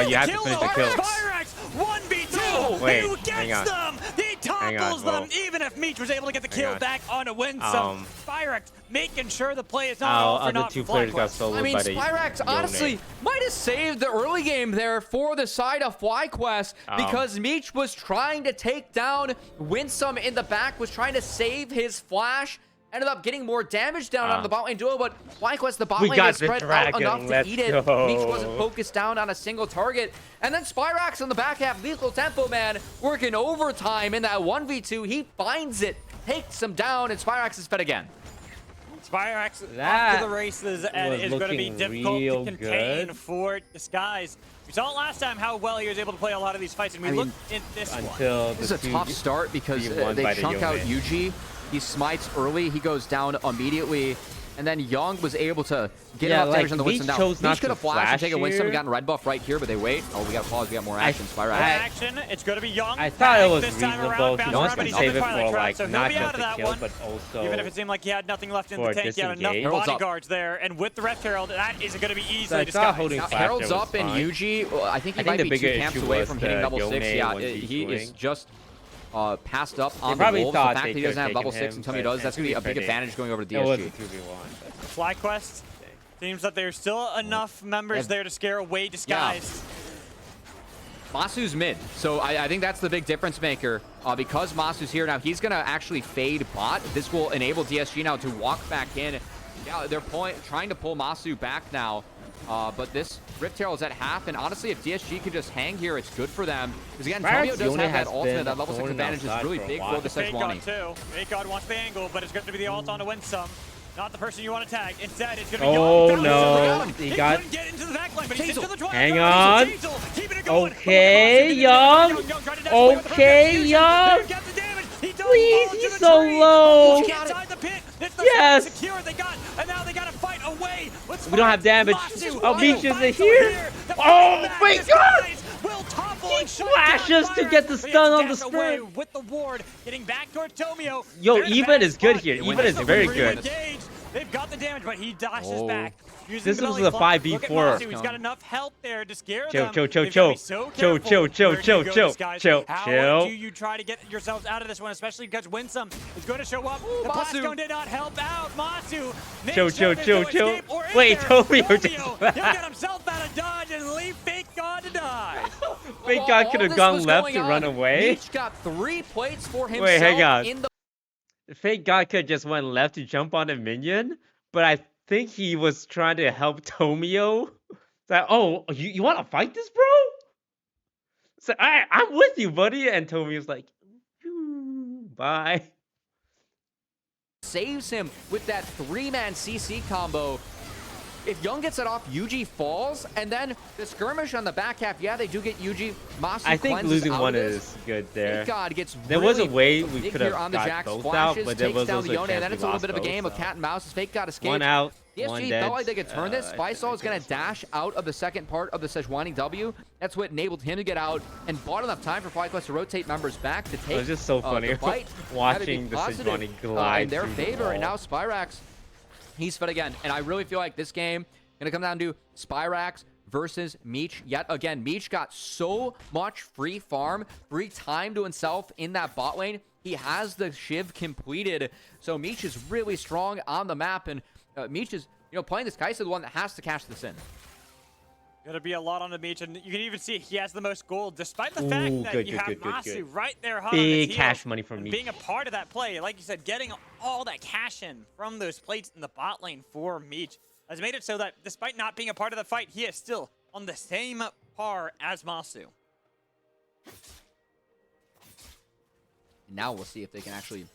You have to finish the kill.
Spyrex 1v2.
Wait,
Who gets them? He topples them. Even if Meech was able to get the kill back on a win some. Spyrex making sure the play is not all for naught for Flyquest.
I mean, Spyrex honestly might have saved the early game there for the side of Flyquest because Meech was trying to take down Winsome in the back, was trying to save his flash. Ended up getting more damage down on the bot lane duo, but Flyquest, the bot lane is spread out enough to eat it. Meech wasn't focused down on a single target. And then Spyrex on the back half, Lethal Tempo Man, working overtime in that 1v2. He finds it, takes him down, and Spyrex is fed again.
Spyrex off to the races, and is going to be difficult to contain for Disguise. We saw it last time how well he was able to play a lot of these fights, and we look at this one.
This is a tough start because they chunk out UG. He smites early, he goes down immediately, and then Young was able to get enough damage on the Winston down. Meech could have flashed and taken Winston and gotten red buff right here, but they wait. Oh, we got to pause, we got more action. Spyrex.
Action, it's going to be Young.
I thought it was reasonable to save it for like not just the kill, but also
even if it seemed like he had nothing left in the tank, he had enough bodyguards there, and with the Rift Herald, that is going to be easily disguised.
Now, Herald's up in UG. I think he might be 2 camps away from hitting level 6. Yeah, he is just passed up on the Wolves. The fact that he doesn't have level 6 until he does, that's going to be a big advantage going over to DSG.
Flyquest, seems that there's still enough members there to scare away Disguise.
Yeah. Masu's mid, so I think that's the big difference maker. Because Masu's here now, he's going to actually fade bot. This will enable DSG now to walk back in. Yeah, they're trying to pull Masu back now. But this Rift Herald is at half, and honestly, if DSG can just hang here, it's good for them. Because again, Tomio does have that ultimate. That level 6 advantage is really big for the Sejuani.
Fake God wants the angle, but it's going to be the ult on to win some. Not the person you want to tag. Instead, it's going to be Young.
No,
he couldn't get into the backline, but he's into the
hang on. Okay, Young. Okay, Young. Please, he's so low. Yes.
And now they got to fight away.
We don't have damage. Oh, Meech isn't here. Oh my God! He flashes to get the stun on the sprint.
With the ward, getting back towards Tomio.
Yo, Even is good here. Even is very good.
They've got the damage, but he dashes back.
This was a 5v4.
He's got enough health there to scare
them. Chill.
How do you try to get yourselves out of this one, especially because Winsome is going to show up? The Blastone did not help out. Masu.
Chill. Wait, Tomio just
He'll get himself out of dodge and leave Fake God to die.
Fake God could have gone left to run away.
Meech got 3 plates for himself.
Wait, hang on. Fake God could just went left to jump on a minion, but I think he was trying to help Tomio It's like, oh, you want to fight this, bro? It's like, I'm with you, buddy. And Tommy was like, bye.
Saves him with that 3-man CC combo. If Young gets it off, Yuji falls, and then the skirmish on the back half, yeah, they do get Yuji. Masu
I think losing one is good there.
God gets
there
really
was a way we could have
on the
got
Jax,
both
flashes,
out, but there
takes
was
down
also
the Yone,
a
and
chance
then
we
it's a little
lost
bit of a
both,
game of
so.
cat and mouse. Fake got escaped.
One out,
DSG
one
felt
dead.
like they could turn this. Faisal is going to dash out of the second part of the Sejuani W. That's what enabled him to get out and bought enough time for Flyquest to rotate members back to take
It was just so funny
the fight.
watching the Sejuani glide
in their
through the
favor, and
wall.
now Spyrax, he's fed again. And I really feel like this game going to come down to Spyrax versus Meech. Yet again, Meech got so much free farm, free time to himself in that bot lane. He has the Shiv completed. So Meech is really strong on the map. And Meech is, playing this Kai'Sa, the one that has to cash this in.
Gonna be a lot on the Meech, and you can even see he has the most gold, despite the fact that you have Masu right there hot on his
big
heels,
cash money from
and
Meech.
being a part of that play. Like you said, getting all that cash in from those plates in the bot lane for Meech has made it so that despite not being a part of the fight, he is still on the same par as Masu.
Now we'll see if they can actually,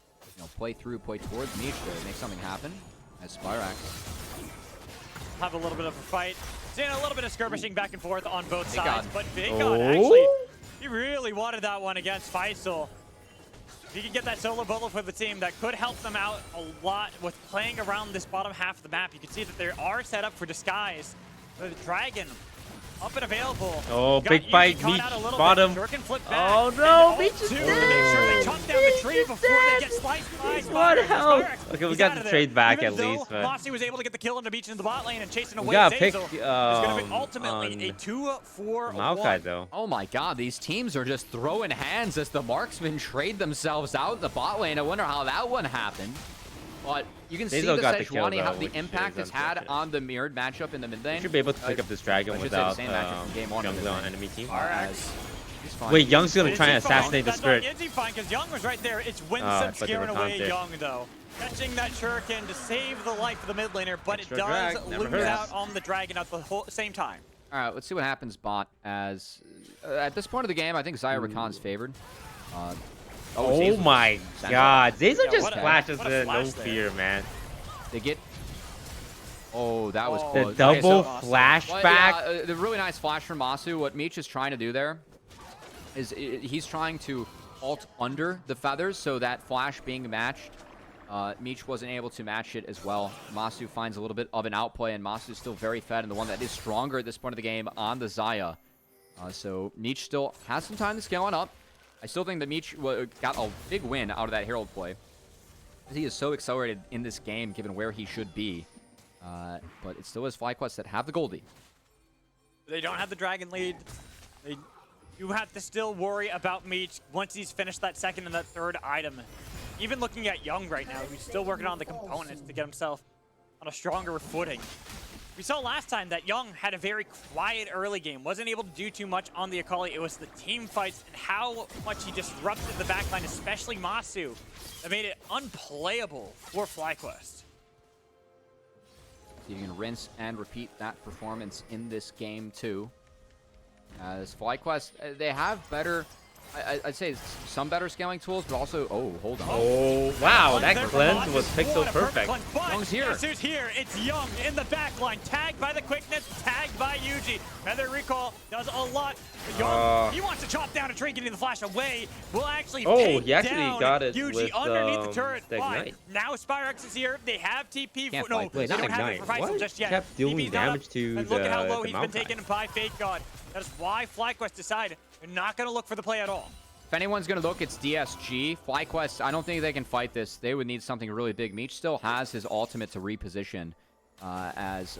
play towards Meech to make something happen as Spyrax.
Have a little bit of a fight. Seeing a little bit of skirmishing back and forth on both
Big
sides,
God.
but Big God actually, he really wanted that one against Faisal. If he could get that solo bubble for the team, that could help them out a lot with playing around this bottom half of the map. You can see that they are set up for disguise. The Dragon up and available.
Oh,
Got
big
Yuji
fight,
caught
Meech,
out a little
bottom.
bit. Shuriken flipped back.
Oh no, Meech is
to
dead.
make sure they chop down the tree before they get sliced by
What
Spyrax.
hell?
Spyrax,
Okay, we
he's
got
out
the
of there.
trade back
Even
at
though
least, but
Mossy was able to get the kill on the Beach in the bot lane and chasing away
gotta pick,
Zazel. It's going to be
on
ultimately a 2-4-1.
Maokai though.
Oh my God, these teams are just throwing hands as the marksmen trade themselves out in the bot lane. I wonder how that one happened. But you can see the Sejuani, how the impact it's had on the mirrored matchup in the mid lane.
You should be able to pick up this dragon without
game one
Young's on enemy team.
Wait,
Young's gonna try and assassinate the spirit.
Is he fine? Because Young was right there. It's Winsome scaring away Young, though. Catching that Shuriken to save the life of the mid laner, but it does lose out on the dragon at the same time.
All right, let's see what happens, bot. As at this point of the game, I think Xayah Rakan's favored.
Oh my God, Zazel just
what
flashes
a
in no
flash there.
fear, man.
They get. Oh, that was
The
close.
double
Well,
flashback.
yeah, the really nice flash from Masu. What Meech is trying to do there is he's trying to ult under the feathers so that flash being matched. Meech wasn't able to match it as well. Masu finds a little bit of an outplay, and Masu is still very fed, and the one that is stronger at this point of the game on the Xayah. So Meech still has some time to scale on up. I still think that Meech got a big win out of that Herald play. He is so accelerated in this game, given where he should be. But it still is Flyquest that have the Goldie.
They don't have the dragon lead. You have to still worry about Meech once he's finished that second and that third item. Even looking at Young right now, who's still working on the components to get himself on a stronger footing. We saw last time that Young had a very quiet early game, wasn't able to do too much on the Akali. It was the team fights and how much he disrupted the backline, especially Masu, that made it unplayable for Flyquest.
You can rinse and repeat that performance in this game too. As Flyquest, they have better, I'd say some better scaling tools, but also, oh, hold on.
Oh, wow, that cleanse was pixel perfect.
Young's here.
Guess who's here? It's Young in the back line, tagged by the quickness, tagged by Yuji. Feather Recall does a lot. But Young, he wants to chop down a tree, getting the flash away. Will actually take
he actually
down
got it
Yuji
with,
underneath the turret.
the
Fine.
Ignite.
Now Spyrax is here. They have TP.
Can't
No,
fight.
they
Wait, not
don't have it
Ignite.
for Faisal
What?
just yet.
Kept dealing
TP's not
damage
up,
to
and look at how low
the
he's been
Maokai.
taken by Fake God. That is why Flyquest decided they're not going to look for the play at all.
If anyone's going to look, it's DSG. Flyquest, I don't think they can fight this. They would need something really big. Meech still has his ultimate to reposition. As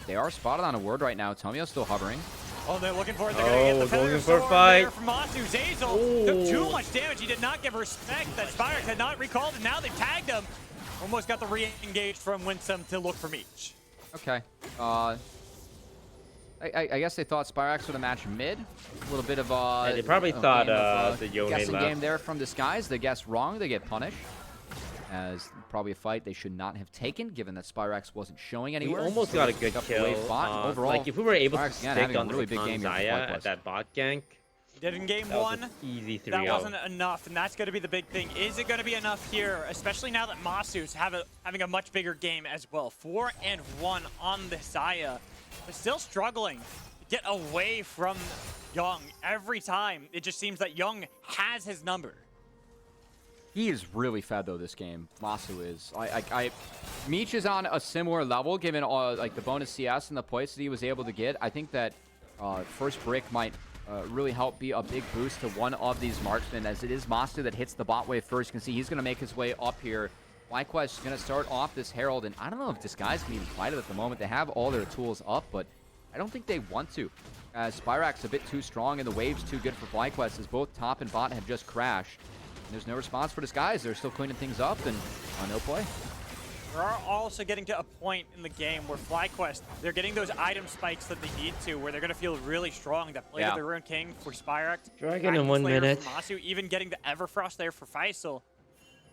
they are spotted on a ward right now. Tomio's still hovering.
Oh, they're looking for it. They're going to get the feather
going for a
sword
fight.
there from Masu. Zazel took too much damage. He did not give respect that Spyrax had not recalled, and now they've tagged him. Almost got the re-engaged from Winsome to look for Meech.
Okay. I guess they thought Spyrax would have matched mid. A little bit of
they probably thought the Yone
guessing
left.
game there from Disguise. They guessed wrong. They get punished. as probably a fight they should not have taken, given that Spyrax wasn't showing
We
anywhere.
almost
So
got a
they
good
picked up the
kill.
wave bot, and overall,
Like if we were able to
Spyrax, again,
stick
having a
on the
really big game here for
Zaya
Flyquest.
at that bot gank,
Did in game
that was
one.
an easy 3-0.
That wasn't enough, and that's going to be the big thing. Is it going to be enough here, especially now that Masu's having a much bigger game as well? 4-1 on the Zaya, but still struggling to get away from Young every time. It just seems that Young has his number.
He is really fed though this game. Masu is. Meech is on a similar level given like the bonus CS and the points that he was able to get. I think that first brick might really help be a big boost to one of these marksmen, as it is Masu that hits the bot wave first. You can see he's going to make his way up here. Flyquest is going to start off this Herald, and I don't know if Disguise can even fight it at the moment. They have all their tools up, but I don't think they want to. As Spyrax a bit too strong and the wave's too good for Flyquest, as both top and bot have just crashed. And there's no response for Disguise. They're still cleaning things up, and no play.
We're also getting to a point in the game where Flyquest, they're getting those item spikes that they need to, where they're going to feel really strong. That play of the Rune King for Spyrax.
Dragon in 1 minute.
Masu, even getting the Everfrost there for Faisal.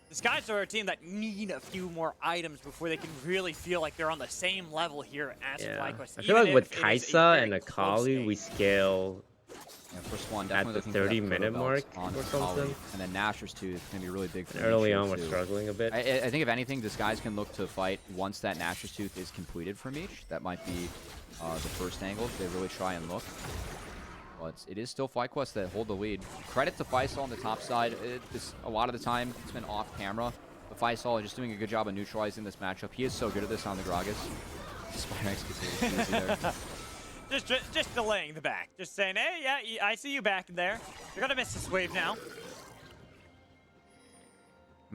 These guys are a team that need a few more items before they can really feel like they're on the same level here as Flyquest.
I feel like with Kaisa and Akali, we scale
first one
at the 30-minute mark or something.
And then Nashor's tooth is going to be really big for
early on, we're struggling a bit.
I think if anything, Disguise can look to fight once that Nashor's tooth is completed for Meech. That might be the first angle if they really try and look. But it is still Flyquest that hold the lead. Credit to Faisal on the top side. A lot of the time, it's been off camera. But Faisal is just doing a good job of neutralizing this matchup. He is so good at this on the Gragas. Spyrax gets a little easy there.
Just delaying the back. Just saying, hey, yeah, I see you back there. You're going to miss this wave now.
And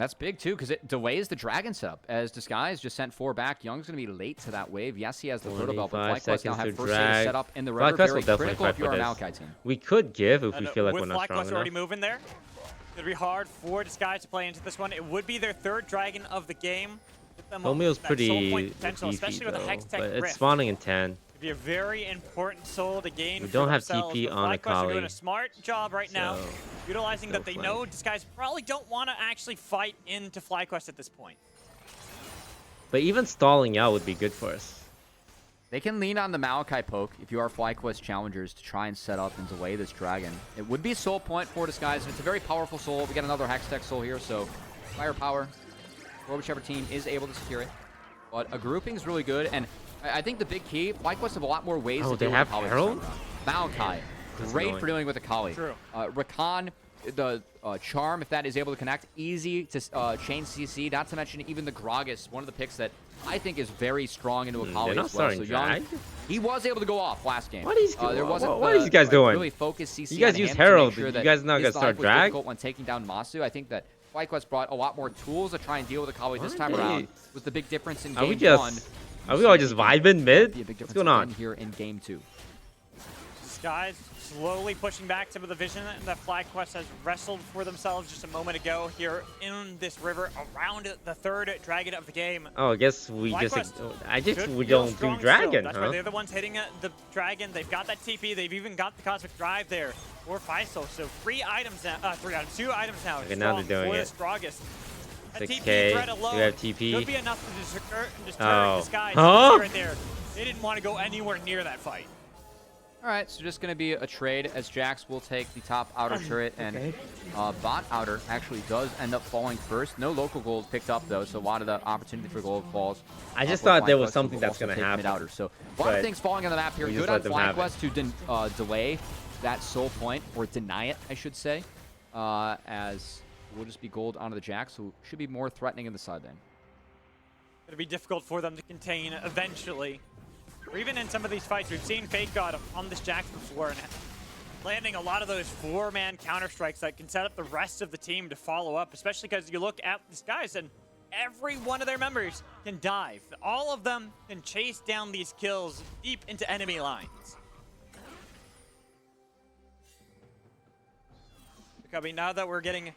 that's big, too, because it delays the Dragon setup. As Disguise just sent 4 back, Young's going to be late to that wave. Yes, he has the Proto Belt, but Flyquest now have first save set up in the river. Very critical if you're a Maokai team.
We could give if we feel like we're not strong enough.
With Flyquest already moving there, it's going to be hard for Disguise to play into this one. It would be their 3rd Dragon of the game.
Homio's pretty beefy,
especially with a Hex Tech
but
Rift.
it's spawning in 10.
It'd be a very important soul to gain.
We don't have
themselves,
TP on
Flyquest are doing
Akali.
a smart job right now, utilizing that they know Disguise probably don't want to actually fight into Flyquest at this point.
But even stalling out would be good for us.
They can lean on the Maokai poke if you are Flyquest challengers to try and set up and delay this Dragon. It would be a soul point for Disguise, and it's a very powerful soul. We got another Hextech soul here, so firepower for whichever team is able to secure it. But a grouping is really good, and I think the big key, Flyquest have a lot more ways to deal with Akali.
Herald?
Maokai, great for dealing with Akali.
True.
Rakan, the Charm, if that is able to connect, easy to chain CC, not to mention even the Gragas, one of the picks that I think is very strong into Akali as well. So Young, he was able to go off last game.
What is
what
are these guys doing?
Really focused CC
you guys
on
use
him
Herald.
to make sure
You guys not gonna start drag?
When taking down Masu, I think that Flyquest brought a lot more tools to try and deal with Akali this time around. Was the big difference in game 1.
Are we all just vibing mid?
What's
going on
here in game 2?
Disguise slowly pushing back some of the vision that Flyquest has wrestled for themselves just a moment ago here in this river around the 3rd Dragon of the game.
Oh, I guess we we don't do Dragon,
That's why they're the ones hitting the Dragon. They've got that TP. They've even got the Cosmic Drive there for Faisal. So 2 items now.
Okay, now they're doing it.
6K,
threat alone, we have TP.
Could be enough to deter Disguise right there. They didn't want to go anywhere near that fight.
All right, so just going to be a trade as Jax will take the top outer turret, and bot outer actually does end up falling first. No local gold picked up, though, so a lot of the opportunity for gold falls.
I just thought there was something that's going to happen.
Outer. So a lot of things falling on the map here. Good on Flyquest to delay that soul point, or deny it, I should say, as it will just be gold onto the Jax, who should be more threatening in the side lane.
It'll be difficult for them to contain eventually. Or even in some of these fights, we've seen Fake God on this Jax before and landing a lot of those 4-man counter strikes that can set up the rest of the team to follow up, especially because you look at these guys and every one of their members can dive. All of them can chase down these kills deep into enemy lines. Now that we're getting to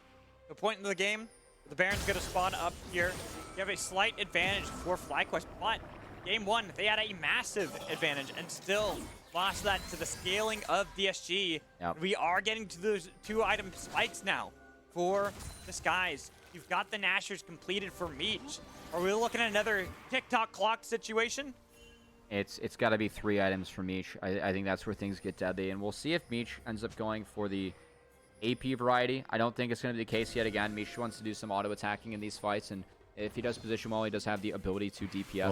the point in the game, the Baron's going to spawn up here. You have a slight advantage for Flyquest, but game 1, they had a massive advantage and still lost that to the scaling of DSG.
Yep.
We are getting to those 2 item spikes now for Disguise. You've got the Nashers completed for Meech. Are we looking at another TikTok clock situation?
It's got to be 3 items for Meech. I think that's where things get deadly. And we'll see if Meech ends up going for the AP variety. I don't think it's going to be the case yet again. Meech wants to do some auto attacking in these fights, and if he does position well, he does have the ability to DPS.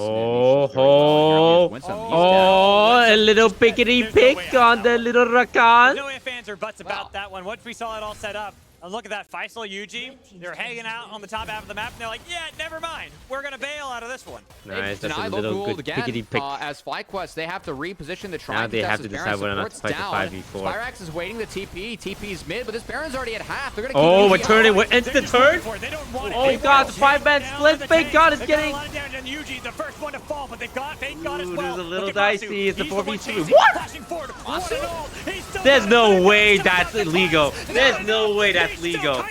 A little pickety pick on the little Rakan.
No ifs, ands, or buts about that one. Once we saw it all set up, and look at that, Faisal, Yuji, they're hanging out on the top half of the map, and they're like, yeah, never mind. We're going to bail out of this one.
Nice, that's a little good pickety pick.
As Flyquest, they have to reposition the Triumph.
Now they have to decide whether or not to fight the 5v4.
Spyrax is waiting the TP. TP's mid, but this Baron's already at half. They're going
Oh,
to
we're turning. We're instant turn. Oh, God, the 5-man split. Fake God is getting...
Yuji's the first one to fall, but they've got Fake God as well.
This is a little dicey. It's a 4v2. What? There's no way that's illegal. There's no way that's legal.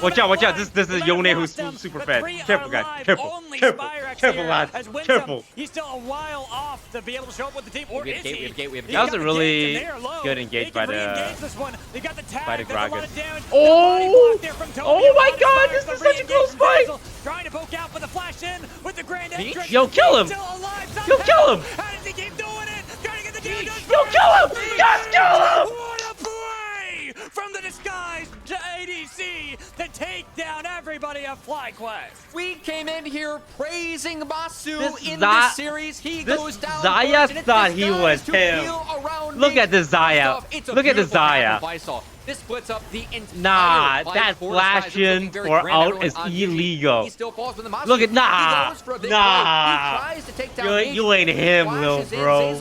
Watch out, this is Yone who's super fed. Careful, guys. Careful, lads. Careful.
He's still a while off to be able to show up with the team. Or is he?
That was a really good engage by the Gragas. Oh my God, this is such a close fight.
Trying to poke out with the flash in with the grand entrance.
Yo, kill him. Yo, kill him.
How does he keep doing it? Trying to get the dude.
Yo, kill him. Yes, kill him.
What a play from the disguised ADC to take down everybody at Flyquest.
We came in here praising Masu in this series. He goes down.
Zaya thought he was him. Look at the Zaya. Look at the Zaya.
This splits up the entire
Nah, that flash in or out is illegal. Look at nah. You ain't him, little bro.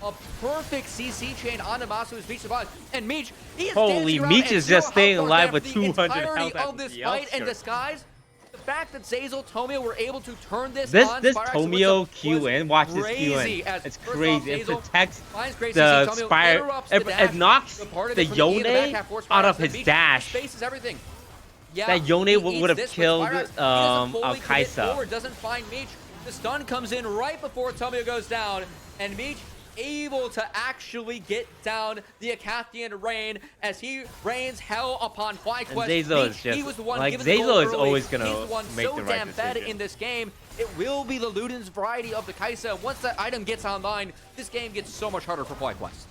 A perfect CC chain onto Masu's Beach Survive. And Meech, he is
holy, Meech is just staying alive with 200 health
of this fight and disguise. The fact that Zeyzal, Tomio were able to turn this on.
This Tomio Q in, watch this Q in. It's crazy. It protects the Spire. It knocks the Yone out of his dash. That Yone would have killed Kaisa.
Doesn't find Meech. The stun comes in right before Tomio goes down, and Meech able to actually get down the Acathian rain as he rains hell upon Flyquest.
Zeyzal is just
he was the one
like
Zeyzal
is always gonna make
so
the right
damn fed
decision.
in this game. It will be the Luden's variety of the Kaisa. Once that item gets online, this game gets so much harder for Flyquest.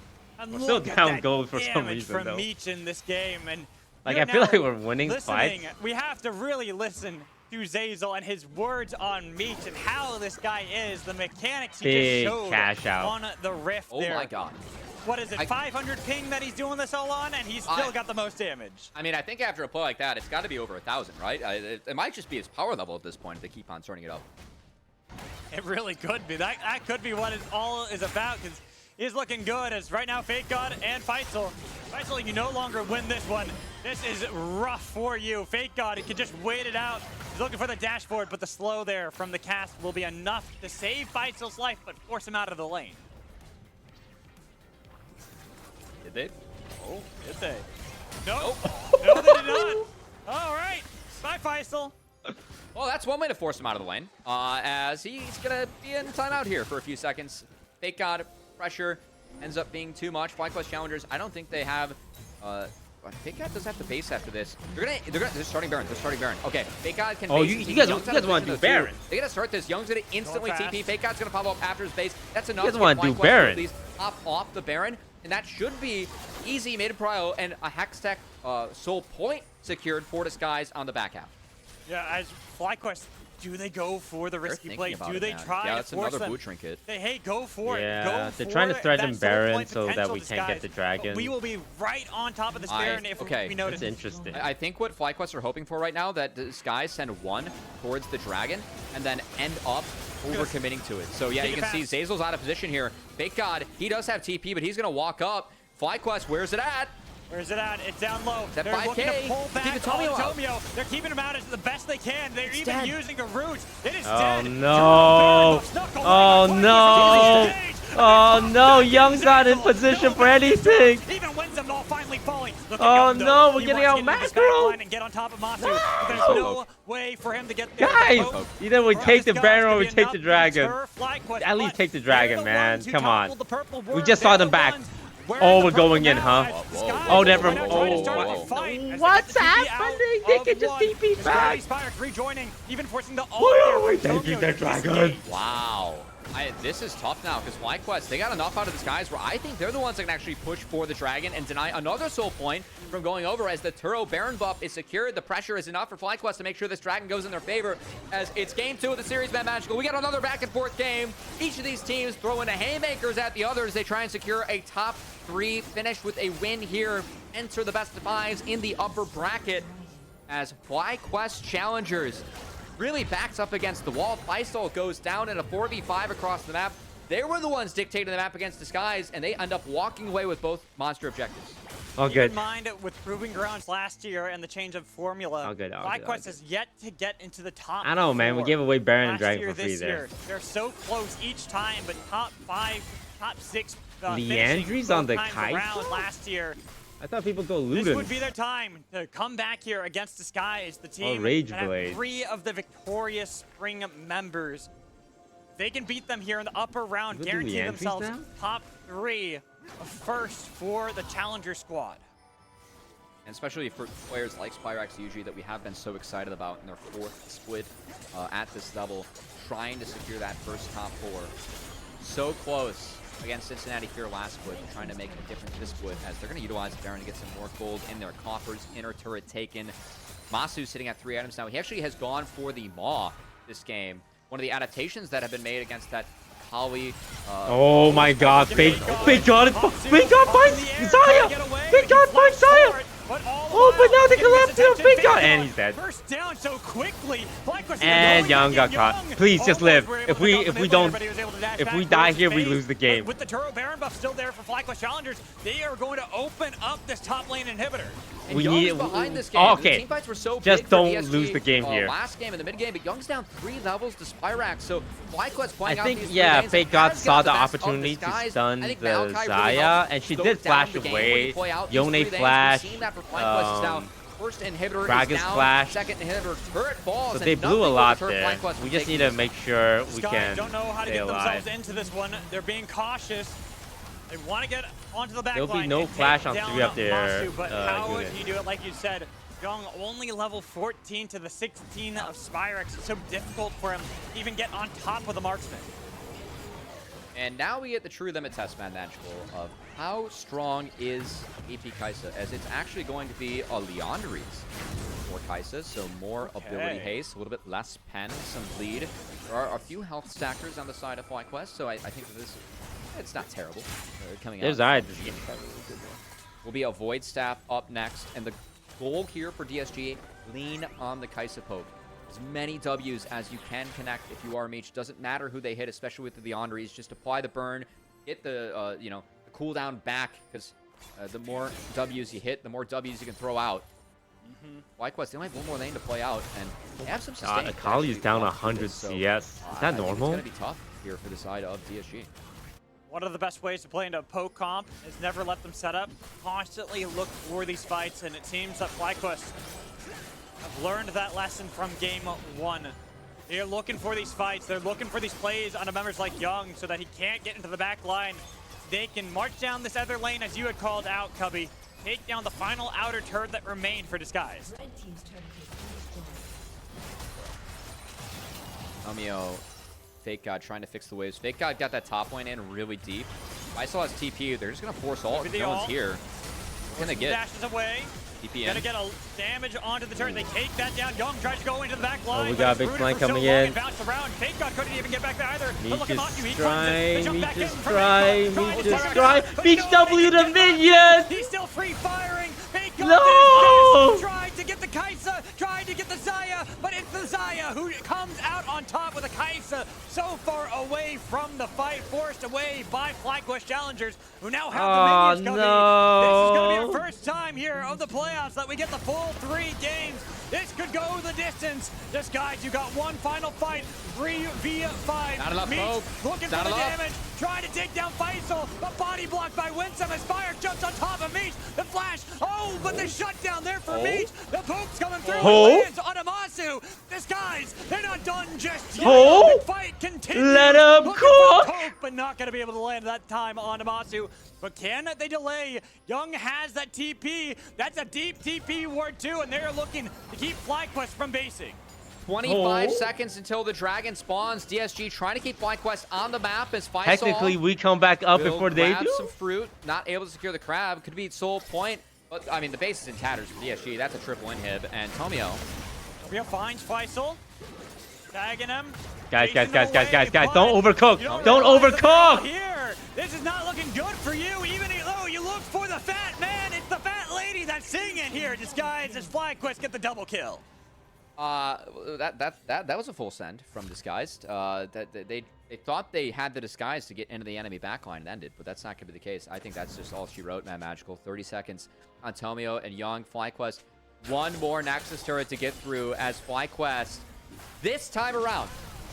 We're still down gold for some reason
from
though.
Meech in this game, and
like I feel like we're winning fights.
We have to really listen to Zeyzal and his words on Meech and how this guy is, the mechanics he just showed
cash out
on the Rift there.
Oh my God.
What is it, 500 ping that he's doing this all on, and he's still got the most damage?
I mean, I think after a play like that, it's got to be over 1,000, right? It might just be his power level at this point if they keep on turning it up.
It really could be. That could be what it all is about, because he's looking good as right now Fake God and Faisal. Faisal, you no longer win this one. This is rough for you. Fake God, he can just wait it out. He's looking for the dashboard, but the slow there from the cast will be enough to save Faisal's life, but force him out of the lane.
Did they?
Oh, did they? No, no, they did not. All right, bye, Faisal.
Well, that's one way to force him out of the lane, as he's going to be in timeout here for a few seconds. Fake God pressure ends up being too much. Flyquest challengers, I don't think they have... Fake God does have the base after this. They're starting Baron. They're starting Baron. Okay, Fake God can.
Oh, you guys want to do Baron?
They're gonna start this. Young's gonna instantly TP. Fake God's gonna follow up after his base. That's enough.
You guys want to do Baron?
Please hop off the Baron, and that should be easy mid prio and a Hextech soul point secured for Disguise on the back half.
Yeah, as Flyquest, do they go for the risky play? Do they try
yeah,
to
that's
force
another
them?
boot trinket.
Hey, go for it.
Yeah, they're trying to threaten Baron so that we can't get the dragon.
We will be right on top of this Baron if we notice.
That's interesting.
I think what Flyquest are hoping for right now, that Disguise send one towards the dragon and then end up over-committing to it. So yeah, you can see Zeyzal's out of position here. Fake God, he does have TP, but he's going to walk up. Flyquest, where's it at?
Where's it at? It's down low.
They're looking to pull back on
Tomio. They're keeping him out as the best they can. They're even using the roots. It is
dead.
Oh
no. Oh no. Oh no. Young's not in position for anything.
Even Winsome all finally falling.
Oh no, we're getting out macro.
And get on top of Masu. There's no way for him to get there.
Guys, either we take the Baron or we take the dragon. At least take the dragon, man. Come on. We just saw them back. Oh, we're going in, huh? Oh, never.
What's happening?
They can just TP back.
Rejoining, even forcing the
Taking the dragon.
Wow. This is tough now because Flyquest, they got enough out of Disguise where I think they're the ones that can actually push for the dragon and deny another soul point from going over as the Turo Baron buff is secured. The pressure is enough for Flyquest to make sure this dragon goes in their favor as it's game 2 of the series, man. Magical. We got another back and forth game. Each of these teams throwing the haymakers at the others. They try and secure a top 3 finish with a win here. Enter the best of 5s in the upper bracket as Flyquest challengers really backs up against the wall. Faisal goes down in a 4v5 across the map. They were the ones dictating the map against Disguise, and they end up walking away with both monster objectives.
Oh,
Keep
good.
in mind, with Proving Grounds last year and the change of formula, Flyquest has yet to get into the top
I know, man. We
4
gave away Baron and
last
Dragon
year,
for free
this
there.
year. They're so close each time, but top 5, top 6
Leandry's on the kite
last year.
I thought people go Ludens.
This would be their time to come back here against Disguise, the team
Rage
that have
Blade.
3 of the victorious Spring members. They can beat them here in the upper round,
We'll do
guarantee
Leandry's
themselves
now?
top 3 first for the Challenger squad.
And especially for players like Spyrex usually that we have been so excited about in their 4th split at this level, trying to secure that first top 4. So close against Cincinnati here last split, trying to make a difference this split as they're going to utilize Baron to get some more gold in their coffers. Inner turret taken. Masu sitting at 3 items now. He actually has gone for the Maw this game. One of the adaptations that have been made against that Kali.
Oh my god, Fake God finds Zaya! Fake God finds Zaya! Oh, but now they collapse to Fake God! And he's dead.
First down so quickly.
And Young got caught. Please just live. If we die here, we lose the game.
With the Turo Baron buff still there for Flyquest challengers, they are going to open up this top lane inhibitor.
And
We
Young's
need-
behind this game.
Oh,
The
okay.
team fights were so
Just
big for
don't
DSG,
lose the game here.
Last game in the mid game, but Young's down 3 levels to Spyrax. So Flyquest playing
I
out
think,
these
yeah,
3 lanes,
Fake God
has
saw
got
the
best of
opportunity to
Disguise.
stun
I think
the
Maokai really
Zaya,
helped
and she
slow
did
down
flash
the game
away.
when you play out these
Yone
3 lanes. We've
flash,
seen that for Flyquest is down. First inhibitor
Gragas
is down.
flash.
Second inhibitor turret falls.
So
and
they blew a
nothing
lot
with the turret
there.
Flyquest
We
was
just
taking
need to
this.
make sure we
Sky
can
don't know how to
stay
get
alive.
themselves into this one. They're being cautious. They want to get onto the back
There'll be
line
no
and
flash
take
on
down
3 of their,
Masu, but how would
units.
you do it? Like you said, Young only level 14 to the 16 of Spyrex. It's so difficult for him to even get on top of the marksman.
And now we get the true limit test, man, Magical, of how strong is AP Kaisa, as it's actually going to be a Leandries for Kaisa, so more ability haste, a little bit less pen, some bleed. There are a few health stackers on the side of Flyquest, so I think that this, it's not terrible. Coming
There's
out.
Zaya.
Will be a Void Staff up next, and the goal here for DSG, lean on the Kaisa poke. As many W's as you can connect if you are Meech. Doesn't matter who they hit, especially with the Leandries. Just apply the burn, get the the cooldown back, because the more W's you hit, the more W's you can throw out. Flyquest, they only have one more lane to play out, and they have some sustain.
Akali's down 100 CS. Is that normal?
It's going to be tough here for the side of DSG.
One of the best ways to play into a poke comp is never let them set up. Constantly look for these fights, and it seems that Flyquest have learned that lesson from game 1. They're looking for these fights. They're looking for these plays on members like Young so that he can't get into the back line. They can march down this other lane, as you had called out, Cubby. Take down the final outer turret that remained for Disguise.
Amio, Fake God trying to fix the waves. Fake God got that top lane in really deep. Faisal has TP. They're just going to force ult. No one's here. What can they get?
Dashes away.
TP in.
Gonna get a damage onto the turret. They take that down. Young tries to go into the back line.
Oh, we got a big flank coming in.
Around. Fake God couldn't even get back there either.
Meech is try. Meech W the minion!
He's still free firing. Fake God
No!
tried to get the Kaisa, tried to get the Zaya, but it's the Zaya who comes out on top with the Kaisa so far away from the fight, forced away by Flyquest challengers who now have the minions coming. This is going to be our first time here of the playoffs that we get the full 3 games. This could go the distance. Just guys, you got one final fight. 3v5.
Not enough
Meech
poke.
looking
Not
for the
enough.
damage. Trying to take down Faisal, but body blocked by Winsome as Fire jumps on top of Meech. The flash. Oh, but the shutdown there for Meech. The poke's coming through. lands on Amasu. This guys, they're not done just yet.
Oh.
The fight continues.
Let him
Looking
cook.
for Coke, but not going to be able to land that time on Amasu. But can they delay? Young has that TP. That's a deep TP ward too, and they're looking to keep Flyquest from basing.
25 seconds until the dragon spawns. DSG trying to keep Flyquest on the map as Faisal
Technically, we come back up before they
grab
do.
some fruit, not able to secure the crab. Could be sole point, but I mean the base is in tatters for DSG. That's a triple inhib, and Tomio.
Tomio finds Faisal, tagging him.
Guys, don't overcook. Don't overcook.
Here, this is not looking good for you. Even though you look for the fat man, it's the fat lady that's singing here. Disguised as Flyquest get the double kill.
That was a full send from Disguised. They thought they had the Disguise to get into the enemy backline and end it, but that's not going to be the case. I think that's just all she wrote, man. Magical. 30 seconds on Tomio and Young. Flyquest, one more Nexus turret to get through as Flyquest, this time around,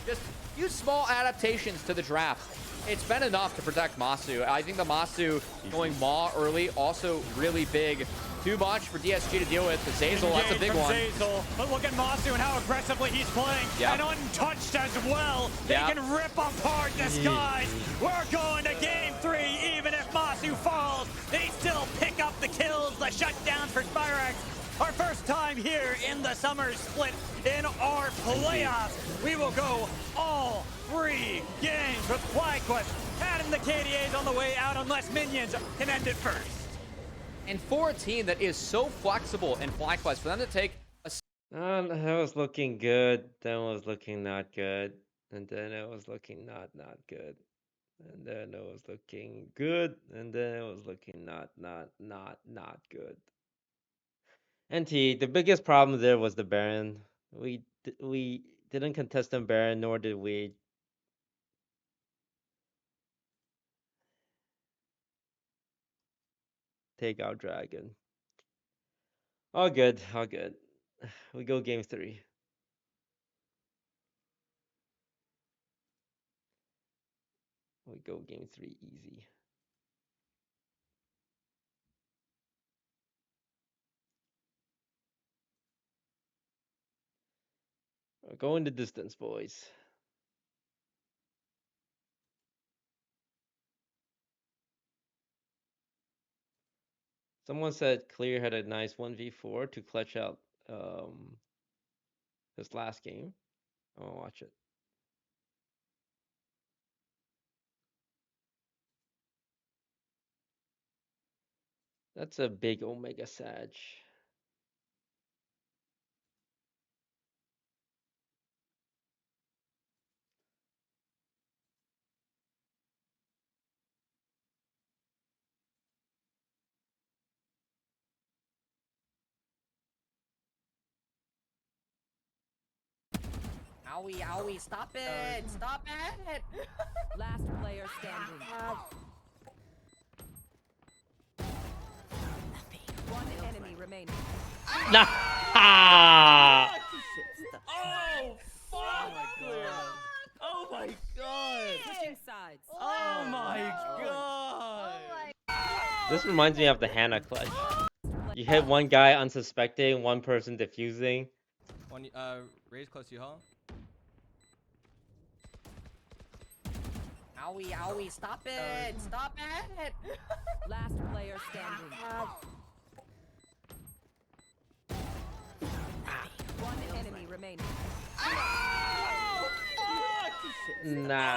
just a few small adaptations to the draft. It's been enough to protect Masu. I think the Masu going Maw early, also really big. Too much for DSG to deal with. The Zazel, that's a big one.
Zazel. But look at Masu and how aggressively he's playing.
Yep.
And untouched as well. They can rip apart Disguise. We're going to game 3. Even if Masu falls, they still pick up the kills, the shutdowns for Spyrax. Our first time here in the summer split in our playoffs. We will go all 3 games with Flyquest having the KDAs on the way out unless minions can end it first.
And for a team that is so flexible in Flyquest, for them to take a...
That was looking good. Then it was looking not good. And then it was looking not good. And then it was looking good. And then it was looking not good. NT, the biggest problem there was the Baron. We didn't contest the Baron, nor did we take out Dragon. All good, all good. We go game 3. We go game 3 easy. We're going the distance, boys. Someone said Clear had a nice 1v4 to clutch out his last game. I want to watch it. That's a big Omega Sag.
Owie, owie, stop it! Stop it!
Last player standing. One enemy remaining.
Nah.
Oh, fuck! Oh my god!
Switching sides.
Oh my god!
This reminds me of the Hannah clutch. You hit one guy unsuspecting, one person defusing.
One, raise close to you, huh?
Owie, owie, stop it! Stop it!
Last player standing. One enemy remaining.
Nah.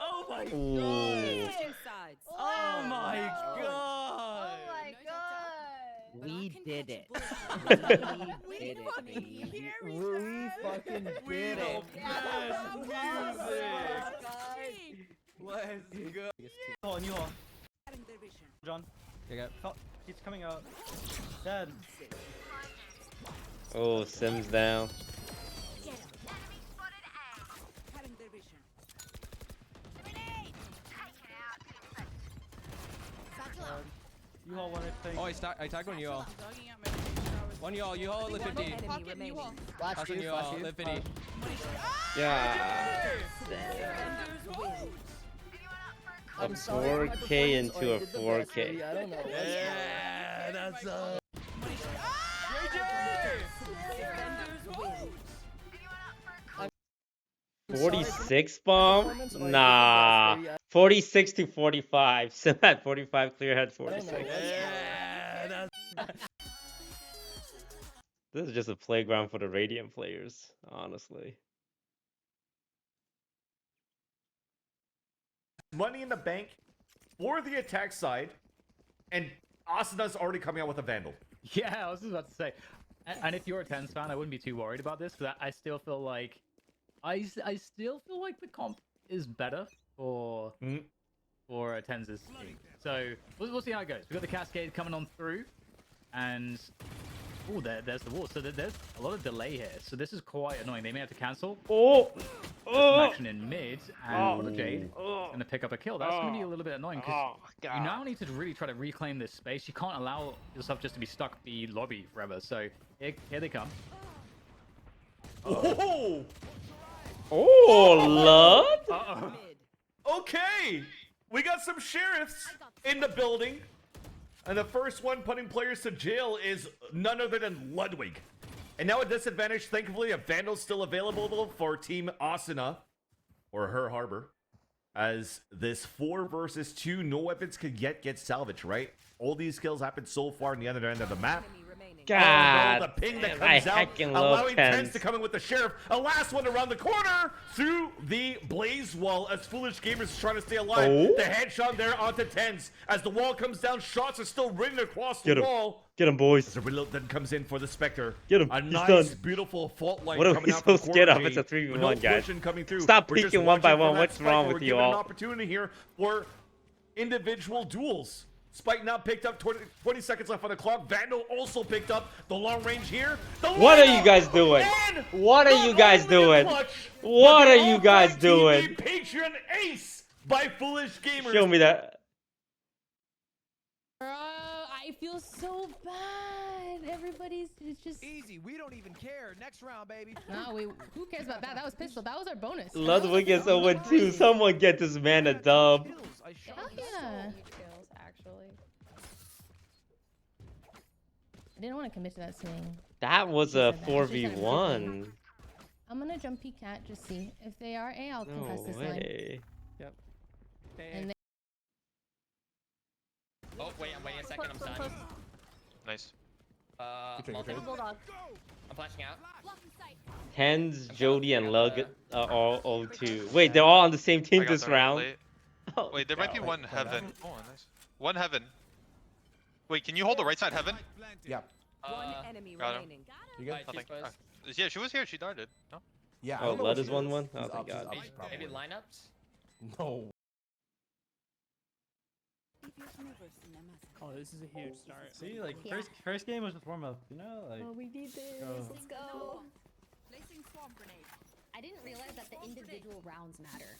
Oh my god!
Ooh.
Switching sides.
Oh my god!
We did it.
We
We did it, baby. We fucking
We
did
the
it.
best music! Let's go! Oh, new hall. John. Okay, got. He's coming out. Dead.
Oh, Sims down.
You all want to take.
Oh, I tagged one you all. One you all, live 50. Last one you all, live 50.
Yeah. A 4K into a 4K.
Yeah, that's
46 bomb? Nah. 46 to 45. Sim at 45, clear head 46. This is just a playground for the Radiant players, honestly.
Money in the bank for the attack side, and Asuna's already coming out with a Vandal.
Yeah, I was just about to say. And if you're a Tens fan, I wouldn't be too worried about this, because I still feel like I still feel like the comp is better for Tens' team. So we'll see how it goes. We've got the Cascade coming on through, and oh, there's the wall. So there's a lot of delay here. So this is quite annoying. They may have to cancel. There's some action in mid, and Jade is going to pick up a kill. That's going to be a little bit annoying, because you now need to really try to reclaim this space. You can't allow yourself just to be stuck the lobby forever. So here they come.
Oh!
Lud?
Okay! We got some sheriffs in the building. And the first one putting players to jail is none other than Ludwig. And now a disadvantage, thankfully, a Vandal's still available for Team Asuna, or Her Harbor, as this 4 versus 2, no weapons could yet get salvaged, right? All these kills happened so far in the other end of the map.
God,
the ping that
I
comes out,
heckin' love
allowing
Tens.
Tens to come in with the sheriff. A last one around the corner through the blaze wall as Foolish Gamers is trying to stay alive. The headshot there onto Tens. As the wall comes down, shots are still ringing across the wall.
Get him, boys.
As a reload then comes in for the Spectre.
Get him.
A
He's
nice,
done.
beautiful fault line
What are
coming
we
out
so
from
scared of?
corner
It's a
G.
3v1,
With no
guys.
pushing coming through.
Stop
We're just
peeking one by
watching for
one.
that
What's
spike.
wrong
We're
with you
given
all?
an opportunity here for individual duels. Spike now picked up 20 seconds left on the clock. Vandal also picked up the long range here.
What are you guys doing? What are you guys doing? What are you guys doing?
Patreon ace by Foolish Gamers.
Show me that.
I feel so bad. Everybody's just
easy. We don't even care. Next round, baby.
No, who cares about that? That was pistol. That was our bonus.
Ludwig is 0-2. Someone get this man a dub.
Hell yeah. I didn't want to commit to that swing.
That was a 4v1.
I'm gonna jump peek cat, just see. If they are A, I'll contest this line.
Yep.
And they
Oh, wait, I'm waiting a second. I'm stunned.
Nice.
Bulldog. I'm flashing out.
Tens, Jody, and Lug are all 0-2. Wait, they're all on the same team this round?
Oh, wait, there might be one heaven. Oh, nice. One heaven. Wait, can you hold the right side heaven?
Yep.
One enemy
got him.
remaining.
You good?
Nothing. Yeah, she was here. She darted. No?
Yeah.
Oh, Lud is 1-1? Oh, thank God.
Maybe lineups?
No.
Oh, this is a huge start. See, like first game was just warm up, you know? Like,
we need this. Let's go.
Placing swarm grenade.
I didn't realize that the individual rounds matter.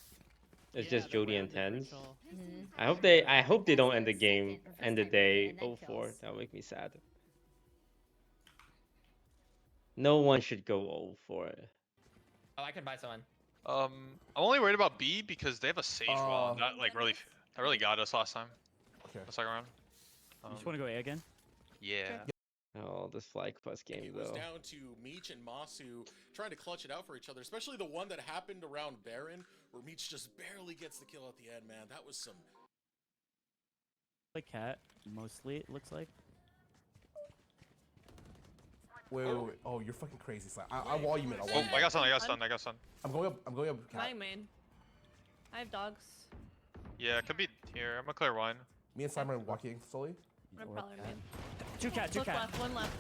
It's just Jody and Tens. I hope they don't end the game, end the day 0-4. That would make me sad. No one should go 0-4.
Oh, I can buy someone.
I'm only worried about B because they have a Sage wall. That really got us last time.
Okay.
The second round.
you just want to go A again?
Yeah.
Oh, this Flyquest game
It was
though.
down to Meech and Masu trying to clutch it out for each other, especially the one that happened around Baron, where Meech just barely gets the kill at the end, man. That was some...
Like cat, mostly, it looks like.
Wait. Oh, you're fucking crazy, Slap. I wall you, man.
Oh, I got stun.
I'm going up. Cat.
My main. I have dogs.
Yeah, it could be here. I'm gonna clear one.
Me and Simon are walking slowly.
I'm probably main.
Two cat.
Left, one left.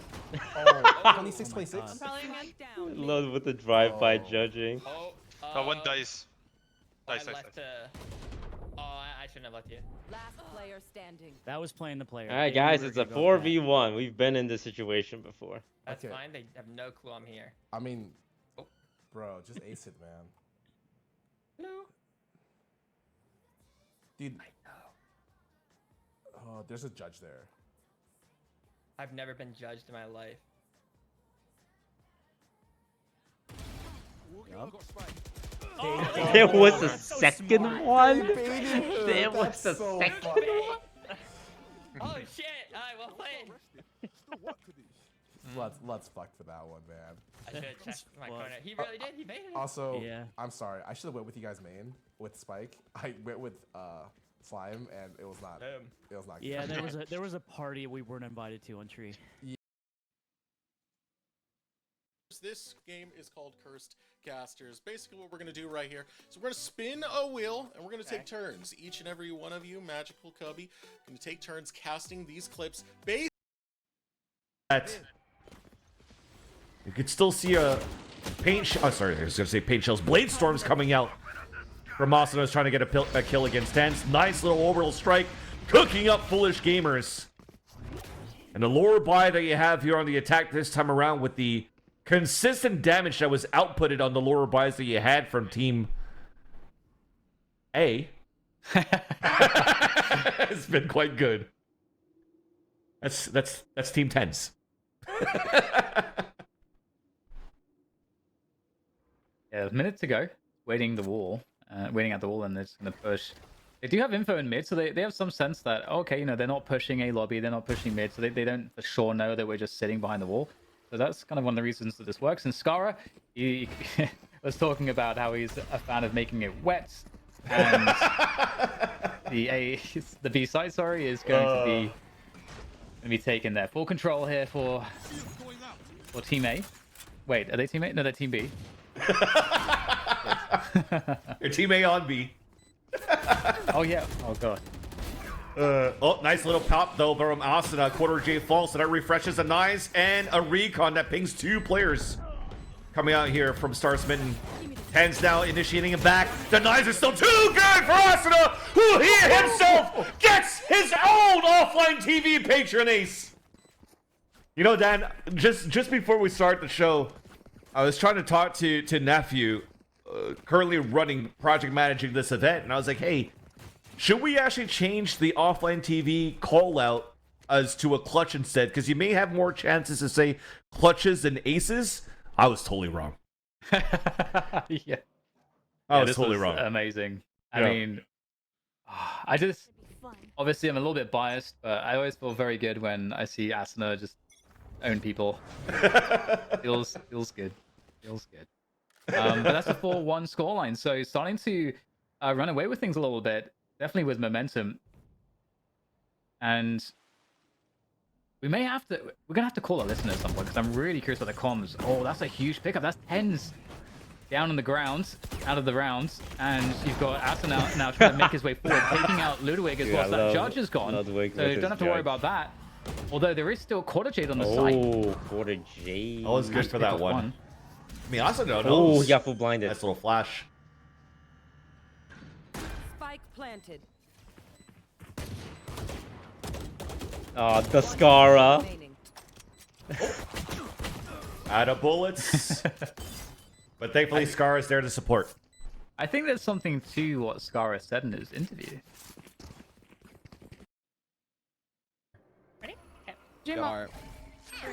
Oh, 26.
I'm probably good.
Love with the drive-by judging.
Oh, one dice.
I shouldn't have left you.
Last player standing.
That was playing the player.
Alright guys, it's a 4v1. We've been in this situation before.
That's fine. They have no clue I'm here.
I mean, bro, just ace it, man.
No.
Dude. Oh, there's a judge there.
I've never been judged in my life.
There was a second one? There was a second one?
Oh shit! Alright, well played.
Let's fuck for that one, man.
I should have checked my corner. He really did. He made it.
Also,
Yeah.
I'm sorry. I should have went with you guys main with Spike. I went with Slime, and it was not. It was not. Good.
Yeah, there was a party we weren't invited to on Tree.
This game is called Cursed Casters. Basically what we're going to do right here is we're going to spin a wheel and we're going to take turns. Each and every one of you, Magical Cubby, going to take turns casting these clips based.
You could still see a paint. Oh, sorry, I was going to say paint shells. Blade storms coming out. Ramasano's trying to get a kill against Tense. Nice little orbital strike, cooking up Foolish Gamers. And the lower buy that you have here on the attack this time around with the consistent damage that was outputted on the lower buys that you had from Team A. It's been quite good. That's Team 10's.
Yeah, a minute to go. Waiting at the wall, and they're just gonna push. They do have info in mid, so they have some sense that okay, you know, they're not pushing A lobby, they're not pushing mid, so they don't for sure know that we're just sitting behind the wall. So that's kind of one of the reasons that this works. And Skara, he was talking about how he's a fan of making it wet, and the B side, sorry, is going to be taking their full control here for Team A. Wait, are they Team A? No, they're Team B.
Your Team A on B.
Oh yeah. Oh god.
Oh, nice little pop though from Asuna. Quarter J falls, so that refreshes a nice and a recon that pings 2 players coming out here from Star Smitten. Hands now initiating him back. The knives are still too good for Asuna, who he himself gets his own offline TV patron ace. You know, Dan, just before we start the show, I was trying to talk to Nephew, currently project managing this event, and I was like, hey, should we actually change the offline TV call out as to a clutch instead? Because you may have more chances to say clutches than aces. I was totally wrong.
Yeah.
I was totally wrong.
Amazing. I
Yeah.
mean, I just obviously I'm a little bit biased, but I always feel very good when I see Asuna just own people. feels good. Feels good. But that's a 4-1 scoreline, so starting to run away with things a little bit. Definitely with momentum. And we're gonna have to call a listener at some point, because I'm really curious about the comms. Oh, that's a huge pickup. That's Tens down on the ground, out of the rounds, and you've got Asuna now trying to make his way forward, taking out Ludwig as well. So that judge is gone,
Ludwig
so you don't have to worry about that. Although there is still Quarter Jade on the side.
Oh, Quarter Jade.
That was good for that one. I mean, Asuna knows.
Oh, he got full blinded.
Nice little flash.
Spike planted.
Oh, the Skara.
Out of bullets. But thankfully, Skara is there to support.
I think there's something to what Skara said in his interview.
Ready? Okay.
J-Mark.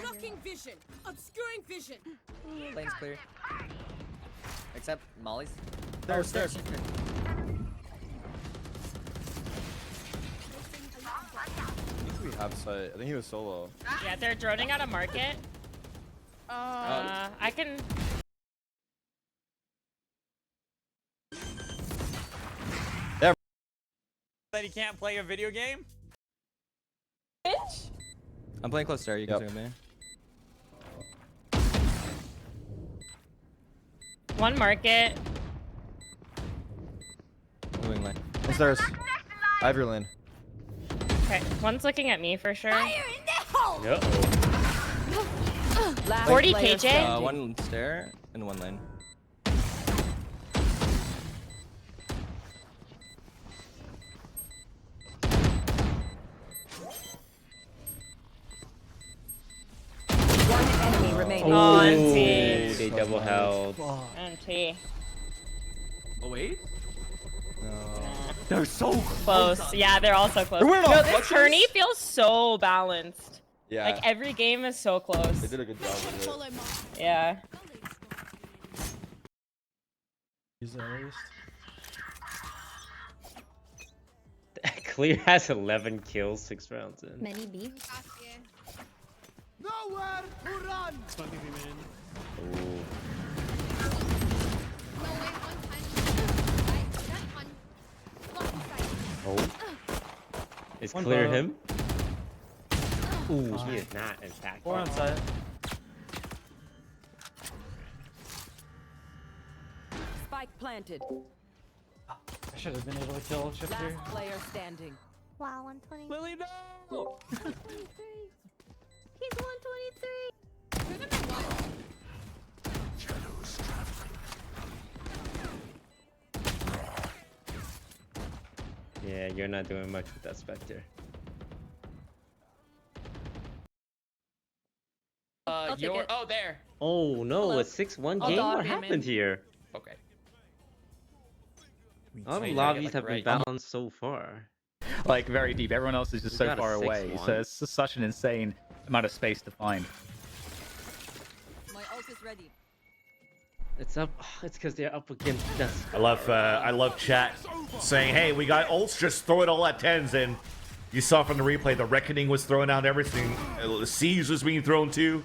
Blocking vision. Obscuring vision.
Lane's clear. Except Molly's.
There's.
Stairs.
We have sight. I think he was solo.
Yeah, they're droning out of market. I can.
That he can't play a video game?
I'm playing close stair. You can take me.
One market.
Moving lane. One stairs. I have your lane.
Okay, one's looking at me for sure.
Uh-oh.
40 KJ.
One stair and one lane.
One enemy remaining.
Oh, NT.
They double held.
NT.
Oh wait.
They're so
Close. Yeah, they're all so close.
They're winning
No,
off
this
clutches?
tourney feels so balanced.
Yeah.
Like every game is so close.
They did a good job with it.
Yeah.
He's at least.
Clear has 11 kills, 6 rounds in.
Many B.
Nowhere to run.
Fucking be man.
Oh. It's
One
clear
low.
him. Ooh, he is not in fact.
4 on site.
Spike planted.
I should have been able to kill Chip here.
Last player standing.
Wow, 120.
Lily, no!
123. He's 123.
Yeah, you're not doing much with that Spectre.
Oh, there.
Oh no,
Hello.
a 6-1
I'll
game?
dog
What
him
happened
in.
here?
Okay.
All the
Wait,
lobbies
like,
have been
right.
balanced so far.
Like very deep. Everyone else is just
We
so
got a
far away.
6-1.
So it's just such an insane amount of space to find.
My ult is ready.
It's up. It's because they're up against us.
I love chat saying, "Hey, we got ults. Just throw it all at 10s." And you saw from the replay, the Reckoning was throwing out everything. Siege was being thrown too.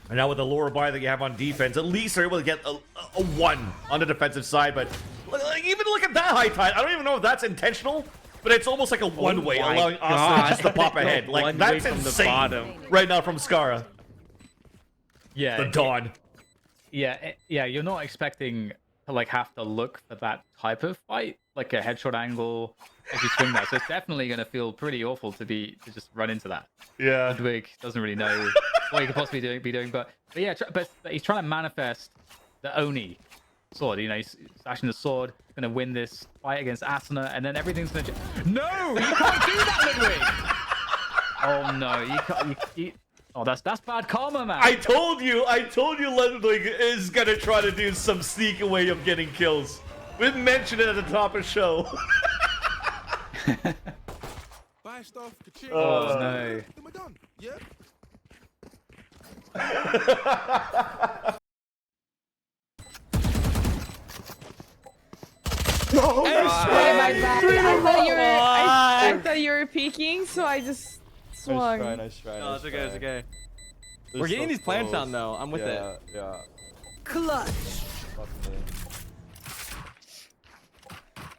And now with the lower buy that you have on defense, at least they're able to get a 1 on the defensive side. But even look at that high tide. I don't even know if that's intentional, but it's almost like a one-way,
my
allowing
God.
Asta just to pop ahead. Like
One
that's
way from the
insane
bottom.
right now from Skara.
Yeah.
The Dawn.
Yeah, you're not expecting to like have to look for that type of fight, like a headshot angle as you swing that. So it's definitely gonna feel pretty awful to just run into that.
Yeah.
Ludwig doesn't really know what he could possibly be doing, but yeah, but he's trying to manifest the Oni sword. You know, he's slashing the sword, gonna win this fight against Asuna, and then everything's gonna. No, you can't do that, Ludwig. Oh no, you can't. Oh, that's bad karma, man.
I told you Ludwig is gonna try to do some sneaky way of getting kills. We mentioned it at the top of the show.
Buy stuff.
Oh no.
Am I done? Yeah.
No! Sorry, my bad. I thought you were peeking, so I just swung.
Nice try. No, it's okay, it's okay. We're getting these plants down though. I'm with it.
Yeah.
Clutch.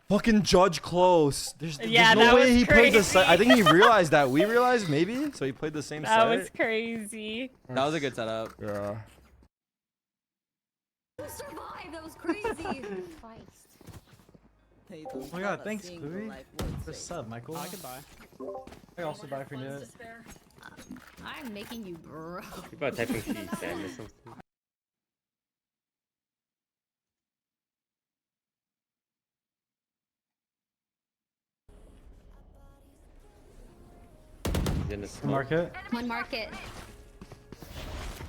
Fucking Judge close. There's
Yeah,
no
that
way
was
he played the
crazy.
side. I think he realized that. We realized maybe, so he played the same
That
side.
was crazy.
That was a good setup.
Yeah.
Survive. That was crazy.
Oh my god, thanks, Louis. For sub, Michael. I can buy. I can also buy if you need it.
I'm making you broke.
People are typing P, Sam, or something. He's in the smoke.
Market.
One market.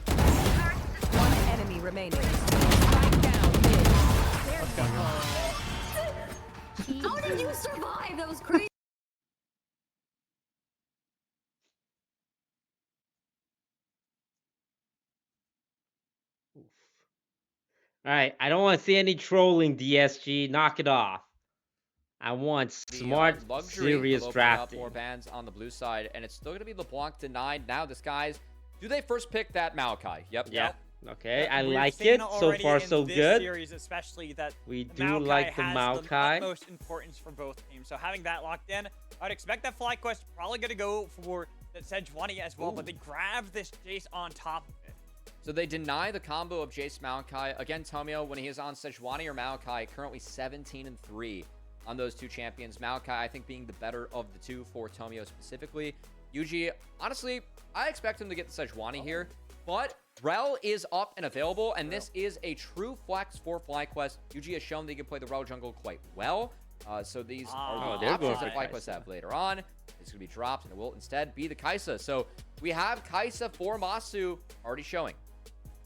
One enemy remaining. Spike down mid.
How did you survive? That was crazy.
Alright, I don't want to see any trolling, DSG. Knock it off. I want smart,
luxury
serious
will open up
drafting.
more bans on the blue side, and it's still going to be LeBlanc denied. Now, Disguise, do they first pick that Maokai? Yep.
Yeah. Okay, I
We've
like
seen
it. So
already
far,
in
so
this
good.
Series, especially that
We
the
do
Maokai
like the
has
Maokai.
the utmost importance for both teams. So having that locked in, I'd expect that Flyquest probably going to go for the Sejuani as well, but they grab this Jace on top of it.
So they deny the combo of Jace Maokai. Again, Tomio, when he is on Sejuani or Maokai, currently 17-3 on those two champions. Maokai, I think, being the better of the two for Tomio specifically. Yuji, honestly, I expect him to get the Sejuani here, but Rel is up and available, and this is a true flex for Flyquest. Yuji has shown that he can play the Rel jungle quite well. So these are the options that Flyquest have later on. It's going to be dropped, and it will instead be the Kaisa. So we have Kaisa for Masu already showing.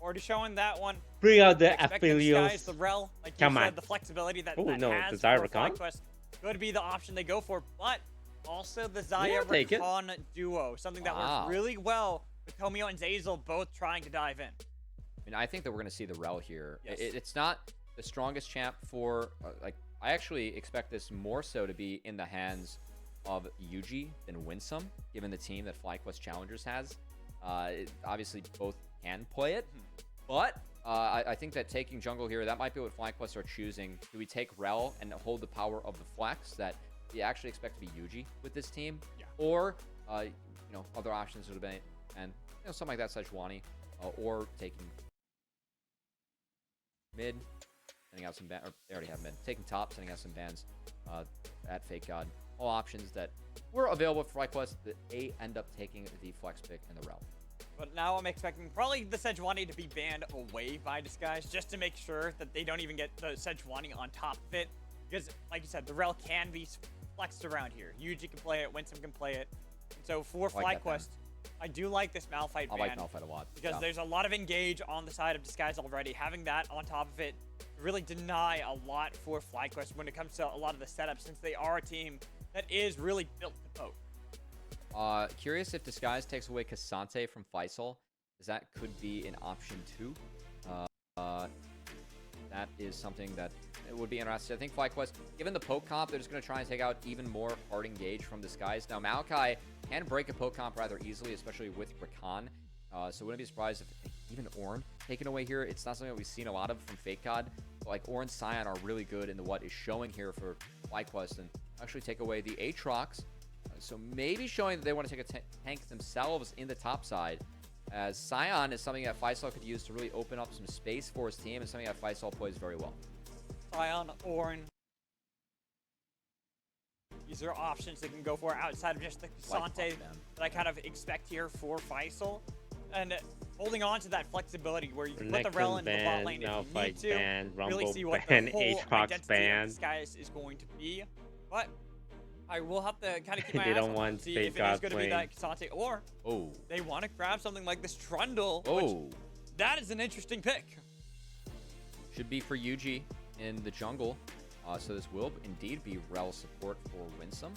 Already showing that one.
Bring out the
Expect
affiliates.
The Rel, like
Come
you
on.
said, the flexibility that,
Oh,
that
no,
has
the Xayah
for
Rakan?
Flyquest could be the option they go for, but also the
Yeah,
Xayah
I'll take it.
Rakan duo, something that
Wow.
works really well with Tomio and Zazel both trying to dive in.
I mean, I think that we're going to see the Rel here.
Yes.
It's not the strongest champ for, like, I actually expect this more so to be in the hands of Yuji than Winsome, given the team that Flyquest Challengers has. Obviously, both can play it. But I think that taking jungle here, that might be what Flyquest are choosing. Do we take Rel and hold the power of the flex that we actually expect to be Yuji with this team?
Yeah.
Or, you know, other options would have been, and you know, something like that, Sejuani, or taking mid, sending out some bans, or they already have mid. Taking top, sending out some bans at Fake God. All options that were available for Flyquest, that they end up taking the flex pick and the Rel.
But now I'm expecting probably the Sejuani to be banned away by Disguise, just to make sure that they don't even get the Sejuani on top of it. Because, like you said, the Rel can be flexed around here. Yuji can play it, Winsome can play it. And so for Flyquest, I do like this Malphite ban.
I like Malphite a lot.
Because there's a lot of engage on the side of Disguise already. Having that on top of it really deny a lot for Flyquest when it comes to a lot of the setups, since they are a team that is really built to poke.
Curious if Disguise takes away Cassante from Faisal, as that could be an option too. That is something that it would be interesting. I think Flyquest, given the poke comp, they're just going to try and take out even more hard engage from Disguise. Now, Maokai can break a poke comp rather easily, especially with Rakan. So wouldn't be surprised if even Ornn taken away here. It's not something that we've seen a lot of from Fake God. But like Ornn, Sion are really good in what is showing here for Flyquest, and actually take away the Aatrox. So maybe showing that they want to take a tank themselves in the top side, as Sion is something that Faisal could use to really open up some space for his team, and something that Faisal plays very well.
Sion, Ornn. These are options they can go for outside of just the Cassante that I kind of expect here for Faisal. And holding on to that flexibility where you can put the Rel into the bot lane if you need to.
Ban,
really
Rumble
see what
ban,
the whole
Aatrox
identity
ban.
of this guy is going to be. But I will have to kind of keep my
They
eyes
don't
on
want
it, see
Fake
if it
God
is going to be
playing.
that Cassante, or they want to grab something like this Trundle, which that is an interesting pick.
Should be for Yuji in the jungle. So this will indeed be Rel support for Winsome.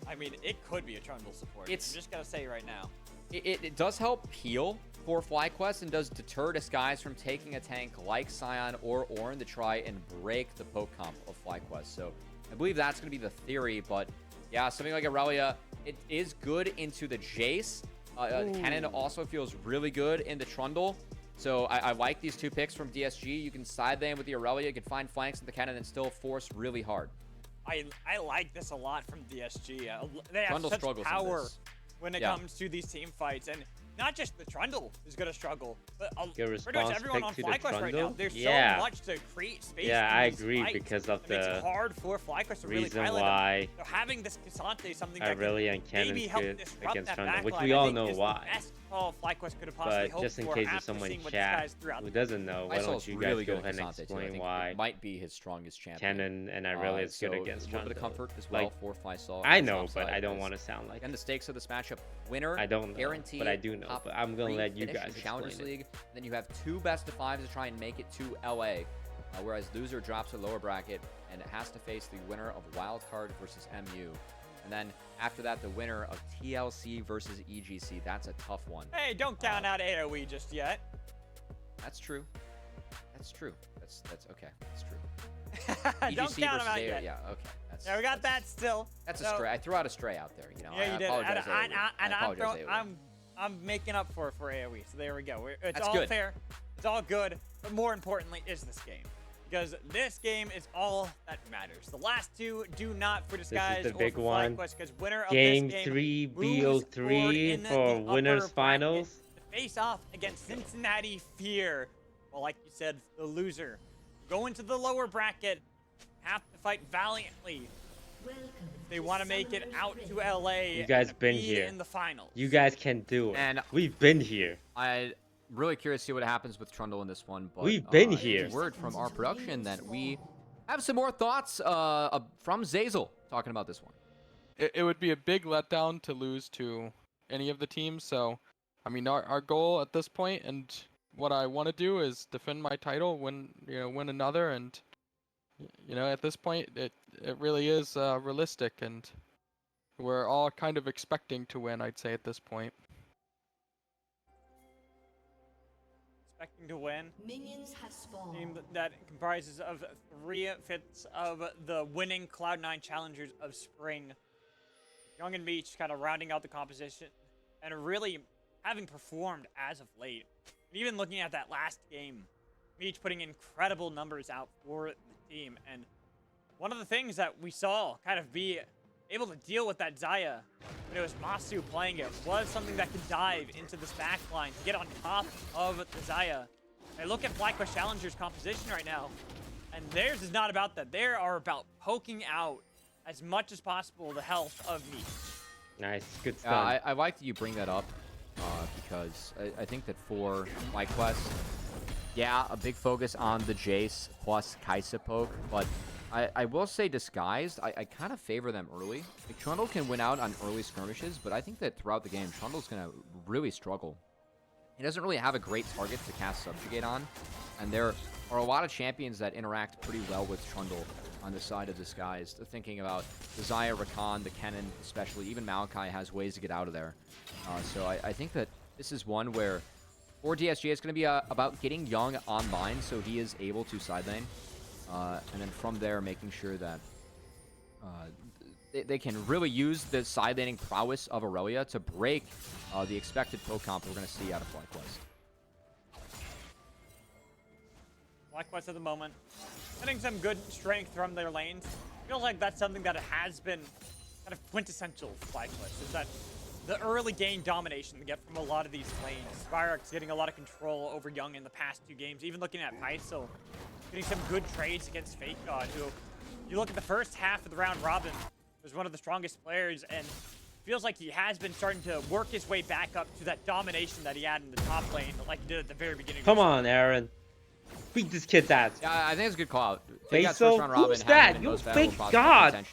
I mean, it could be a Trundle support. I'm just going to say right now.
It does help heal for Flyquest and does deter Disguise from taking a tank like Sion or Ornn to try and break the poke comp of Flyquest. So I believe that's going to be the theory, but yeah, something like Aurelia, it is good into the Jace. Cannon also feels really good in the Trundle. So I like these two picks from DSG. You can side them with the Aurelia, you can find flanks in the Cannon and still force really hard.
I like this a lot from DSG. They have
Trundle
such
struggles in
power
this.
when it comes to these team fights, and not just the Trundle is going to struggle, but
Good
pretty much
response
everyone
pick
on
to the
Flyquest right now.
Trundle?
There's
Yeah.
so much to create space.
Yeah,
in
I
these
agree
fights.
because of
It makes it
the
hard for Flyquest to really
reason
pilot
why
them. So having this Cassante is something that
Aurelia
can
and Cannon's
maybe help
good
disrupt
against
that
Trundle, which
backline,
we
I
all
think
know
is
why.
The best call Flyquest could have possibly
But
hoped
just in
for
case there's
after
someone
seeing
in
what this guy's
chat
throughout
who
the
doesn't know, why don't you guys
really
go
good
ahead and
Cassante, too. I
explain
think
why
it might be his strongest champion.
Cannon and Aurelia is good against
a
Trundle.
little bit of comfort as well for Faisal.
I know, but I don't want to sound like
and the stakes of this matchup: winner,
I don't know,
guaranteed,
but I do know. But I'm gonna let you guys
Challengers
explain it.
League. Then you have 2 best of 5s to try and make it to LA, whereas loser drops a lower bracket and has to face the winner of Wildcard versus MU. And then after that, the winner of TLC versus EGC. That's a tough one.
Hey, don't count out AoE just yet.
That's true. That's true. That's okay. That's true.
Don't
EGC
count
versus
them out
AO,
yet.
yeah, okay.
Yeah, we got that still.
That's
So-
a stray. I threw out a stray out there. You know.
Yeah, you
I
did.
apologize,
And
AOE. I apologize, AOE.
I'm making up for AoE. So there we go. It's
That's
all
good.
fair. It's all good. But more importantly is this game. Because this game is all that matters. The last two do not for Disguise
This is the
or
big
for
one.
Flyquest, because winner of
Game
this game
3
moves forward
BO3
in the
for
upper
winners
bracket
finals.
to face off against Cincinnati Fear. Well, like you said, the loser. Go into the lower bracket, have to fight valiantly. They want to make it out to LA.
You guys
and
been
be
here.
in the finals.
You guys can do it.
And
we've been here.
I'm really curious to see what happens with Trundle in this one. But
We've been
I
here.
get word from our production that we have some more thoughts from Zazel talking about this one.
It would be a big letdown to lose to any of the teams. So, I mean, our goal at this point and what I want to do is defend my title, win another, and at this point it really is realistic, and we're all kind of expecting to win. I'd say at this point.
Expecting to win.
Minions have spawned.
Team that comprises of 3/5 of the winning Cloud9 challengers of spring. Young and Beach kind of rounding out the composition and really having performed as of late. Even looking at that last game, Meech putting incredible numbers out for the team. And one of the things that we saw kind of be able to deal with that Xayah when it was Masu playing it was something that could dive into this back line to get on top of the Xayah. I look at Flyquest Challenger's composition right now, and theirs is not about that. They are about poking out as much as possible the health of Meech.
Nice, good stuff.
I like that you bring that up because I think that for Flyquest, yeah, a big focus on the Jace plus Kaisa poke, but I will say disguised, I kind of favor them early. Like, Trundle can win out on early skirmishes, but I think that throughout the game, Trundle's going to really struggle. He doesn't really have a great target to cast Subjugate on, and there are a lot of champions that interact pretty well with Trundle on the side of Disguised. Thinking about the Xayah, Rakan, the Kennen especially, even Maokai has ways to get out of there. So I think that this is one where, for DSG, it's going to be about getting Young online so he is able to side lane. And then from there, making sure that they can really use the side laning prowess of Aurelia to break the expected poke comp we're going to see out of Flyquest.
Flyquest at the moment, getting some good strength from their lanes. Feels like that's something that has been kind of quintessential for Flyquest, is that the early game domination they get from a lot of these lanes. Spyrox getting a lot of control over Young in the past 2 games. Even looking at Pycelle, getting some good trades against Fake God, who, you look at the first half of the round robin, was one of the strongest players, and feels like he has been starting to work his way back up to that domination that he had in the top lane, like he did at the very beginning.
Come on, Aaron. Beat this kid's ass.
Yeah, I think it's a good call out.
Pycelle, who's that? You Fake God.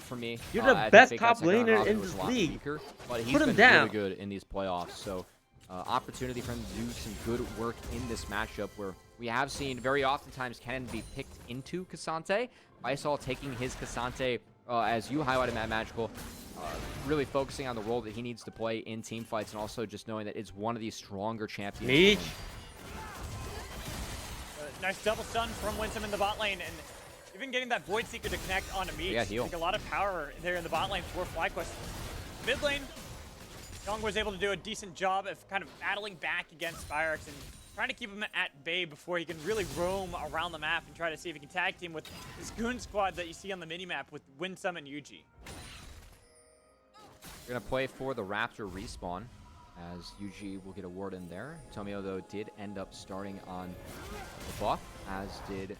For me,
you're the best top laner in this league.
Weaker, but he's
Put him
been
down.
really good in these playoffs. So, opportunity for him to do some good work in this matchup where we have seen very oftentimes Kennen be picked into Cassante. Pycelle taking his Cassante, as you highlighted, Matt Magical, really focusing on the role that he needs to play in team fights, and also just knowing that it's one of these stronger champions.
Meech.
Nice double stun from Winsome in the bot lane, and even getting that Void Seeker to connect onto Meech.
Yeah, heal.
I think a lot of power there in the bot lane for Flyquest. Mid lane, Young was able to do a decent job of kind of battling back against Spyrox and trying to keep him at bay before he can really roam around the map and try to see if he can tag team with this goon squad that you see on the minimap with Winsome and Yuji.
We're going to play for the Raptor respawn, as Yuji will get a ward in there. Tomio, though, did end up starting on the buff, as did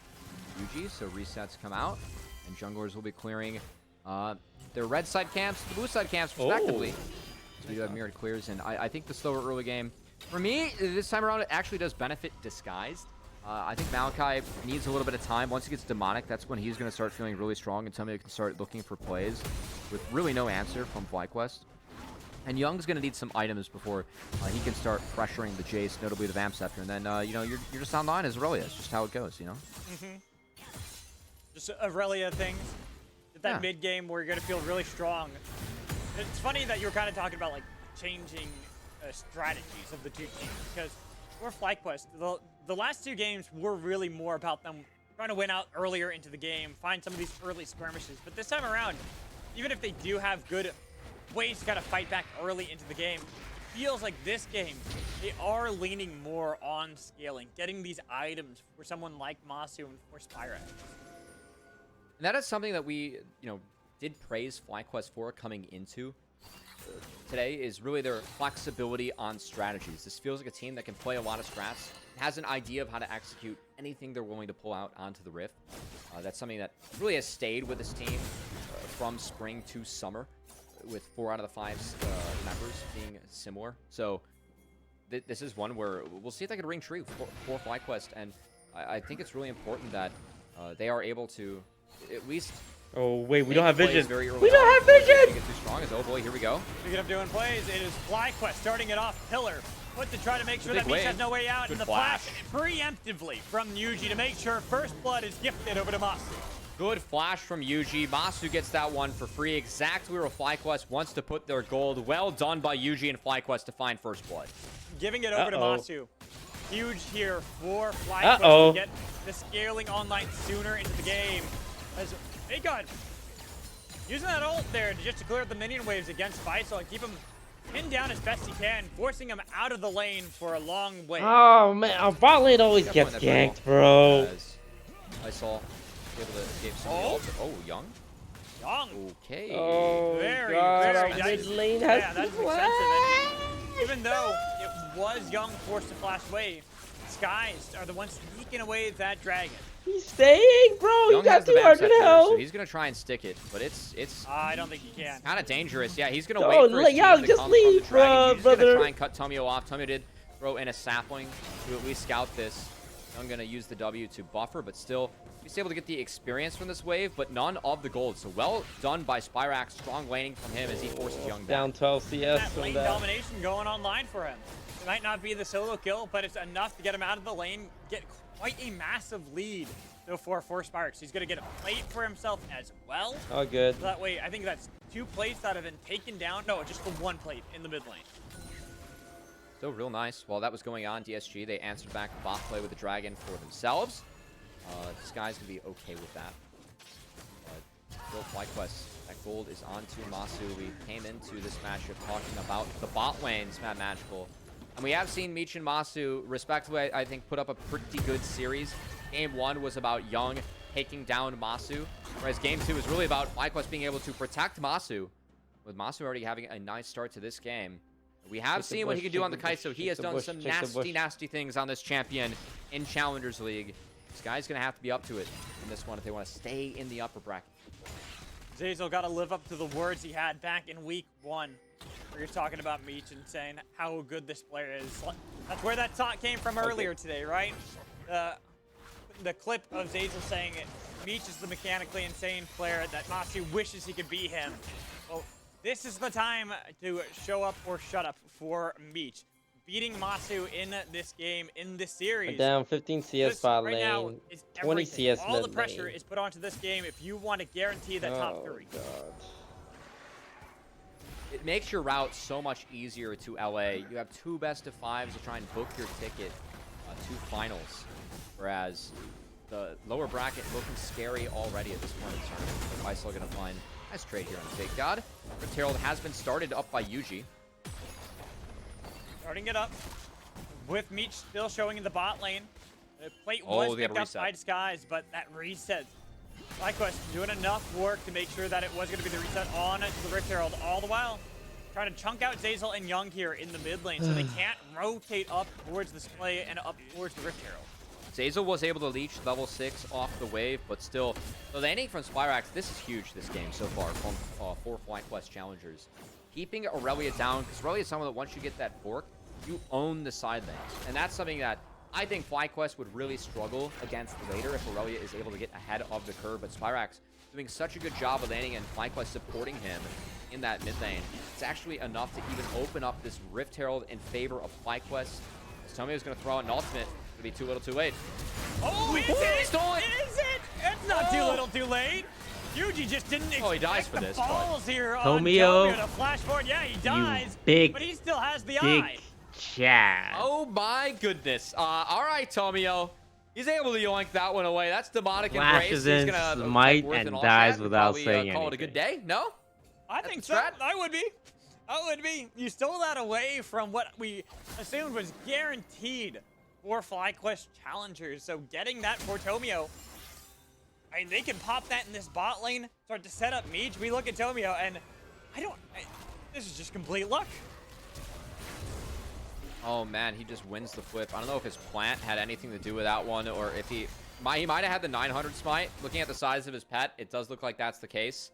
Yuji, so resets come out, and junglers will be clearing their red side camps, the blue side camps, respectively. So we do have mirrored clears, and I think the slower early game, for me, this time around, it actually does benefit Disguised. I think Maokai needs a little bit of time. Once he gets Demonic, that's when he's going to start feeling really strong, and Tomio can start looking for plays with really no answer from Flyquest. And Young's going to need some items before he can start pressuring the Jace, notably the Vamp Scepter. And then, you know, you're just online as Aurelia. It's just how it goes, you know?
Just Aurelia things. That mid game where you're going to feel really strong. It's funny that you were kind of talking about, like, changing strategies of the 2 teams. Because for Flyquest, the last 2 games were really more about them trying to win out earlier into the game, find some of these early skirmishes. But this time around, even if they do have good ways to kind of fight back early into the game, it feels like this game, they are leaning more on scaling, getting these items for someone like Masu and for Spyrox.
And that is something that we, you know, did praise Flyquest for coming into today, is really their flexibility on strategies. This feels like a team that can play a lot of strats, has an idea of how to execute anything they're willing to pull out onto the Rift. That's something that really has stayed with this team from spring to summer, with 4 out of the 5 members being similar. So this is one where we'll see if they can ring true for Flyquest, and I think it's really important that they are able to at least.
Oh wait, we don't have vision.
We don't have vision. Get too strong. Oh boy, here we go.
Speaking of doing plays, it is Flyquest starting it off Pillar, but to try to make sure that Meech has no way out, and the flash preemptively from Yuji to make sure first blood is gifted over to Masu.
Good flash from Yuji. Masu gets that one for free. Exactly where Flyquest wants to put their gold. Well done by Yuji and Flyquest to find first blood.
Giving it over to Masu. Huge here for Flyquest to get the scaling online sooner into the game. As Fake God using that ult there just to clear up the minion waves against Pycelle and keep him pinned down as best he can, forcing him out of the lane for a long way.
Oh man, our bot lane always gets ganked, bro.
I saw able to give some Young. Okay.
Oh,
very,
God,
very
our
nice.
mid lane has
yeah, that's expensive. And even though it was Young forced to flash away, Skies are the ones sneaking away that dragon.
He's staying, bro.
Young
He got
has the
200
backside
health.
so he's gonna try and stick it, but it's
I don't think he can.
kind of dangerous. Yeah, he's gonna
No,
wait for his
Young,
team to
just
come
leave,
from the dragon. He's
brother.
gonna try and cut Tomio off. Tomio did throw in a sapling to at least scout this. Young gonna use the W to buffer, but still he's able to get the experience from this wave, but none of the gold. So well done by Spyrax. Strong laning from him as he forces Young
down 12 CS.
That lane domination going online for him. It might not be the solo kill, but it's enough to get him out of the lane, get quite a massive lead so far for Spyrax. He's going to get a plate for himself as well.
Oh, good.
So that way, I think that's 2 plates that have been taken down. No, just the 1 plate in the mid lane.
Still real nice. While that was going on, DSG, they answered back bot play with the dragon for themselves. This guy's going to be okay with that. Still Flyquest. That gold is onto Masu. We came into this matchup talking about the bot lanes, Mad Magical. And we have seen Meech and Masu, respectively, I think, put up a pretty good series. Game 1 was about Young taking down Masu, whereas Game 2 is really about Flyquest being able to protect Masu, with Masu already having a nice start to this game. We have seen what he can do on the kite, so he has done some nasty things on this champion in Challengers League. This guy's going to have to be up to it in this one if they want to stay in the upper bracket.
Zazel got to live up to the words he had back in week 1, where you're talking about Meech and saying how good this player is. That's where that thought came from earlier today, right? The clip of Zazel saying Meech is the mechanically insane player that Masu wishes he could be him. Well, this is the time to show up or shut up for Meech. Beating Masu in this game, in this series.
Down 15 CS bot
right now
lane,
is
20
everything.
CS
All
mid
the pressure
lane.
is put onto this game if you want to guarantee that top 3.
God.
It makes your route so much easier to LA. You have 2 best-of-5s to try and book your ticket to finals, whereas the lower bracket looking scary already at this point in the tournament. Faisal going to find a nice trade here on the Fake God. Rift Herald has been started up by Yuji.
Starting it up with Meech still showing in the bot lane. The plate was picked up by Disguise, but that reset. Flyquest doing enough work to make sure that it was going to be the reset on the Rift Herald, all the while trying to chunk out Zazel and Young here in the mid lane so they can't rotate up towards this play and up towards the Rift Herald.
Zazel was able to leech level 6 off the wave, but still, the landing from Spyrax, this is huge this game so far from 4 Flyquest challengers. Keeping Aurelia down, because Aurelia is someone that once you get that fork, you own the side lanes. And that's something that I think Flyquest would really struggle against later if Aurelia is able to get ahead of the curve, but Spyrax doing such a good job of landing and Flyquest supporting him in that mid lane. It's actually enough to even open up this Rift Herald in favor of Flyquest. Tomio is going to throw out an ultimate. It'll be too little too late.
Oh, is it? Is it? It's not too little too late. Yuji just didn't expect
he dies for
the
this,
balls here
Tomio,
on Tomio to flash forward. Yeah, he dies, but he still has the eye.
Chad.
Oh my goodness. All right, Tomio. He's able to yoink that one away. That's demonic embrace.
Flashes
He's
in
gonna
smite
worth
and
an
dies
all-chat
without
probably,
saying
call it a
anything.
good day. No?
I think so. I would be. I would be. You stole that away from what we assumed was guaranteed for Flyquest challengers. So getting that for Tomio, I mean, they can pop that in this bot lane, start to set up Meech. We look at Tomio, and this is just complete luck.
Oh man, he just wins the flip. I don't know if his plant had anything to do with that one, or if he might have had the 900 smite. Looking at the size of his pet, it does look like that's the case.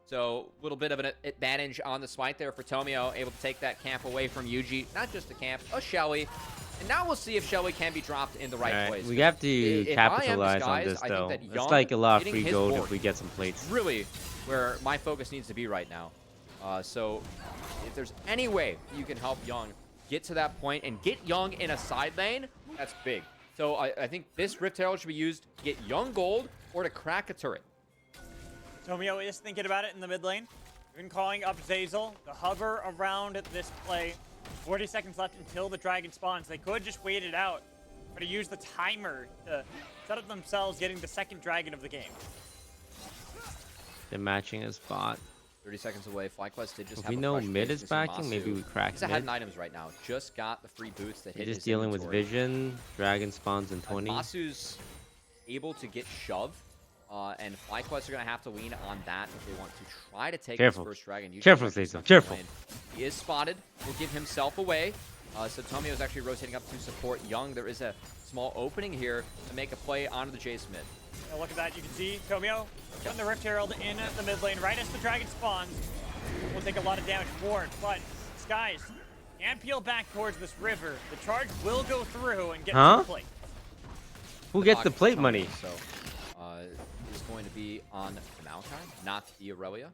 So a little bit of an advantage on the smite there for Tomio, able to take that camp away from Yuji. Not just a camp, a Shelly. And now we'll see if Shelly can be dropped in the right place.
We have to capitalize on this, though. It's like a lot of free gold if we get some plates.
Really where my focus needs to be right now. So if there's any way you can help Young get to that point and get Young in a side lane, that's big. So I think this Rift Herald should be used to get Young gold or to crack a turret.
Tomio is thinking about it in the mid lane. Been calling up Zazel to hover around this play. 40 seconds left until the dragon spawns. They could just wait it out, but to use the timer to set up themselves getting the second dragon of the game.
They're matching his bot.
30 seconds away. Flyquest did just
If
have
we
a
know
fresh
mid
base
is backing,
Masu.
maybe we crack
He's ahead
mid.
in items right now. Just got the free boots that
We're
hit
just
his
dealing with
inventory.
vision. Dragon spawns in 20.
Masu's able to get shoved, and Flyquest are going to have to lean on that if they want to try to take
Careful.
this first dragon. Usually
Careful,
Dragon's
Zazo.
not
Careful.
playing. He is spotted. Will give himself away. So Tomio is actually rotating up to support Young. There is a small opening here to make a play onto the Jace mid.
Now look at that. You can see Tomio putting the Rift Herald in the mid lane right as the dragon spawns. Will take a lot of damage for it, but Skies can peel back towards this river. The charge will go through and get to the plate.
Who gets the plate money?
So it's going to be on Maokai, not the Aurelia.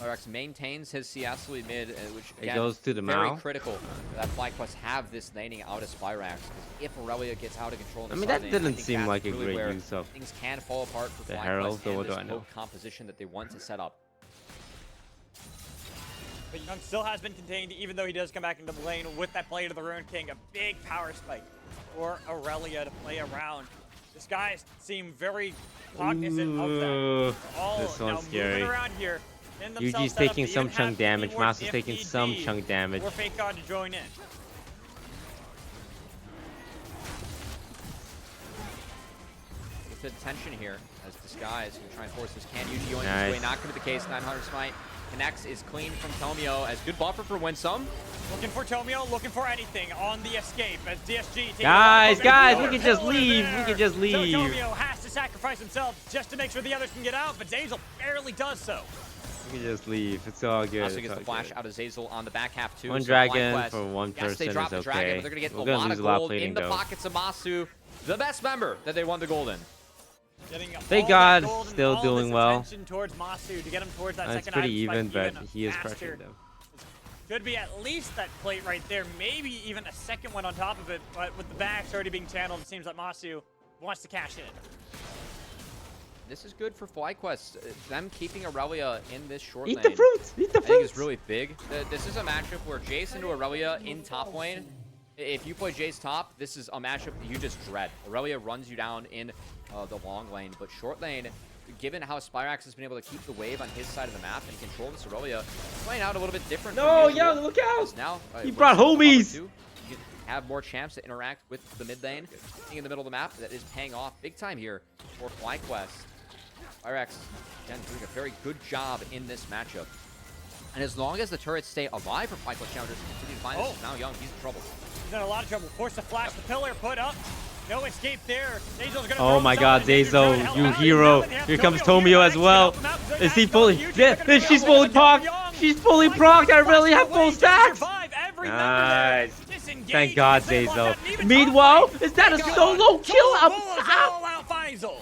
RX maintains his CS lead mid, which again,
goes to the
very
Mao.
critical that Flyquest have this laning out of Spyrax. If Aurelia gets out of control, in the
I mean,
side
that
lane,
didn't
think
seem
that's
like a
really
great
where
use of
things can fall apart for
the
Flyquest
Herald, so
and
what do
this
I know?
poke composition that they want to set up.
But Young still has been contained, even though he does come back into the lane with that play to the Rune King. A big power spike for Aurelia to play around. This guys seem very cognizant of that. All
this
now
one's scary.
moving around here.
Yuji's taking some chunk damage. Masu's taking some chunk damage.
Or Fake God to join in.
With the tension here, as Disguise will try and force this. Can Yuji going this way? Not going to be the case. 900 smite. Connects is clean from Tomio as good buffer for Winsome.
Looking for Tomio, looking for anything on the escape as DSG.
Guys, we can just leave. We can just leave.
So Tomio has to sacrifice himself just to make sure the others can get out, but Zazel barely does so.
We can just leave. It's all good.
Also gets the flash out of Zazel on the back half too.
One
so
dragon
Flyquest,
for one
yes, they
person
drop
is
the dragon,
okay.
but they're gonna get
We're
a
gonna
lot
lose
of
a lot of
gold
plating
in the
though.
pockets of Masu, the best member that they won the gold in.
Thank God, still doing well.
Towards Masu to get him towards that
It's
second
pretty
item spike
even, but he is
faster.
pressuring them.
Could be at least that plate right there, maybe even a second one on top of it, but with the backs already being channeled, it seems like Masu wants to cash in.
This is good for Flyquest. Them keeping Aurelia in this short
Eat
lane.
the fruits! Eat the
I think
fruits!
is really big. This is a matchup where Jace into Aurelia in top lane. If you play Jace top, this is a matchup that you just dread. Aurelia runs you down in the long lane, but short lane, given how Spyrax has been able to keep the wave on his side of the map and control this Aurelia, playing out a little bit different.
No, Young, look out!
Now,
He brought homies!
You have more champs to interact with the mid lane. Being in the middle of the map, that is paying off big time here for Flyquest. Spyrax, again, doing a very good job in this matchup. And as long as the turrets stay alive for Flyquest Challengers and continue to find this, now Young, he's in trouble.
He's in a lot of trouble. Forced to flash the pillar, put up. No escape there. Zazel's gonna
Oh my God, Zazo, you hero. Here comes Tomio as well. Is he fully? Yeah, she's fully proc. She's fully proc. I really have full stacks. Nice. Thank God, Zazo. Meanwhile, is that a solo kill?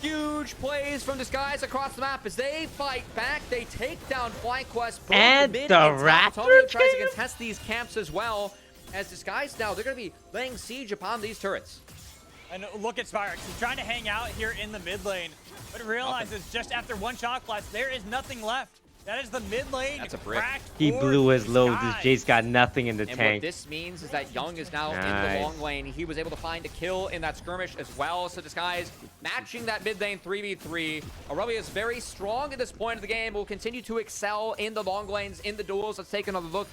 Huge plays from Disguise across the map as they fight back. They take down Flyquest.
And the Raptor
Tomio tries to contest these camps as well. As Disguise now, they're going to be laying siege upon these turrets.
And look at Spyrax. He's trying to hang out here in the mid lane, but realizes just after one shot blast, there is nothing left. That is the mid lane.
That's a brick.
He blew his load. This Jace got nothing in the
And
tank.
what this means is that Young is now in the long lane. He was able to find a kill in that skirmish as well. So Disguise matching that mid lane 3v3. Aurelia is very strong at this point of the game. Will continue to excel in the long lanes, in the duels. Let's take another look.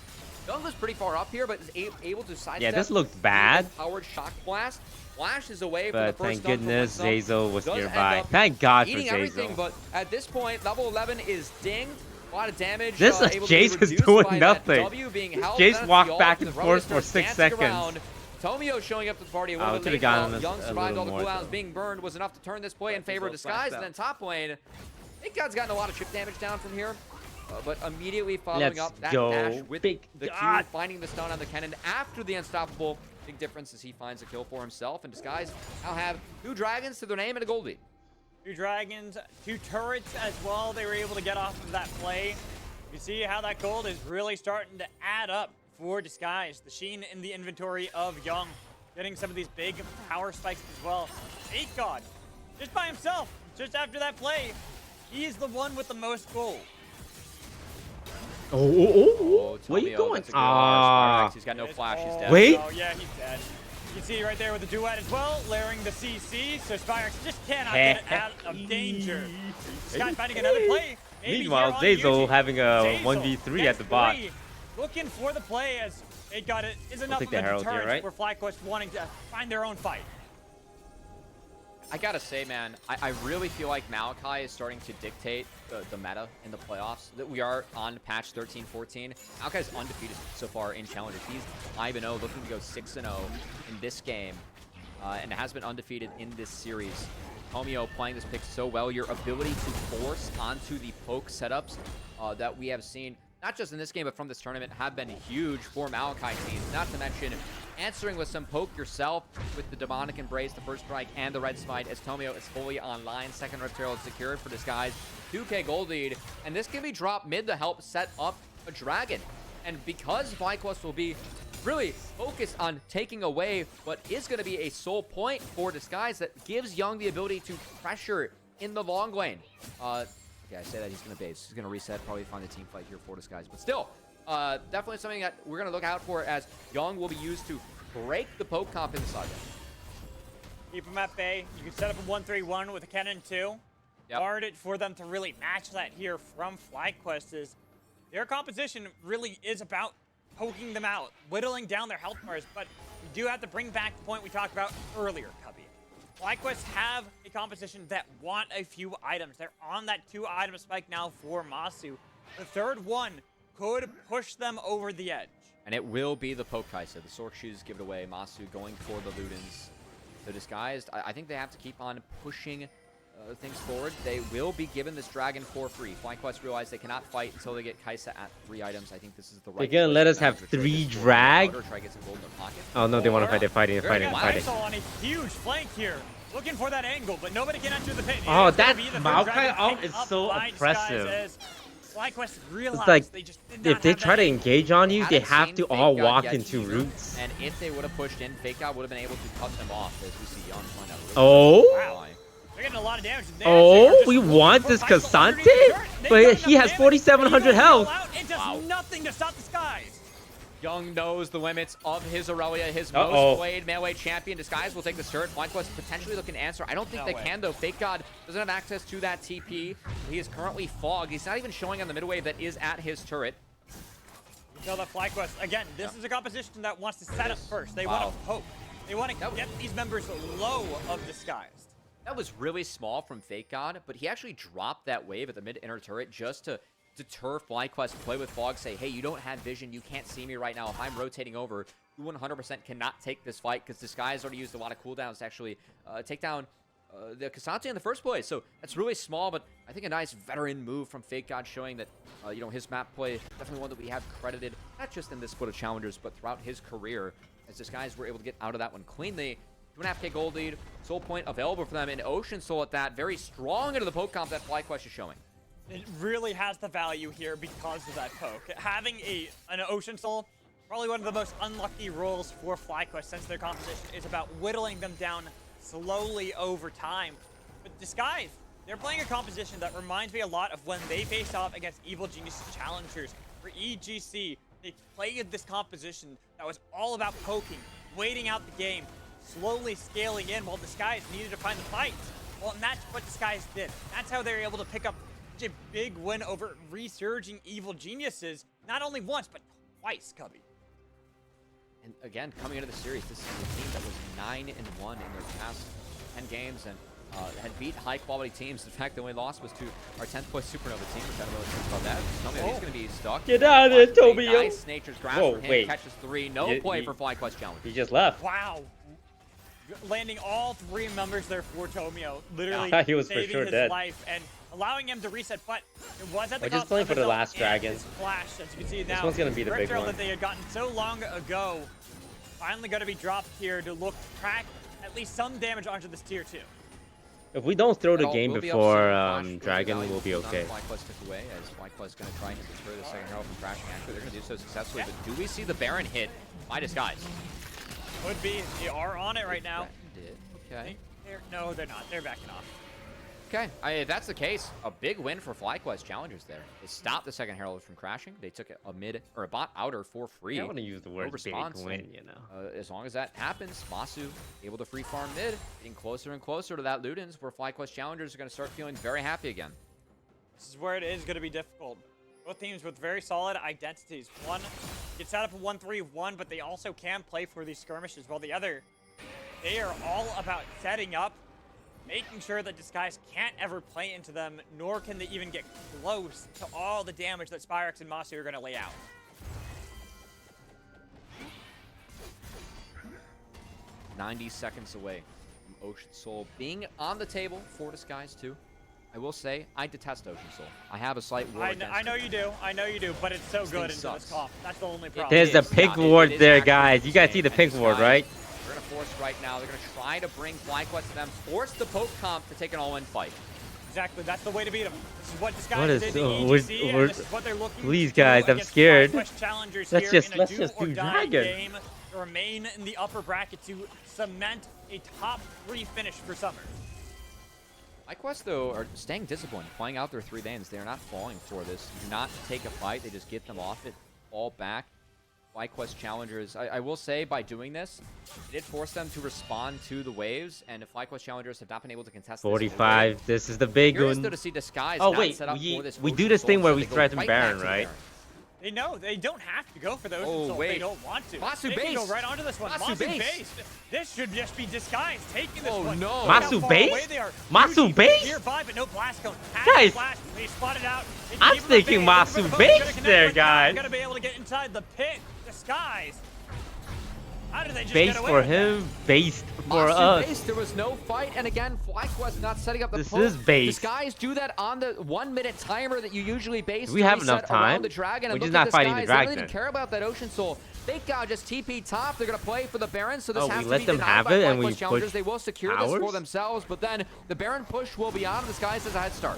Young was pretty far up here, but is able to sidestep.
Yeah, this looked bad.
Powered shock blast. Flashes away for
But
the first
thank
stun from
goodness
Winsome.
Zazo was
Does end
nearby.
up
Thank God for
eating everything,
Zazo.
but at this point, level 11 is dinged. A lot of damage.
This
able to be
Jace is
reduced
doing
by that
nothing.
W being
This
held.
Jace
That's
walked
the
back
ult,
and
the
forth for
Roadster
6
dancing
seconds.
around. Tomio showing up to the party a little bit
could've
late.
gotten
While
us
Young
a
survived all
little
the
more,
cooldowns.
though.
Being burned was enough to turn this play in favor of Disguise. And then top lane, Big God's gotten a lot of chip damage down from here. But immediately following up that dash with the Q, finding the stun on the cannon after the unstoppable. Big difference as he finds a kill for himself. And Disguise now have 2 dragons to their name and a gold lead.
2 dragons, 2 turrets as well. They were able to get off of that play. You see how that gold is really starting to add up for Disguise. The sheen in the inventory of Young, getting some of these big power spikes as well. Fake God, just by himself, just after that play, he is the one with the most gold.
Where you going?
He's got no flash. He's dead.
Wait.
Oh, yeah, he's dead. You can see right there with the duet as well, layering the CC, so Spyrax just cannot get out of danger. Sky finding another play. Maybe
Meanwhile,
here on
Zeyzal
Yuji.
having a
Zeyzal
1v3 at
gets
the bot.
free, looking for the play as it got it is enough
take
of a
the Herald here,
deterrent
right?
for Flyquest wanting to find their own fight.
I gotta say, man, I really feel like Malachi is starting to dictate the meta in the playoffs. That we are on patch 13-14. Malachi is undefeated so far in Challengers. He's 5-0, looking to go 6-0 in this game, and has been undefeated in this series. Tomio playing this pick so well. Your ability to force onto the poke setups that we have seen, not just in this game, but from this tournament, have been huge for Malachi teams. Not to mention answering with some poke yourself with the Demonic Embrace, the First Strike, and the Red Smite as Tomio is fully online. Second Rift Herald secured for Disguise. 2k gold lead, and this can be dropped mid to help set up a Dragon. And because Flyquest will be really focused on taking away what is going to be a sole point for Disguise that gives Young the ability to pressure in the long lane. Okay, I say that he's going to base. He's going to reset, probably find a team fight here for Disguise. But still, definitely something that we're going to look out for as Young will be used to break the poke comp in the Saga.
Keep them at bay. You can set up a 1-3-1 with a cannon 2. Hard it for them to really match that here from Flyquest is their composition really is about poking them out, whittling down their health bars, but we do have to bring back the point we talked about earlier, Cubby. Flyquest have a composition that want a few items. They're on that 2-item spike now for Masu. The third one could push them over the edge.
And it will be the poke Kaisa. The Sork Shoes give it away. Masu going for the Ludens. So Disguised, I think they have to keep on pushing things forward. They will be given this Dragon for free. Flyquest realize they cannot fight until they get Kaisa at 3 items. I think this is the right.
They're gonna let us have 3 drag. Oh no, they want to fight. They're fighting. They're fighting.
Kaisa on a huge flank here, looking for that angle, but nobody can enter the pit.
Oh, that Maokai ult is so oppressive.
Flyquest
It's like, if they try to engage on you, they have to all walk into roots.
And if they would have pushed in, Fake God would have been able to cut them off, as we see Young find out.
Oh?
They're getting a lot of damage.
Oh, we want this Cassante? But he has 4,700 health.
It does nothing to stop Disguise.
Young knows the limits of his Aurelia, his most played melee champion. Disguise will take the turret. Flyquest potentially looking to answer. I don't think they can, though. Fake God doesn't have access to that TP. He is currently fogged. He's not even showing on the mid wave that is at his turret.
You know that Flyquest, again, this is a composition that wants to set up first. They want to poke. They want to get these members low of Disguised.
That was really small from Fake God, but he actually dropped that wave at the mid-inner turret just to deter Flyquest, play with fog, say, hey, you don't have vision, you can't see me right now. If I'm rotating over, you 100% cannot take this fight because Disguise already used a lot of cooldowns to actually take down the Cassante in the first place. So that's really small, but I think a nice veteran move from Fake God, showing that, you know, his map play, definitely one that we have credited, not just in this split of Challengers, but throughout his career, as Disguise were able to get out of that one cleanly. 2.5k gold lead, soul point available for them, and Ocean Soul at that, very strong into the poke comp that Flyquest is showing.
It really has the value here because of that poke. Having an Ocean Soul, probably one of the most unlucky roles for Flyquest, since their composition is about whittling them down slowly over time. But Disguise, they're playing a composition that reminds me a lot of when they faced off against Evil Genius Challengers. For EGC, they played this composition that was all about poking, waiting out the game, slowly scaling in while Disguise needed to find the fight. Well, and that's what Disguise did. That's how they were able to pick up such a big win over resurging Evil Geniuses, not only once, but twice, Cubby.
And again, coming into the series, this is a team that was 9-1 in their past 10 games and had beat high-quality teams. In fact, the only loss was to our 10th place Supernova team, which I don't really think about that. Tomio, he's going to be stuck.
Get out of there, Tomio.
Nice Nature's Grasp for him. Catches 3. No play for Flyquest Challenge.
He just left.
Wow. Landing all 3 members there for Tomio. Literally
he was
saving
for sure
his
dead.
life and allowing him to reset, but it was at the
just playing for the last dragon.
Flash, as you can see now.
This one's gonna be the big one.
That they had gotten so long ago, finally going to be dropped here to look to crack at least some damage onto this tier 2.
If we don't throw the game before Dragon, we'll be okay.
Flyquest took away as Flyquest going to try and deter the second Herald from crashing. Actually, they're going to do so successfully, but do we see the Baron hit by Disguise?
Could be. They are on it right now.
Okay.
No, they're not. They're backing off.
Okay, if that's the case, a big win for Flyquest Challengers there. They stopped the second Herald from crashing. They took a mid or a bot outer for free.
I want to use the word big win, you know.
As long as that happens, Masu able to free farm mid, getting closer and closer to that Ludens, where Flyquest Challengers are going to start feeling very happy again.
This is where it is going to be difficult. Both teams with very solid identities. One gets set up a 1-3-1, but they also can play for these skirmishes, while the other, they are all about setting up, making sure that Disguise can't ever play into them, nor can they even get close to all the damage that Spyrex and Masu are going to lay out.
"90 seconds away from Ocean Soul being on the table for Disguise too. I will say, I detest Ocean Soul. I have a slight war against
I know
it.
you do. I know you do, but it's so
This
good
thing
into
sucks.
this comp. That's the only problem.
There's the pink ward there, guys. You guys see the pink ward, right?
They're going to force right now. They're going to try to bring Flyquest to them, force the poke comp to take an all-in fight.
Exactly. That's the way to beat them. This is what Disguise
What is
did
so?
in EGC, and this is what they're looking
Please,
to do
guys, I'm
against
scared.
Flyquest challengers
Let's
here
just
in a
do
do-or-die
dragon.
game to remain in the upper bracket to cement a top 3 finish for Summer.
Flyquest, though, are staying disciplined, playing out their 3 lanes. They are not falling for this. Do not take a fight. They just get them off it, fall back. Flyquest challengers, I will say, by doing this, it did force them to respond to the waves, and if Flyquest challengers have not been able to contest
45. This is the big
Curious,
one.
though, to see Disguise
Oh
not
wait,
set up for this
we do
Ocean
this
Soul,
thing where
so
we
they go
threaten
right
Baron,
back to the
right?
Baron.
They know they don't have to go for those.
Oh,
They
wait.
don't want to.
Masu
they can go
base.
right onto this one.
Masu
Masu
base.
base. This should just be Disguise taking this
Oh,
one.
no.
Look how
Masu
far
base?
away they are.
Masu
Yuji
base?
Nearby, but no blast cone.
Guys,
Flash. They spotted out. They
I'm
keep him at
thinking
bay.
Masu
Looking for the
base
poke. Gonna connect
there,
with Masu.
guys.
Gotta be able to get inside the pit. Disguise. How did they just
Base
get away
for
with
him, based for
Masu
us.
base, there was no fight, and again, Flyquest not setting up the
This
poke.
is base.
Disguise do that on the 1-minute timer that you usually base.
Do we
to
have
reset
enough time?
around the dragon.
We're
And
just
look at
not fighting the
Disguise. They don't
dragon.
even care about that Ocean Soul. Fake God just TP top. They're gonna play for the Baron, so this
Oh,
has
we
to
let
be
them
denied
have
by
it and we
Flyquest challengers.
push
They will secure this for
towers?
themselves, but then the Baron push will be on. Disguise has a head start.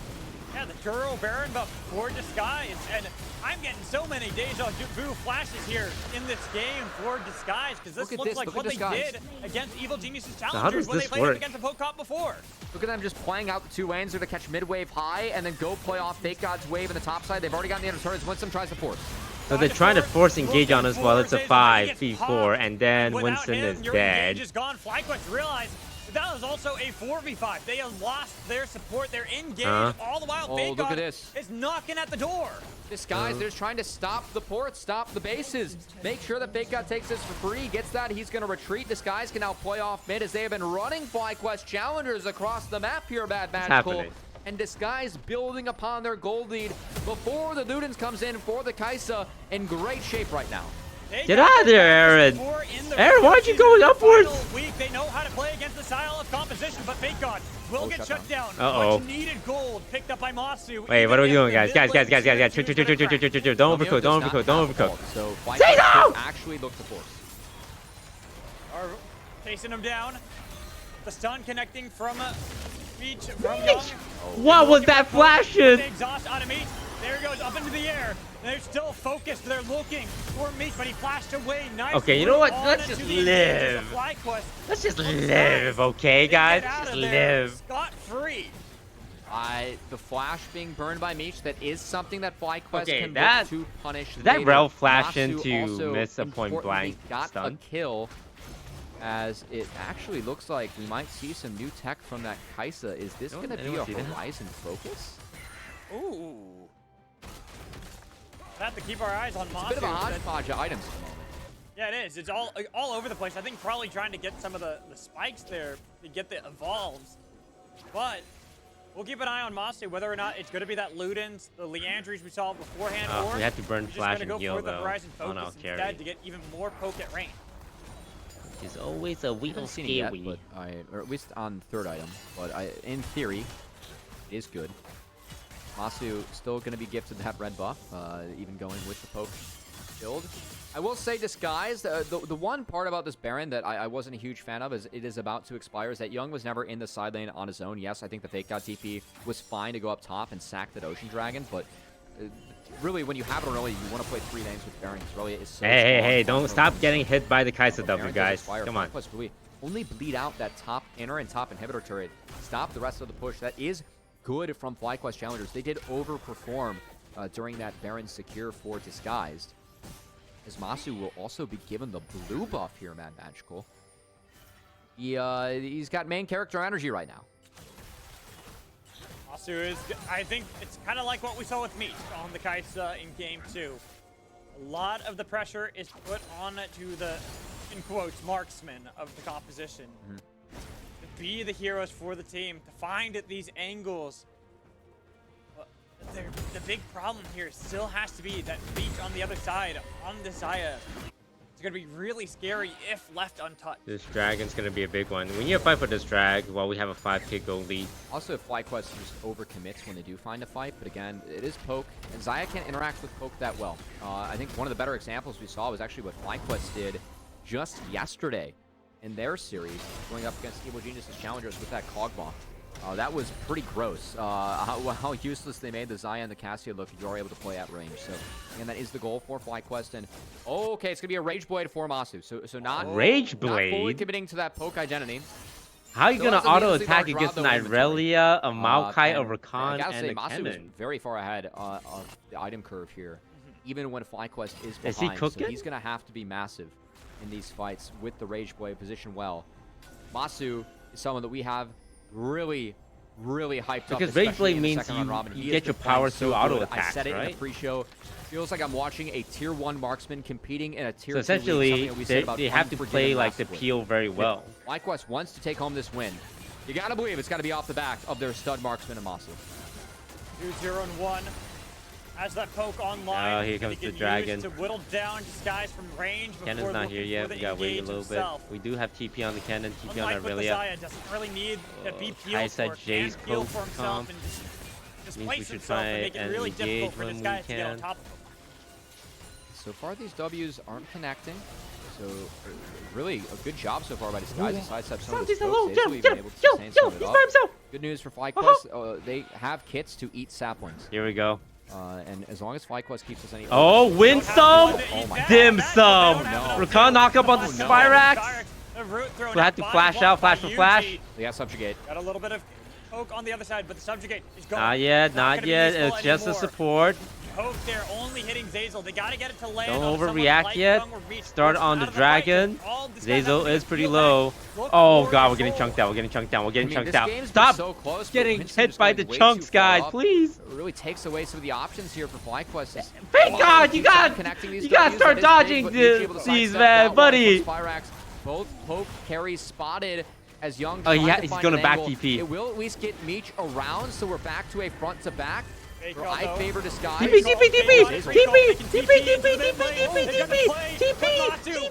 Yeah, the Duro Baron buff for Disguise, and I'm getting so many deja vu flashes here in this game for Disguise, because this
Look at
looks
this,
like
look
what
at
they
Disguise.
did against Evil Genius's
how
challengers
does
when they
this
played
work?
against the Poke Comp before.
Look at them just playing out the 2 lanes. They're gonna catch mid-wave high and then go play off Fake God's wave in the top side. They've already gotten the end of turns. Winston tries to force.
So they're trying to force engage on us while it's a 5v4, and then
Without
Winston
him,
is
your
dead.
engage is gone. Flyquest realized that was also a 4v5. They have lost their support. They're engaged all the while.
Oh,
Fake
look
God
at this.
is knocking at the door.
Disguise, they're just trying to stop the ports, stop the bases. Make sure that Fake God takes this for free. Gets that, he's going to retreat. Disguise can now play off mid as they have been running Flyquest challengers across the map here, Bad Magical.
happening?
And Disguise building upon their gold lead before the Ludens comes in for the Kaisa in great shape right now.
Get out of there, Aaron. Aaron, why'd you go upwards?
Week, they know how to play against the style of composition, but Fake God will get shut down.
Uh-oh.
Much needed gold picked up by Masu.
Wait, what are we doing, guys? Guys. Don't overcook, don't overcook.
So
Say no!
actually look to force.
Are chasing him down. The stun connecting from Beach from Young.
What was that flashing?
Exhaust out of Meat. There he goes up into the air. They're still focused. They're looking for Meat, but he flashed away. Nice.
Okay, you know what?
on
Let's
to
just
the
live.
engage of Flyquest.
Let's just live, okay, guys?
Get out
Just
of there
live.
scot-free.
The flash being burned by Meech, that is something that Flyquest
Okay,
can
that-
look to punish
did that
later.
Rel flash
Masu
into
also
miss a point
importantly
blank
got
stun?
a kill, as it actually looks like we might see some new tech from that Kaisa. Is this going to be a
anyone see that?
Horizon focus?
Ooh. We'll have to keep our eyes on
It's a
Masu.
bit of a hodgepodge of items at the moment.
Yeah, it is. It's all over the place. I think probably trying to get some of the spikes there to get the evolves. But we'll keep an eye on Masu, whether or not it's going to be that Ludens, the Leandries we saw beforehand, or
We have to burn
we're just
flash
gonna
and
go
heal,
for the
though.
Horizon
Oh, no,
focus
carry.
instead to get even more poke at range.
It's always a
I
little
haven't seen it yet,
scary.
but or at least on third item. But in theory, it is good. Masu still going to be gifted that red buff, even going with the poke build. I will say Disguise, the one part about this Baron that I wasn't a huge fan of is it is about to expire, is that Young was never in the side lane on his own. Yes, I think the Fake God TP was fine to go up top and sack that Ocean Dragon, but really when you have it early, you want to play 3 lanes with Baron. Aurelia is so
Hey,
strong.
don't stop getting hit by the Kaisa W,
Baron does
guys.
expire.
Come on.
Flyquest really only bleed out that top inner and top inhibitor turret. Stop the rest of the push. That is good from Flyquest challengers. They did overperform during that Baron secure for Disguised. As Masu will also be given the blue buff here, Mad Magical. He's got main character energy right now.
Masu is, I think it's kind of like what we saw with Meat on the Kaisa in game 2. A lot of the pressure is put on to the, in quotes, marksman of the composition. To be the heroes for the team, to find these angles. But the big problem here still has to be that Beach on the other side, on the Zaya. It's going to be really scary if left untouched.
This dragon's going to be a big one. We need to fight for this drag while we have a 5k gold lead.
Also, if Flyquest just overcommits when they do find a fight, but again, it is Poke, and Zaya can't interact with Poke that well. I think one of the better examples we saw was actually what Flyquest did just yesterday in their series, going up against Evil Genius's challengers with that Cogma. That was pretty gross. How useless they made the Zaya and the Cassia look if you are able to play at range. So, again, that is the goal for Flyquest. And, okay, it's going to be a Rage Blade for Masu. So not,
Rage
not fully
Blade?
committing to that Poke identity.
How are you going to auto-attack against an Irelia, a Maokai, a Rakan,
I gotta
and
say,
a
Masu is
Kennen?
very far ahead of the item curve here, even when Flyquest is behind.
Is he cooking?
So he's going to have to be massive in these fights with the Rage Blade positioned well. Masu is someone that we have really hyped up.
Because Rage Blade
especially in the
means
second round robin.
you
He
get
has
your
been playing
power
so
through
good.
auto
I
attacks,
said it in
right?
the pre-show. Feels like I'm watching a tier 1 marksman competing in a tier 2
So essentially,
league, something that we said about
they have to play
Unforgiven
like the
last week.
peel very well.
If Flyquest wants to take home this win, you gotta believe it's gotta be off the back of their stud marksman and Masu.
2-0-1. As that Poke online,
Oh, here comes the dragon.
to whittle down Disguise from range.
Cannon's not here yet. We gotta wait a little bit. We do have TP on the Cannon, TP on
Unlike with the
Irelia.
Zaya, doesn't really need to be peeled
Kaisa
for.
Jay's
Can peel
Poke
for himself
comp.
and
Means we
displace
should
himself
try
and make it
and
really
engage
difficult for
when we
Disguise to get on
can.
top of him.
So far, these W's aren't connecting. So, really a good job so far by Disguise to sidestep some of the smokes. They've been able to sustain some of it up. Good news for Flyquest. They have kits to eat saplings.
Here we go.
And as long as Flyquest keeps us any...
Oh, win some!
Oh my
Dim
God.
sum!
No.
Rakan knock up on the
no.
Spyrax. We'll have to flash out, flash for flash.
Yeah, subjugate.
Got a little bit of Poke on the other side, but the subjugate is going.
Not yet, not yet. It's just a support.
Poke there, only hitting Zazel. They gotta get it to land.
Don't
on someone
overreact
like
yet.
Young or Reach.
Start on the dragon. Zazel is pretty low. Oh god, we're getting chunked down. We're getting chunked down. We're getting chunked down. Stop
so close,
getting
Winston
hit
just
by
going
the
way
chunks,
too far
guys.
up.
Please.
It really takes away some of the options here for Flyquest.
Thank God, you gotta start dodging these, man, buddy.
Both Poke carries spotted as Young.
Oh, yeah,
to
he's
find
gonna
an
back
angle.
TP.
It will at least get Meech around, so we're back to a front to back. Where I favor Disguise.
TP,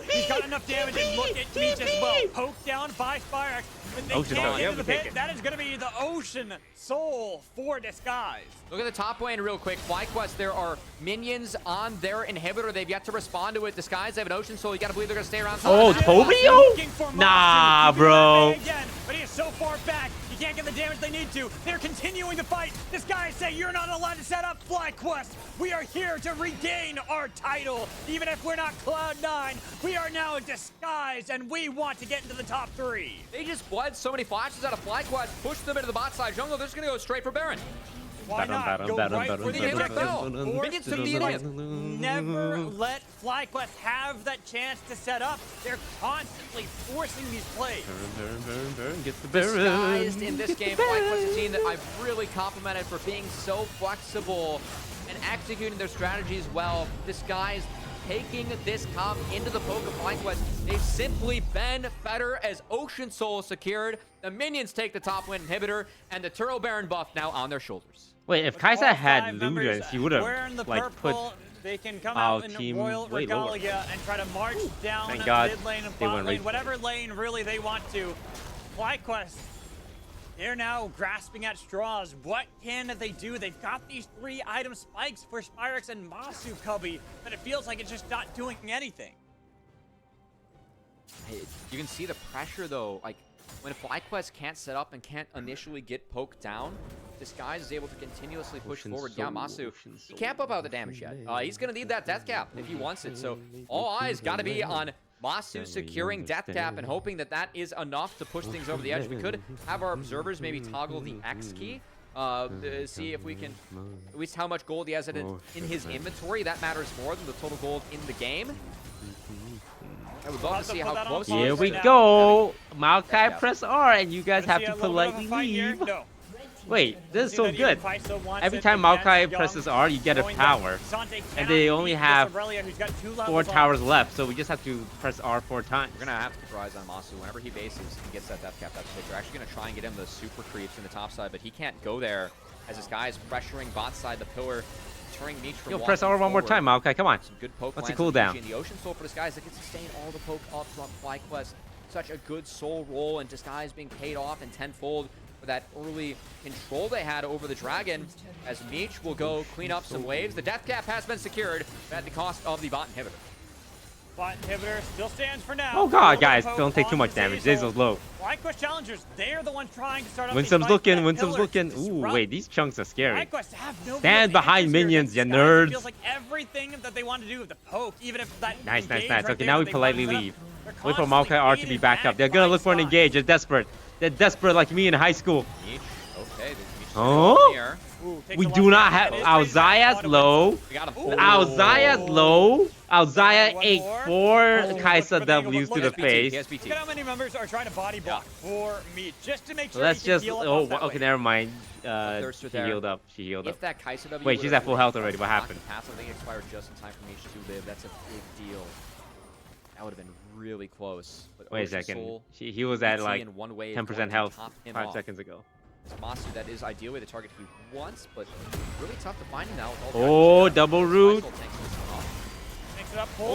He's got enough damage, and look at Meech as well. Poke down by Spyrax. When they
Ocean
can't
Soul,
get
yeah,
into the
we
pit,
take it.
that is going to be the Ocean Soul for Disguise.
Look at the top lane real quick. Flyquest, there are minions on their inhibitor. They've yet to respond to it. Disguise, they have an Ocean Soul. You gotta believe they're gonna stay around.
Oh, Tobio? Nah, bro.
Again, but he is so far back, he can't get the damage they need to. They're continuing to fight. Disguise say you're not allowed to set up Flyquest. We are here to regain our title. Even if we're not Cloud9, we are now Disguise, and we want to get into the top 3.
They just bled so many flashes out of Flyquest, pushed them into the bot side jungle. They're just gonna go straight for Baron.
Why not? Go right for the injector.
Minions took the idiot.
Never let Flyquest have that chance to set up. They're constantly forcing these plays.
Burn, get the
Disguised in this game, Flyquest is a team that I've really complimented for being so flexible and executing their strategies well. Disguised taking this comp into the Poke of Flyquest. They've simply been better as Ocean Soul secured. The minions take the top lane inhibitor, and the Turtle Baron buff now on their shoulders.
Wait, if Kaisa had Ludens, he would have like put
they can come
our
out in
team
Royal
way lower.
Regalia and try to march down
Thank God
mid lane and
they
bot
went
lane,
right.
whatever lane really they want to. Flyquest, they're now grasping at straws. What can they do? They've got these 3 item spikes for Spyrax and Masu Cubby, but it feels like it's just not doing anything.
You can see the pressure though, like when Flyquest can't set up and can't initially get poked down, Disguise is able to continuously push forward. Yeah, Masu, he can't pump out the damage yet. He's gonna need that death cap if he wants it. So all eyes gotta be on Masu securing death cap and hoping that that is enough to push things over the edge. We could have our observers maybe toggle the X key. See if we can, at least how much gold he has in his inventory. That matters more than the total gold in the game. I would love to see how close
Here we go. Maokai press R, and you guys have to politely leave. Wait, this is
See
so
that even
good.
Faiso wants
Every
it
time
against
Maokai
Young,
presses R, you get a
knowing that
power.
Xante
And
cannot
they only
beat
have
this Aurelia, who's got 2
4
levels
towers
on.
left, so we just have to press R 4 times.
We're going to have to keep our eyes on Masu. Whenever he bases and gets that death cap, that's big. We're actually going to try and get him the super creeps in the top side, but he can't go there as this guy is pressuring bot side the pillar, turning Meech from
Yo, press R one more time, Maokai. Come on.
Some good poke
What's the
lands from
cooldown?
DSG, and the Ocean Soul for this guy is that can sustain all the poke up from Flyquest. Such a good soul roll, and Disguise being paid off in tenfold for that early control they had over the Dragon, as Meech will go clean up some waves. The death cap has been secured at the cost of the bot inhibitor.
Bot inhibitor still stands for now.
Oh god,
Golden
guys,
poke
don't take
on
too much
the
damage.
Zeyzal.
Zeyzal's low.
Flyquest challengers, they're the ones trying to start up
Winsome's looking, Winsome's looking. Ooh, wait, these chunks are scary. Stand behind minions, you nerds.
It feels like everything that they want to do with the poke, even if that
Nice.
engage
Okay,
right
now we
there that they
politely
want to
leave.
set up,
Wait for
they're
Maokai R to be back up. They're gonna look for an engage. They're desperate. They're desperate like me in high school.
Meech, okay, Meech
Oh? We do not have our Zaya's low. Our Zaya's low. Our Zaya 8-4. Kaisa W's to the face.
Look at how many members are trying to body block for Meech just to make sure
Let's
he can
just.
heal up
Oh,
off that
okay,
wave.
never mind. She
Thirster there.
healed up. She healed up.
If that Kaisa W
Wait, she's at full health already. What happened?
Pass, I think it expired just in time for Meech to live. That's a big deal. That would have been really close. But
Wait a
Ocean
second.
Soul,
he was at
ET
like
in one wave going
10%
to
health
top him
5
off.
seconds ago.
It's Masu that is ideally the target he wants, but really tough to find him now. With all
Oh,
the
double root.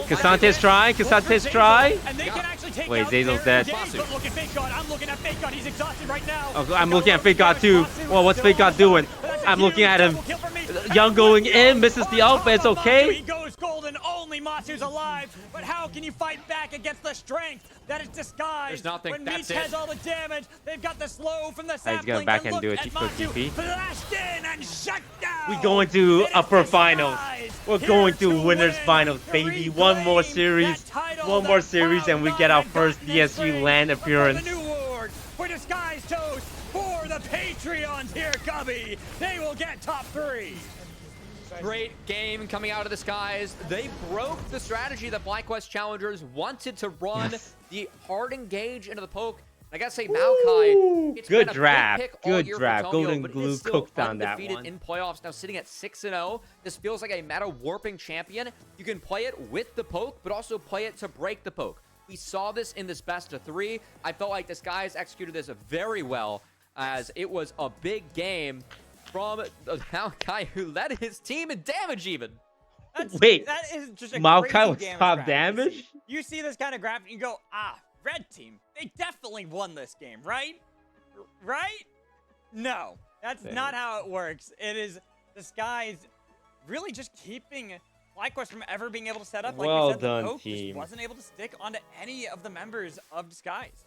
Kasante's trying. Kasante's trying.
And they can actually take
Wait,
out
Zeyzal's
their
dead.
engage, but look at Fake God. I'm looking at Fake God. He's exhausted right now.
Oh, I'm looking at Fake God too. Well, what's Fake God doing? I'm looking at him. Young going in, misses the ult, but it's
He
okay.
goes golden. Only Masu's alive. But how can you fight back against the strength that is disguised?
There's nothing.
When
That's
Meech
it.
has all the damage, they've got the slow from the
He's
sapling.
going back and
look
do a
at
quick
Masu
TP.
flashed in and shut down.
We going to upper finals. We're going to winners finals, baby. One more series, and we get our first DSG LAN appearance.
The new award for Disguised Toast for the Patreons here, Cubby. They will get top 3.
Great game coming out of the skies. They broke the strategy that Flyquest challengers wanted to run the hard engage into the poke. I gotta say, Maokai, it's
Good
been a
draft.
big pick all
Good
year for
draft.
Tomio,
Golden
but it
Glue
is still
cooked on that
undefeated
one.
in playoffs, now sitting at 6-0. This feels like a meta warping champion. You can play it with the poke, but also play it to break the poke. We saw this in this best of 3. I felt like this guy's executed this very well, as it was a big game from the Maokai, who led his team in damage even.
Wait,
that is just a
Maokai
crazy
was
damage
top
graph.
damage?
You see this kind of graph and you go, red team, they definitely won this game, right? Right? No, that's not how it works. It is Disguise really just keeping Flyquest from ever being able to set up. Like
Well
we said,
done,
the poke just
team.
wasn't able to stick onto any of the members of Disguise.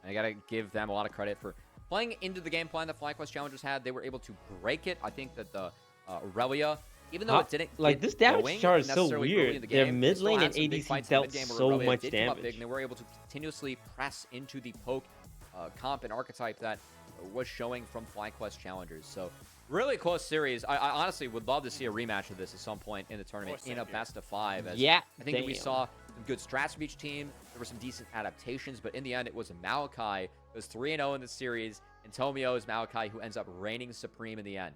I gotta give them a lot of credit for playing into the game plan that Flyquest challengers had. They were able to break it. I think that the Aurelia, even though it didn't
like,
get
this damage
going
chart is so
necessarily early
weird.
in the
Their
game,
mid
they still
lane
had
and
some big
ADC
fights
dealt
mid-game where
so
Aurelia
much
did come up
damage.
big, and they were able to continuously press into the poke comp and archetype that was showing from Flyquest challengers. So really close series. I honestly would love to see a rematch of this at some point in the tournament in a best of 5. As
Yeah,
I think that we
damn.
saw some good strats from each team. There were some decent adaptations, but in the end, it was Maokai who was 3-0 in the series, and Tomio is Maokai who ends up reigning supreme in the end.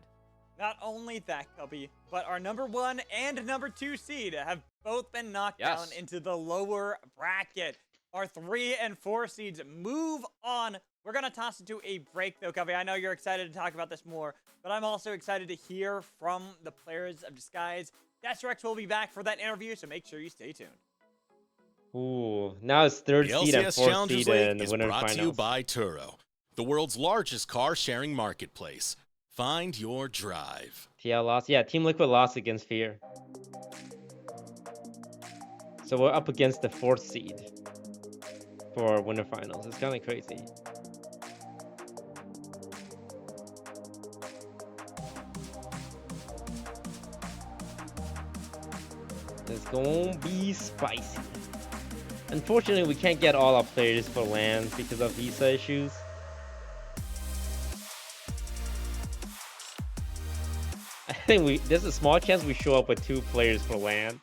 Not only that, Cubby, but our number 1 and number 2 seed have both been knocked down into the lower bracket. Our 3 and 4 seeds move on. We're going to toss it to a break, though, Cubby. I know you're excited to talk about this more, but I'm also excited to hear from the players of Disguise. Desrex will be back for that interview, so make sure you stay tuned.
Ooh, now it's third
The
seed and
LCS
fourth
Challengers
seed in
League
the
is
winner
brought to you
finals.
by Turo, the world's largest car-sharing marketplace. Find your drive.
TL lost. Yeah, Team Liquid lost against Fear. So we're up against the fourth seed for winter finals. It's kind of crazy. It's gonna be spicy. Unfortunately, we can't get all our players for LAN because of visa issues. I think there's a small chance we show up with 2 players for LAN.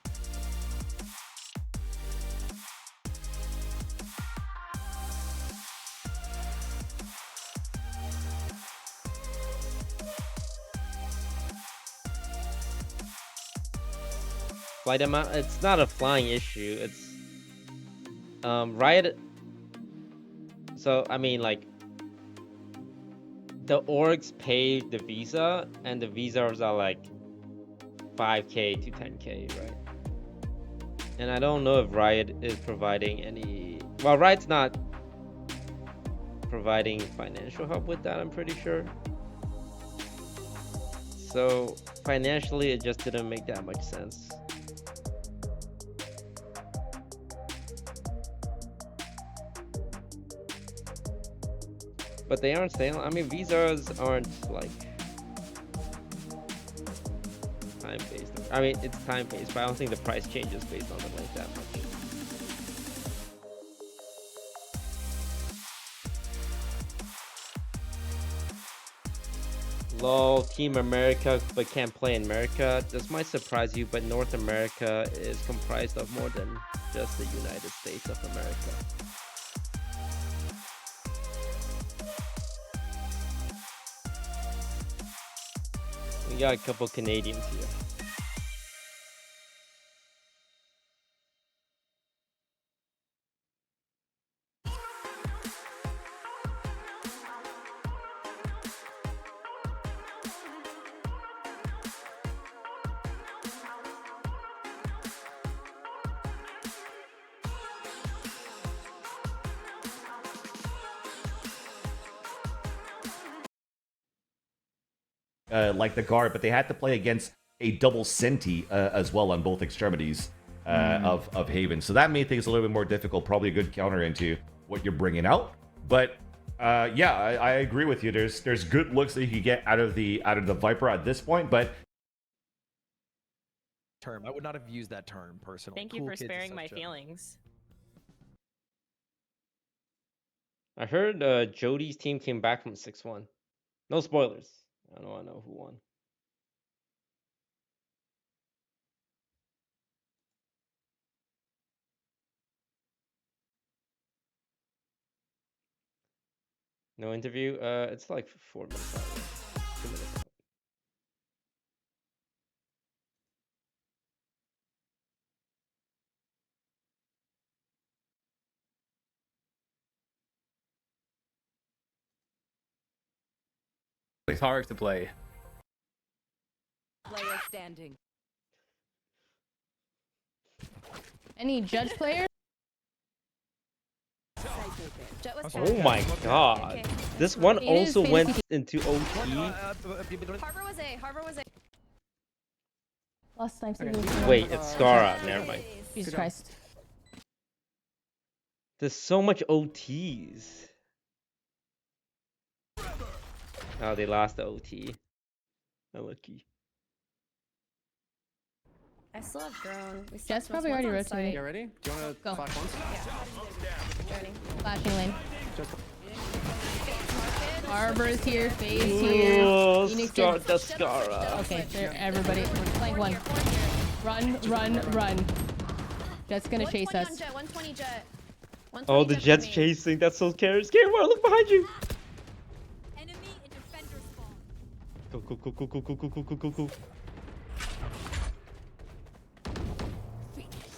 flight amount. It's not a flying issue. It's Riot. So I mean, like, the orgs pay the visa, and the visas are like 5K to 10K, right? And I don't know if Riot is providing any. Well, Riot's not providing financial help with that, I'm pretty sure. So financially, it just didn't make that much sense. But they aren't saying. I mean, visas aren't like time-based. I mean, it's time-based, but I don't think the price changes based on the length that much. Lol, Team America, but can't play in America. This might surprise you, but North America is comprised of more than just the United States of America. We got a couple Canadians here.
Like the guard, but they had to play against a double Senti as well on both extremities of Haven. So that made things a little bit more difficult. Probably a good counter into what you're bringing out. But yeah, I agree with you. There's good looks that you can get out of the Viper at this point, but
I would not have used that term personally.
Thank you for sparing my feelings.
I heard Jody's team came back from 6-1. No spoilers. I don't know who won. No interview? It's like 4 minutes out. 2 minutes out.
It's hard to play.
Player standing.
Any judge players?
Oh my god. This one also went into OT.
Harbor was A. Harbor was A.
Last time.
Wait, it's Skara. Never mind.
Jesus Christ.
There's so much OTs. Oh, they lost the OT. Unlucky.
I still have drone. Jess probably already rotated.
You ready? Do you want to flash once?
Journey. Flashing lane. Harbor's here. Phase here.
Oh,
Phoenix
the Skara.
Okay, there. Everybody. Flank one. Run, run, run. Jet's gonna chase us.
120 jet.
Oh, the Jet's chasing. That's so scary. Scary, look behind you. Go, go, go, go, go, go, go, go, go, go, go.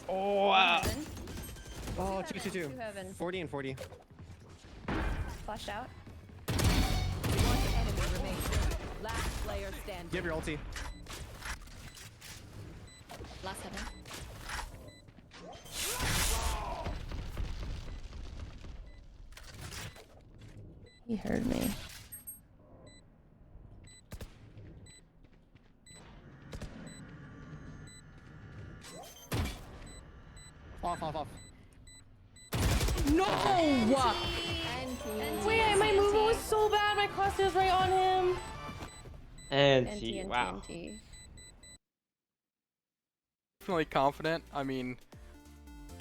Oh, wow.
Oh, 2-2-2. 40 and 40.
Flashed out.
One enemy remains. Last player standing.
Give your ulti.
Last 7.
He heard me.
Off.
No! Wait, my movement was so bad. My crosshair was right on him.
Anti, wow.
Definitely confident. I mean,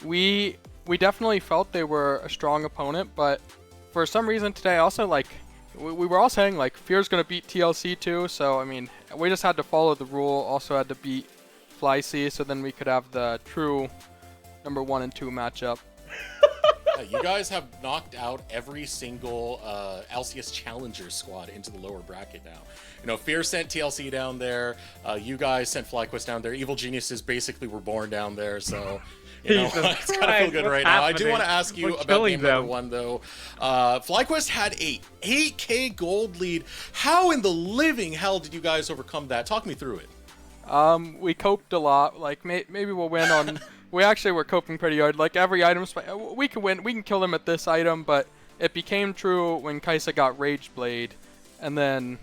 we definitely felt they were a strong opponent, but for some reason today, also like we were all saying like Fear's gonna beat TLC too. So I mean, we just had to follow the rule. Also had to beat Flyc, so then we could have the true number 1 and 2 matchup.
You guys have knocked out every single LCS Challenger squad into the lower bracket now. You know, Fear sent TLC down there. You guys sent Flyquest down there. Evil Geniuses basically were born down there, so... You know, it's kind of feel good right now. I do want to ask you about game number 1, though. Flyquest had a 8K gold lead. How in the living hell did you guys overcome that? Talk me through it.
We coped a lot. Like, maybe we'll win on... We actually were coping pretty hard. Like, every item... We can win. We can kill them at this item, but it became true when Kaisa got Rage Blade, and then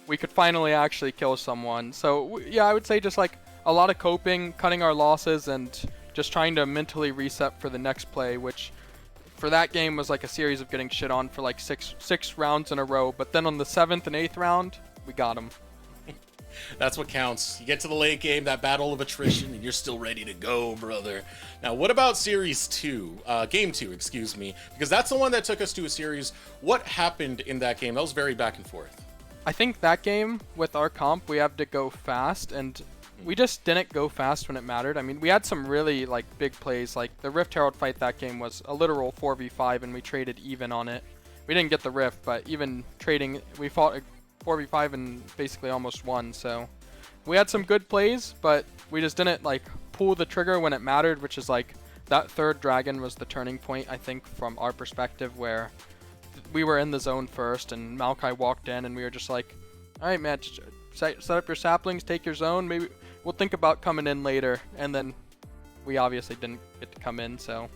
we could finally actually kill someone. So, yeah, I would say just, like, a lot of coping, cutting our losses, and... just trying to mentally reset for the next play, which for that game was like a series of getting shit on for like six rounds in a row. But then on the 7th and 8th round, we got him.
That's what counts. You get to the late game, that battle of attrition, and you're still ready to go, brother. Now, what about Series 2? Game 2, excuse me. Because that's the one that took us to a series. What happened in that game? That was very back and forth.
I think that game, with our comp, we have to go fast, and we just didn't go fast when it mattered. I mean, we had some really, like, big plays. Like, the Rift Herald fight that game was a literal 4v5, and we traded even on it. We didn't get the Rift, but even trading, we fought a 4v5 and basically almost won. So we had some good plays, but we just didn't, like, pull the trigger when it mattered, which is, like, that 3rd dragon was the turning point, I think, from our perspective, where we were in the zone first, and Maokai walked in, and we were just like, all right, man, just set up your saplings, take your zone, maybe we'll think about coming in later. And then we obviously didn't get to come in, so.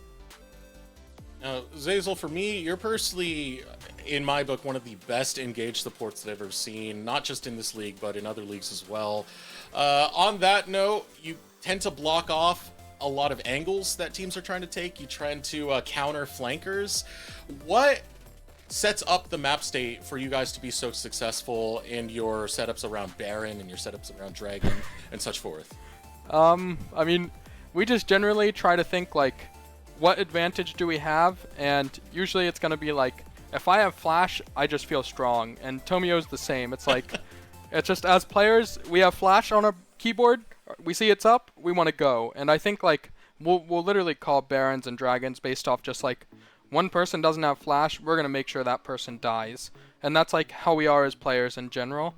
Now, Zazel, for me, you're personally, in my book, one of the best engaged supports that I've ever seen, not just in this league, but in other leagues as well. On that note, you tend to block off a lot of angles that teams are trying to take. You try to counter flankers. What sets up the map state for you guys to be so successful in your setups around Baron and your setups around Dragon and such forth?
I mean, we just generally try to think, like, what advantage do we have? And usually it's going to be like, if I have Flash, I just feel strong. And Tomio's the same. It's like, it's just as players, we have Flash on our keyboard, we see it's up, we want to go. And I think, like, we'll literally call Barons and Dragons based off just, like, one person doesn't have Flash, we're going to make sure that person dies. And that's, like, how we are as players in general.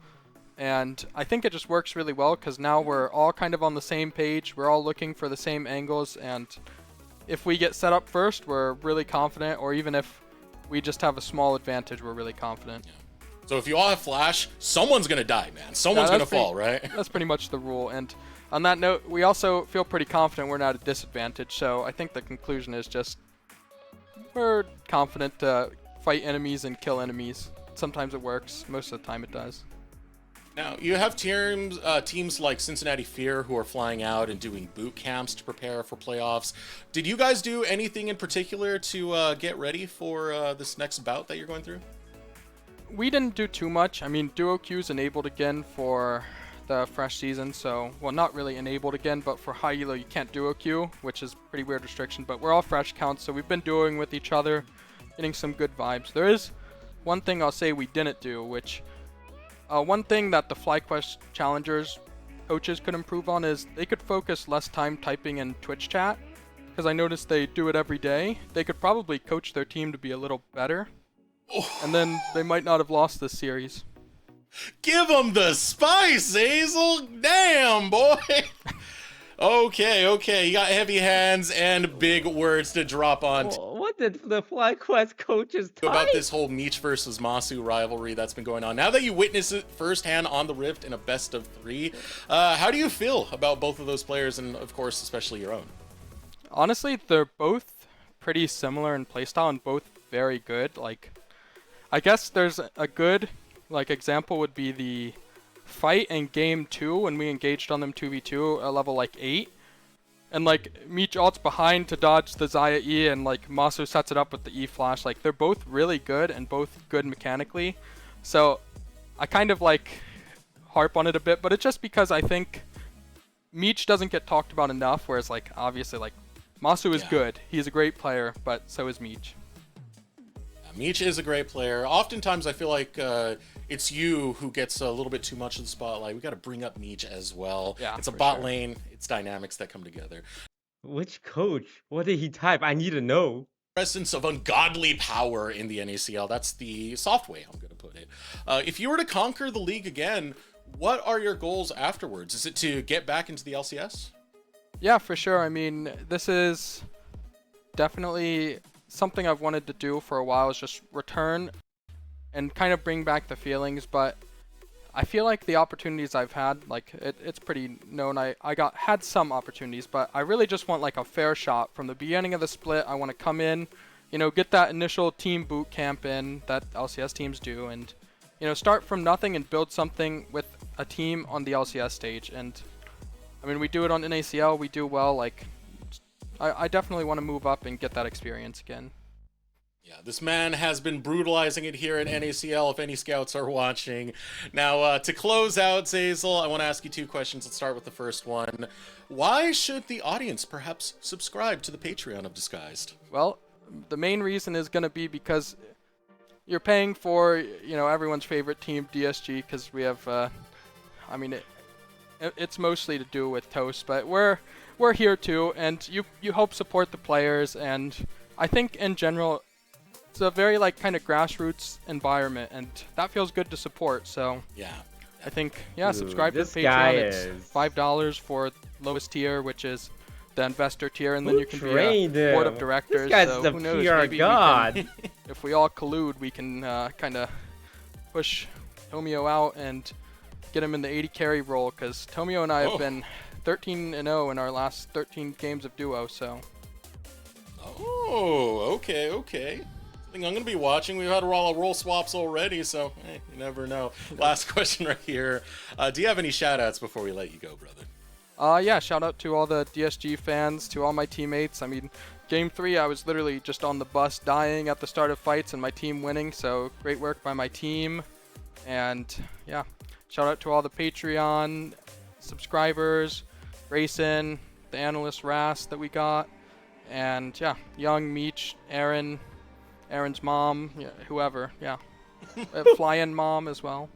And I think it just works really well because now we're all kind of on the same page. We're all looking for the same angles, and if we get set up first, we're really confident, or even if we just have a small advantage, we're really confident.
Yeah. So if you all have Flash, someone's going to die, man. Someone's going to fall, right?
That's pretty much the rule. And on that note, we also feel pretty confident we're not at a disadvantage. So I think the conclusion is just we're confident to fight enemies and kill enemies. Sometimes it works. Most of the time it does.
Now, you have teams like Cincinnati Fear who are flying out and doing boot camps to prepare for playoffs. Did you guys do anything in particular to get ready for this next bout that you're going through?
We didn't do too much. I mean, duo queues enabled again for the fresh season, so, well, not really enabled again, but for high elo you can't duo queue, which is a pretty weird restriction, but we're all fresh counts, so we've been duoing with each other, getting some good vibes. There is one thing I'll say we didn't do, which one thing that the Flyquest Challengers coaches could improve on is they could focus less time typing in Twitch chat, because I noticed they do it every day. They could probably coach their team to be a little better, and then they might not have lost this series.
Give them the spice, Hazel! Damn, boy! Okay, you got heavy hands and big words to drop on.
What did the Flyquest coaches type?
About this whole Meech versus Masu rivalry that's been going on. Now that you witness it firsthand on the Rift in a best of 3, how do you feel about both of those players and, of course, especially your own?
Honestly, they're both pretty similar in playstyle and both very good. Like, I guess there's a good example would be the fight in game 2 when we engaged on them 2v2 at level 8, and Meech ults behind to dodge the Xayah E, and Masu sets it up with the E flash. They're both really good and both good mechanically, so I kind of harp on it a bit, but it's just because I think Meech doesn't get talked about enough, whereas obviously Masu is good, he's a great player, but so is Meech.
Meech is a great player. Oftentimes I feel like it's you who gets a little bit too much of the spotlight. We got to bring up Meech as well.
Yeah,
it's a bot lane. It's dynamics that come together.
Which coach? What did he type? I need to know.
presence of ungodly power in the NACL. That's the soft way I'm going to put it. If you were to conquer the league again, what are your goals afterwards? Is it to get back into the LCS?
Yeah, for sure. I mean, this is definitely something I've wanted to do for a while, is just return and kind of bring back the feelings. But I feel like the opportunities I've had, like it's pretty known. I had some opportunities, but I really just want like a fair shot from the beginning of the split. I want to come in, you know, get that initial team boot camp in that LCS teams do, and you know, start from nothing and build something with a team on the LCS stage. And I mean, we do it on NACL, we do well. Like, I definitely want to move up and get that experience again.
Yeah, this man has been brutalizing it here at NACL, if any scouts are watching. Now, to close out, Zazel, I want to ask you 2 questions. Let's start with the first one. Why should the audience perhaps subscribe to the Patreon of Disguised?
Well, the main reason is going to be because you're paying for, you know, everyone's favorite team, DSG, because we have, I mean, it's mostly to do with Toast, but we're here too, and you help support the players, and I think in general it's a very like kind of grassroots environment, and that feels good to support. So
yeah,
I think subscribe to the
Guy
Patreon. It's $5 for lowest tier, which is the investor tier, and then you can be a board of directors.
This guy's
so
the
who knows,
PR
maybe
god.
we can, if we all collude, we can kind of push Tomio out and get him in the 80 carry role, because Tomio and I have been 13-0 in our last 13 games of duo. So.
Oh, okay. I'm going to be watching. We've had roll swaps already, so you never know. Last question right here. Do you have any shout-outs before we let you go, brother?
Yeah, shout out to all the DSG fans, to all my teammates. I mean, Game 3, I was literally just on the bus dying at the start of fights and my team winning, so great work by my team. And yeah, shout out to all the Patreon subscribers, Grayson, the analyst Ras that we got, and yeah, Young, Meech, Aaron's mom, yeah, whoever, yeah. Flying mom as well.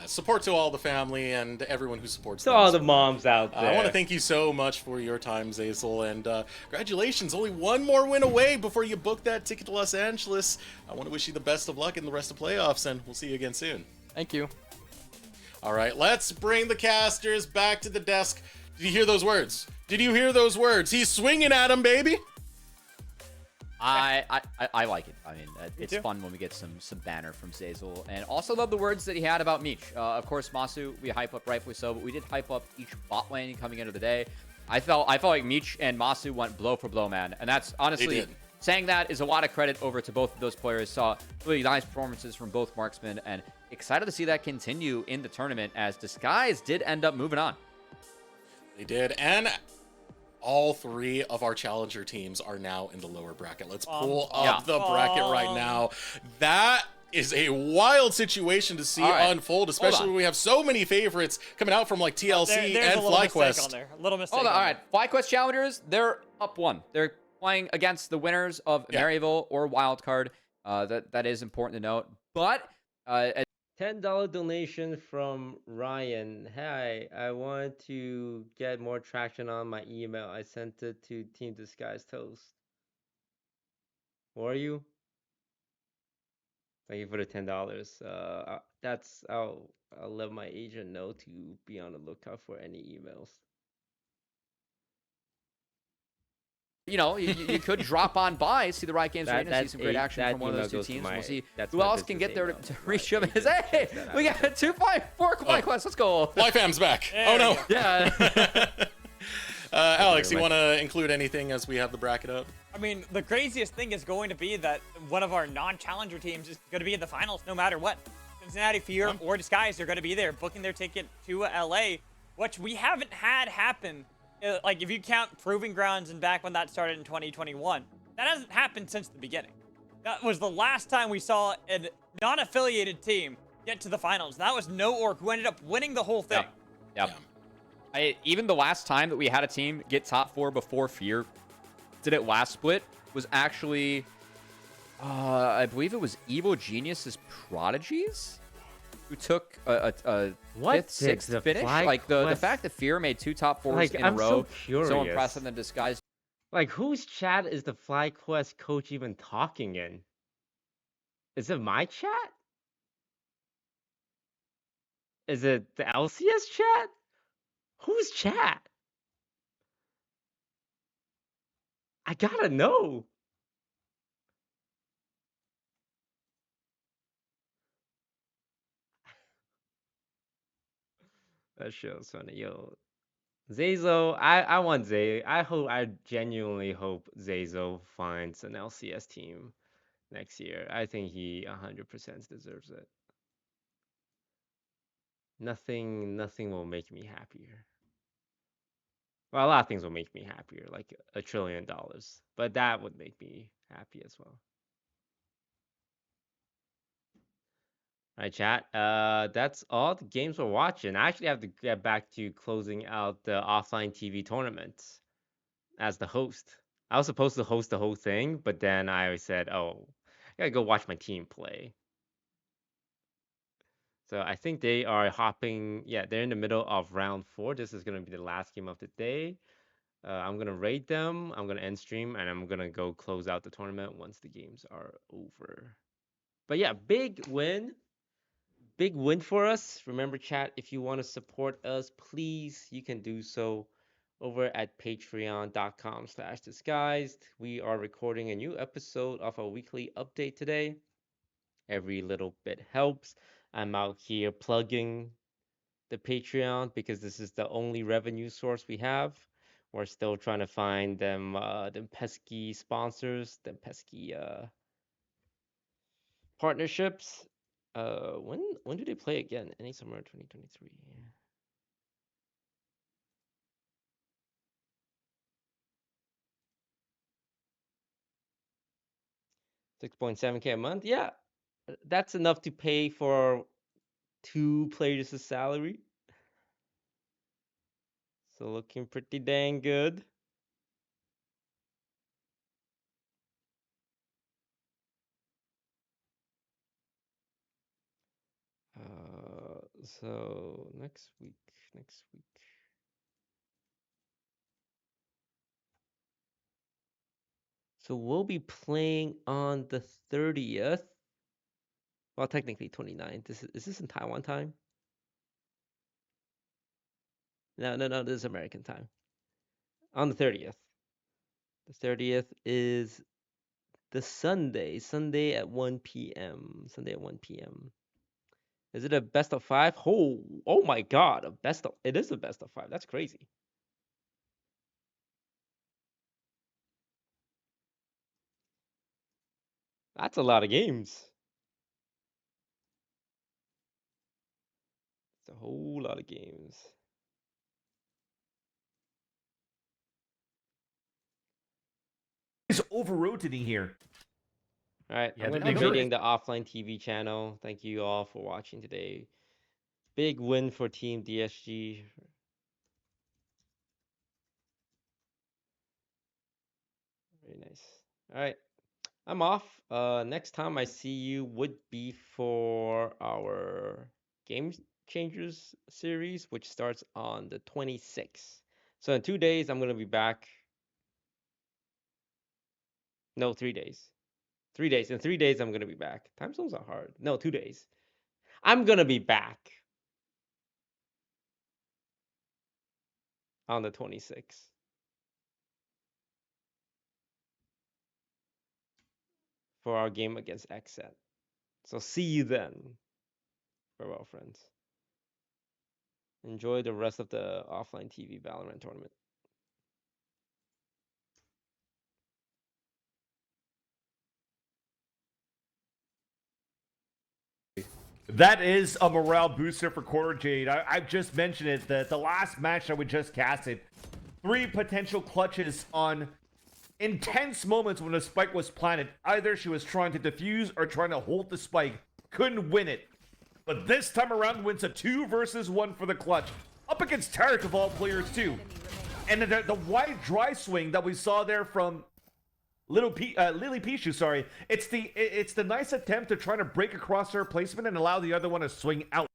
Support to all the family and everyone who supports
to
them.
all the moms out there.
I want to thank you so much for your time, Zazel, and congratulations. Only one more win away before you book that ticket to Los Angeles. I want to wish you the best of luck in the rest of playoffs, and we'll see you again soon.
Thank you.
All right, let's bring the casters back to the desk. Did you hear those words? Did you hear those words? He's swinging at him, baby.
I like it. I mean, it's fun when we get some banner from Zazel, and also love the words that he had about Meech. Of course, Masu, we hype up rightfully so, but we did hype up each bot lane coming into the day. I felt like Meech and Masu went blow for blow, man, and that's honestly saying that is a lot of credit over to both of those players. Saw really nice performances from both marksmen, and excited to see that continue in the tournament, as Disguise did end up moving on.
They did, and all 3 of our challenger teams are now in the lower bracket. Let's pull up the bracket right now. That is a wild situation to see unfold, especially when we have so many favorites coming out from like TLC and Flyquest.
A little mistake.
Hold on. All right, Flyquest challengers, they're up 1. They're playing against the winners of Maryville or Wildcard. That is important to note. But
$10 donation from Ryan. Hi, I want to get more traction on my email. I sent it to Team Disguised Toast. Who are you? Thank you for the $10. I'll let my agent know to be on the lookout for any emails.
You know, you could drop on by, see the Riot Games Arena, see some great action from one of those 2 teams. We'll see who else can get there to reach him. Hey, we got 4 Flyquest. Let's go.
Flyfam's back. Oh, no.
Yeah.
Alex, you want to include anything as we have the bracket up?
I mean, the craziest thing is going to be that one of our non-challenger teams is going to be in the finals no matter what. Cincinnati Fear or Disguise are going to be there booking their ticket to LA, which we haven't had happen. Like, if you count Proving Grounds and back when that started in 2021, that hasn't happened since the beginning. That was the last time we saw a non-affiliated team get to the finals. That was No Orc, who ended up winning the whole thing.
Yep. Even the last time that we had a team get top 4 before Fear did it last split was actually, I believe it was Evil Genius's Prodigies, who took a 5th, 6th finish. Like the fact that Fear made 2 top 4s in a row, so impressive. Than Disguise.
Like, whose chat is the Flyquest coach even talking in? Is it my chat? Is it the LCS chat? Whose chat? I gotta know. That show's funny. Yo, Zazo, I want Zay. I genuinely hope Zazo finds an LCS team next year. I think he 100% deserves it. Nothing will make me happier. Well, a lot of things will make me happier, like $1 trillion, but that would make me happy as well. All right, chat. That's all the games we're watching. I actually have to get back to closing out the offline TV tournaments as the host. I was supposed to host the whole thing, but then I said, "Oh, I gotta go watch my team play." So I think they are hopping. Yeah, they're in the middle of round 4. This is gonna be the last game of the day. I'm gonna raid them. I'm gonna end stream, and I'm gonna go close out the tournament once the games are over. But yeah, big win. Big win for us. Remember, chat, if you want to support us, please, you can do so over at patreon.com/disguised. We are recording a new episode of our weekly update today. Every little bit helps. I'm out here plugging the Patreon because this is the only revenue source we have. We're still trying to find them pesky sponsors, them pesky partnerships. When do they play again? Any summer 2023. 6.7K a month. Yeah, that's enough to pay for 2 players' salary. So looking pretty dang good. So next week. So we'll be playing on the 30th. Well, technically 29th. Is this in Taiwan time? No, this is American time. On the 30th. The 30th is the Sunday at 1 p.m. Is it a best of 5? Oh my God, it is a best of 5. That's crazy. That's a lot of games. It's a whole lot of games.
It's over-rotating here.
All right,
Yeah,
I'm going to be rating the offline TV channel. Thank you all for watching today. Big win for Team DSG. Very nice. All right, I'm off. Next time I see you would be for our Game Changers series, which starts on the 26th. So in 2 days, I'm going to be back. No, 3 days. 3 days. In 3 days, I'm going to be back. Time zones are hard. No, 2 days. I'm going to be back on the 26th. For our game against XSET. So see you then. Farewell, friends. Enjoy the rest of the offline TV Valorant tournament.
That is a morale booster for Quarter Jade. I just mentioned it, that the last match that we just casted, 3 potential clutches on intense moments when the spike was planted. Either she was trying to defuse or trying to hold the spike. Couldn't win it. But this time around wins a 2 versus 1 for the clutch. Up against Tarek of all players too. And the wide dry swing that we saw there from Lily Pichu, sorry. It's the nice attempt to try to break across her placement and allow the other one to swing out.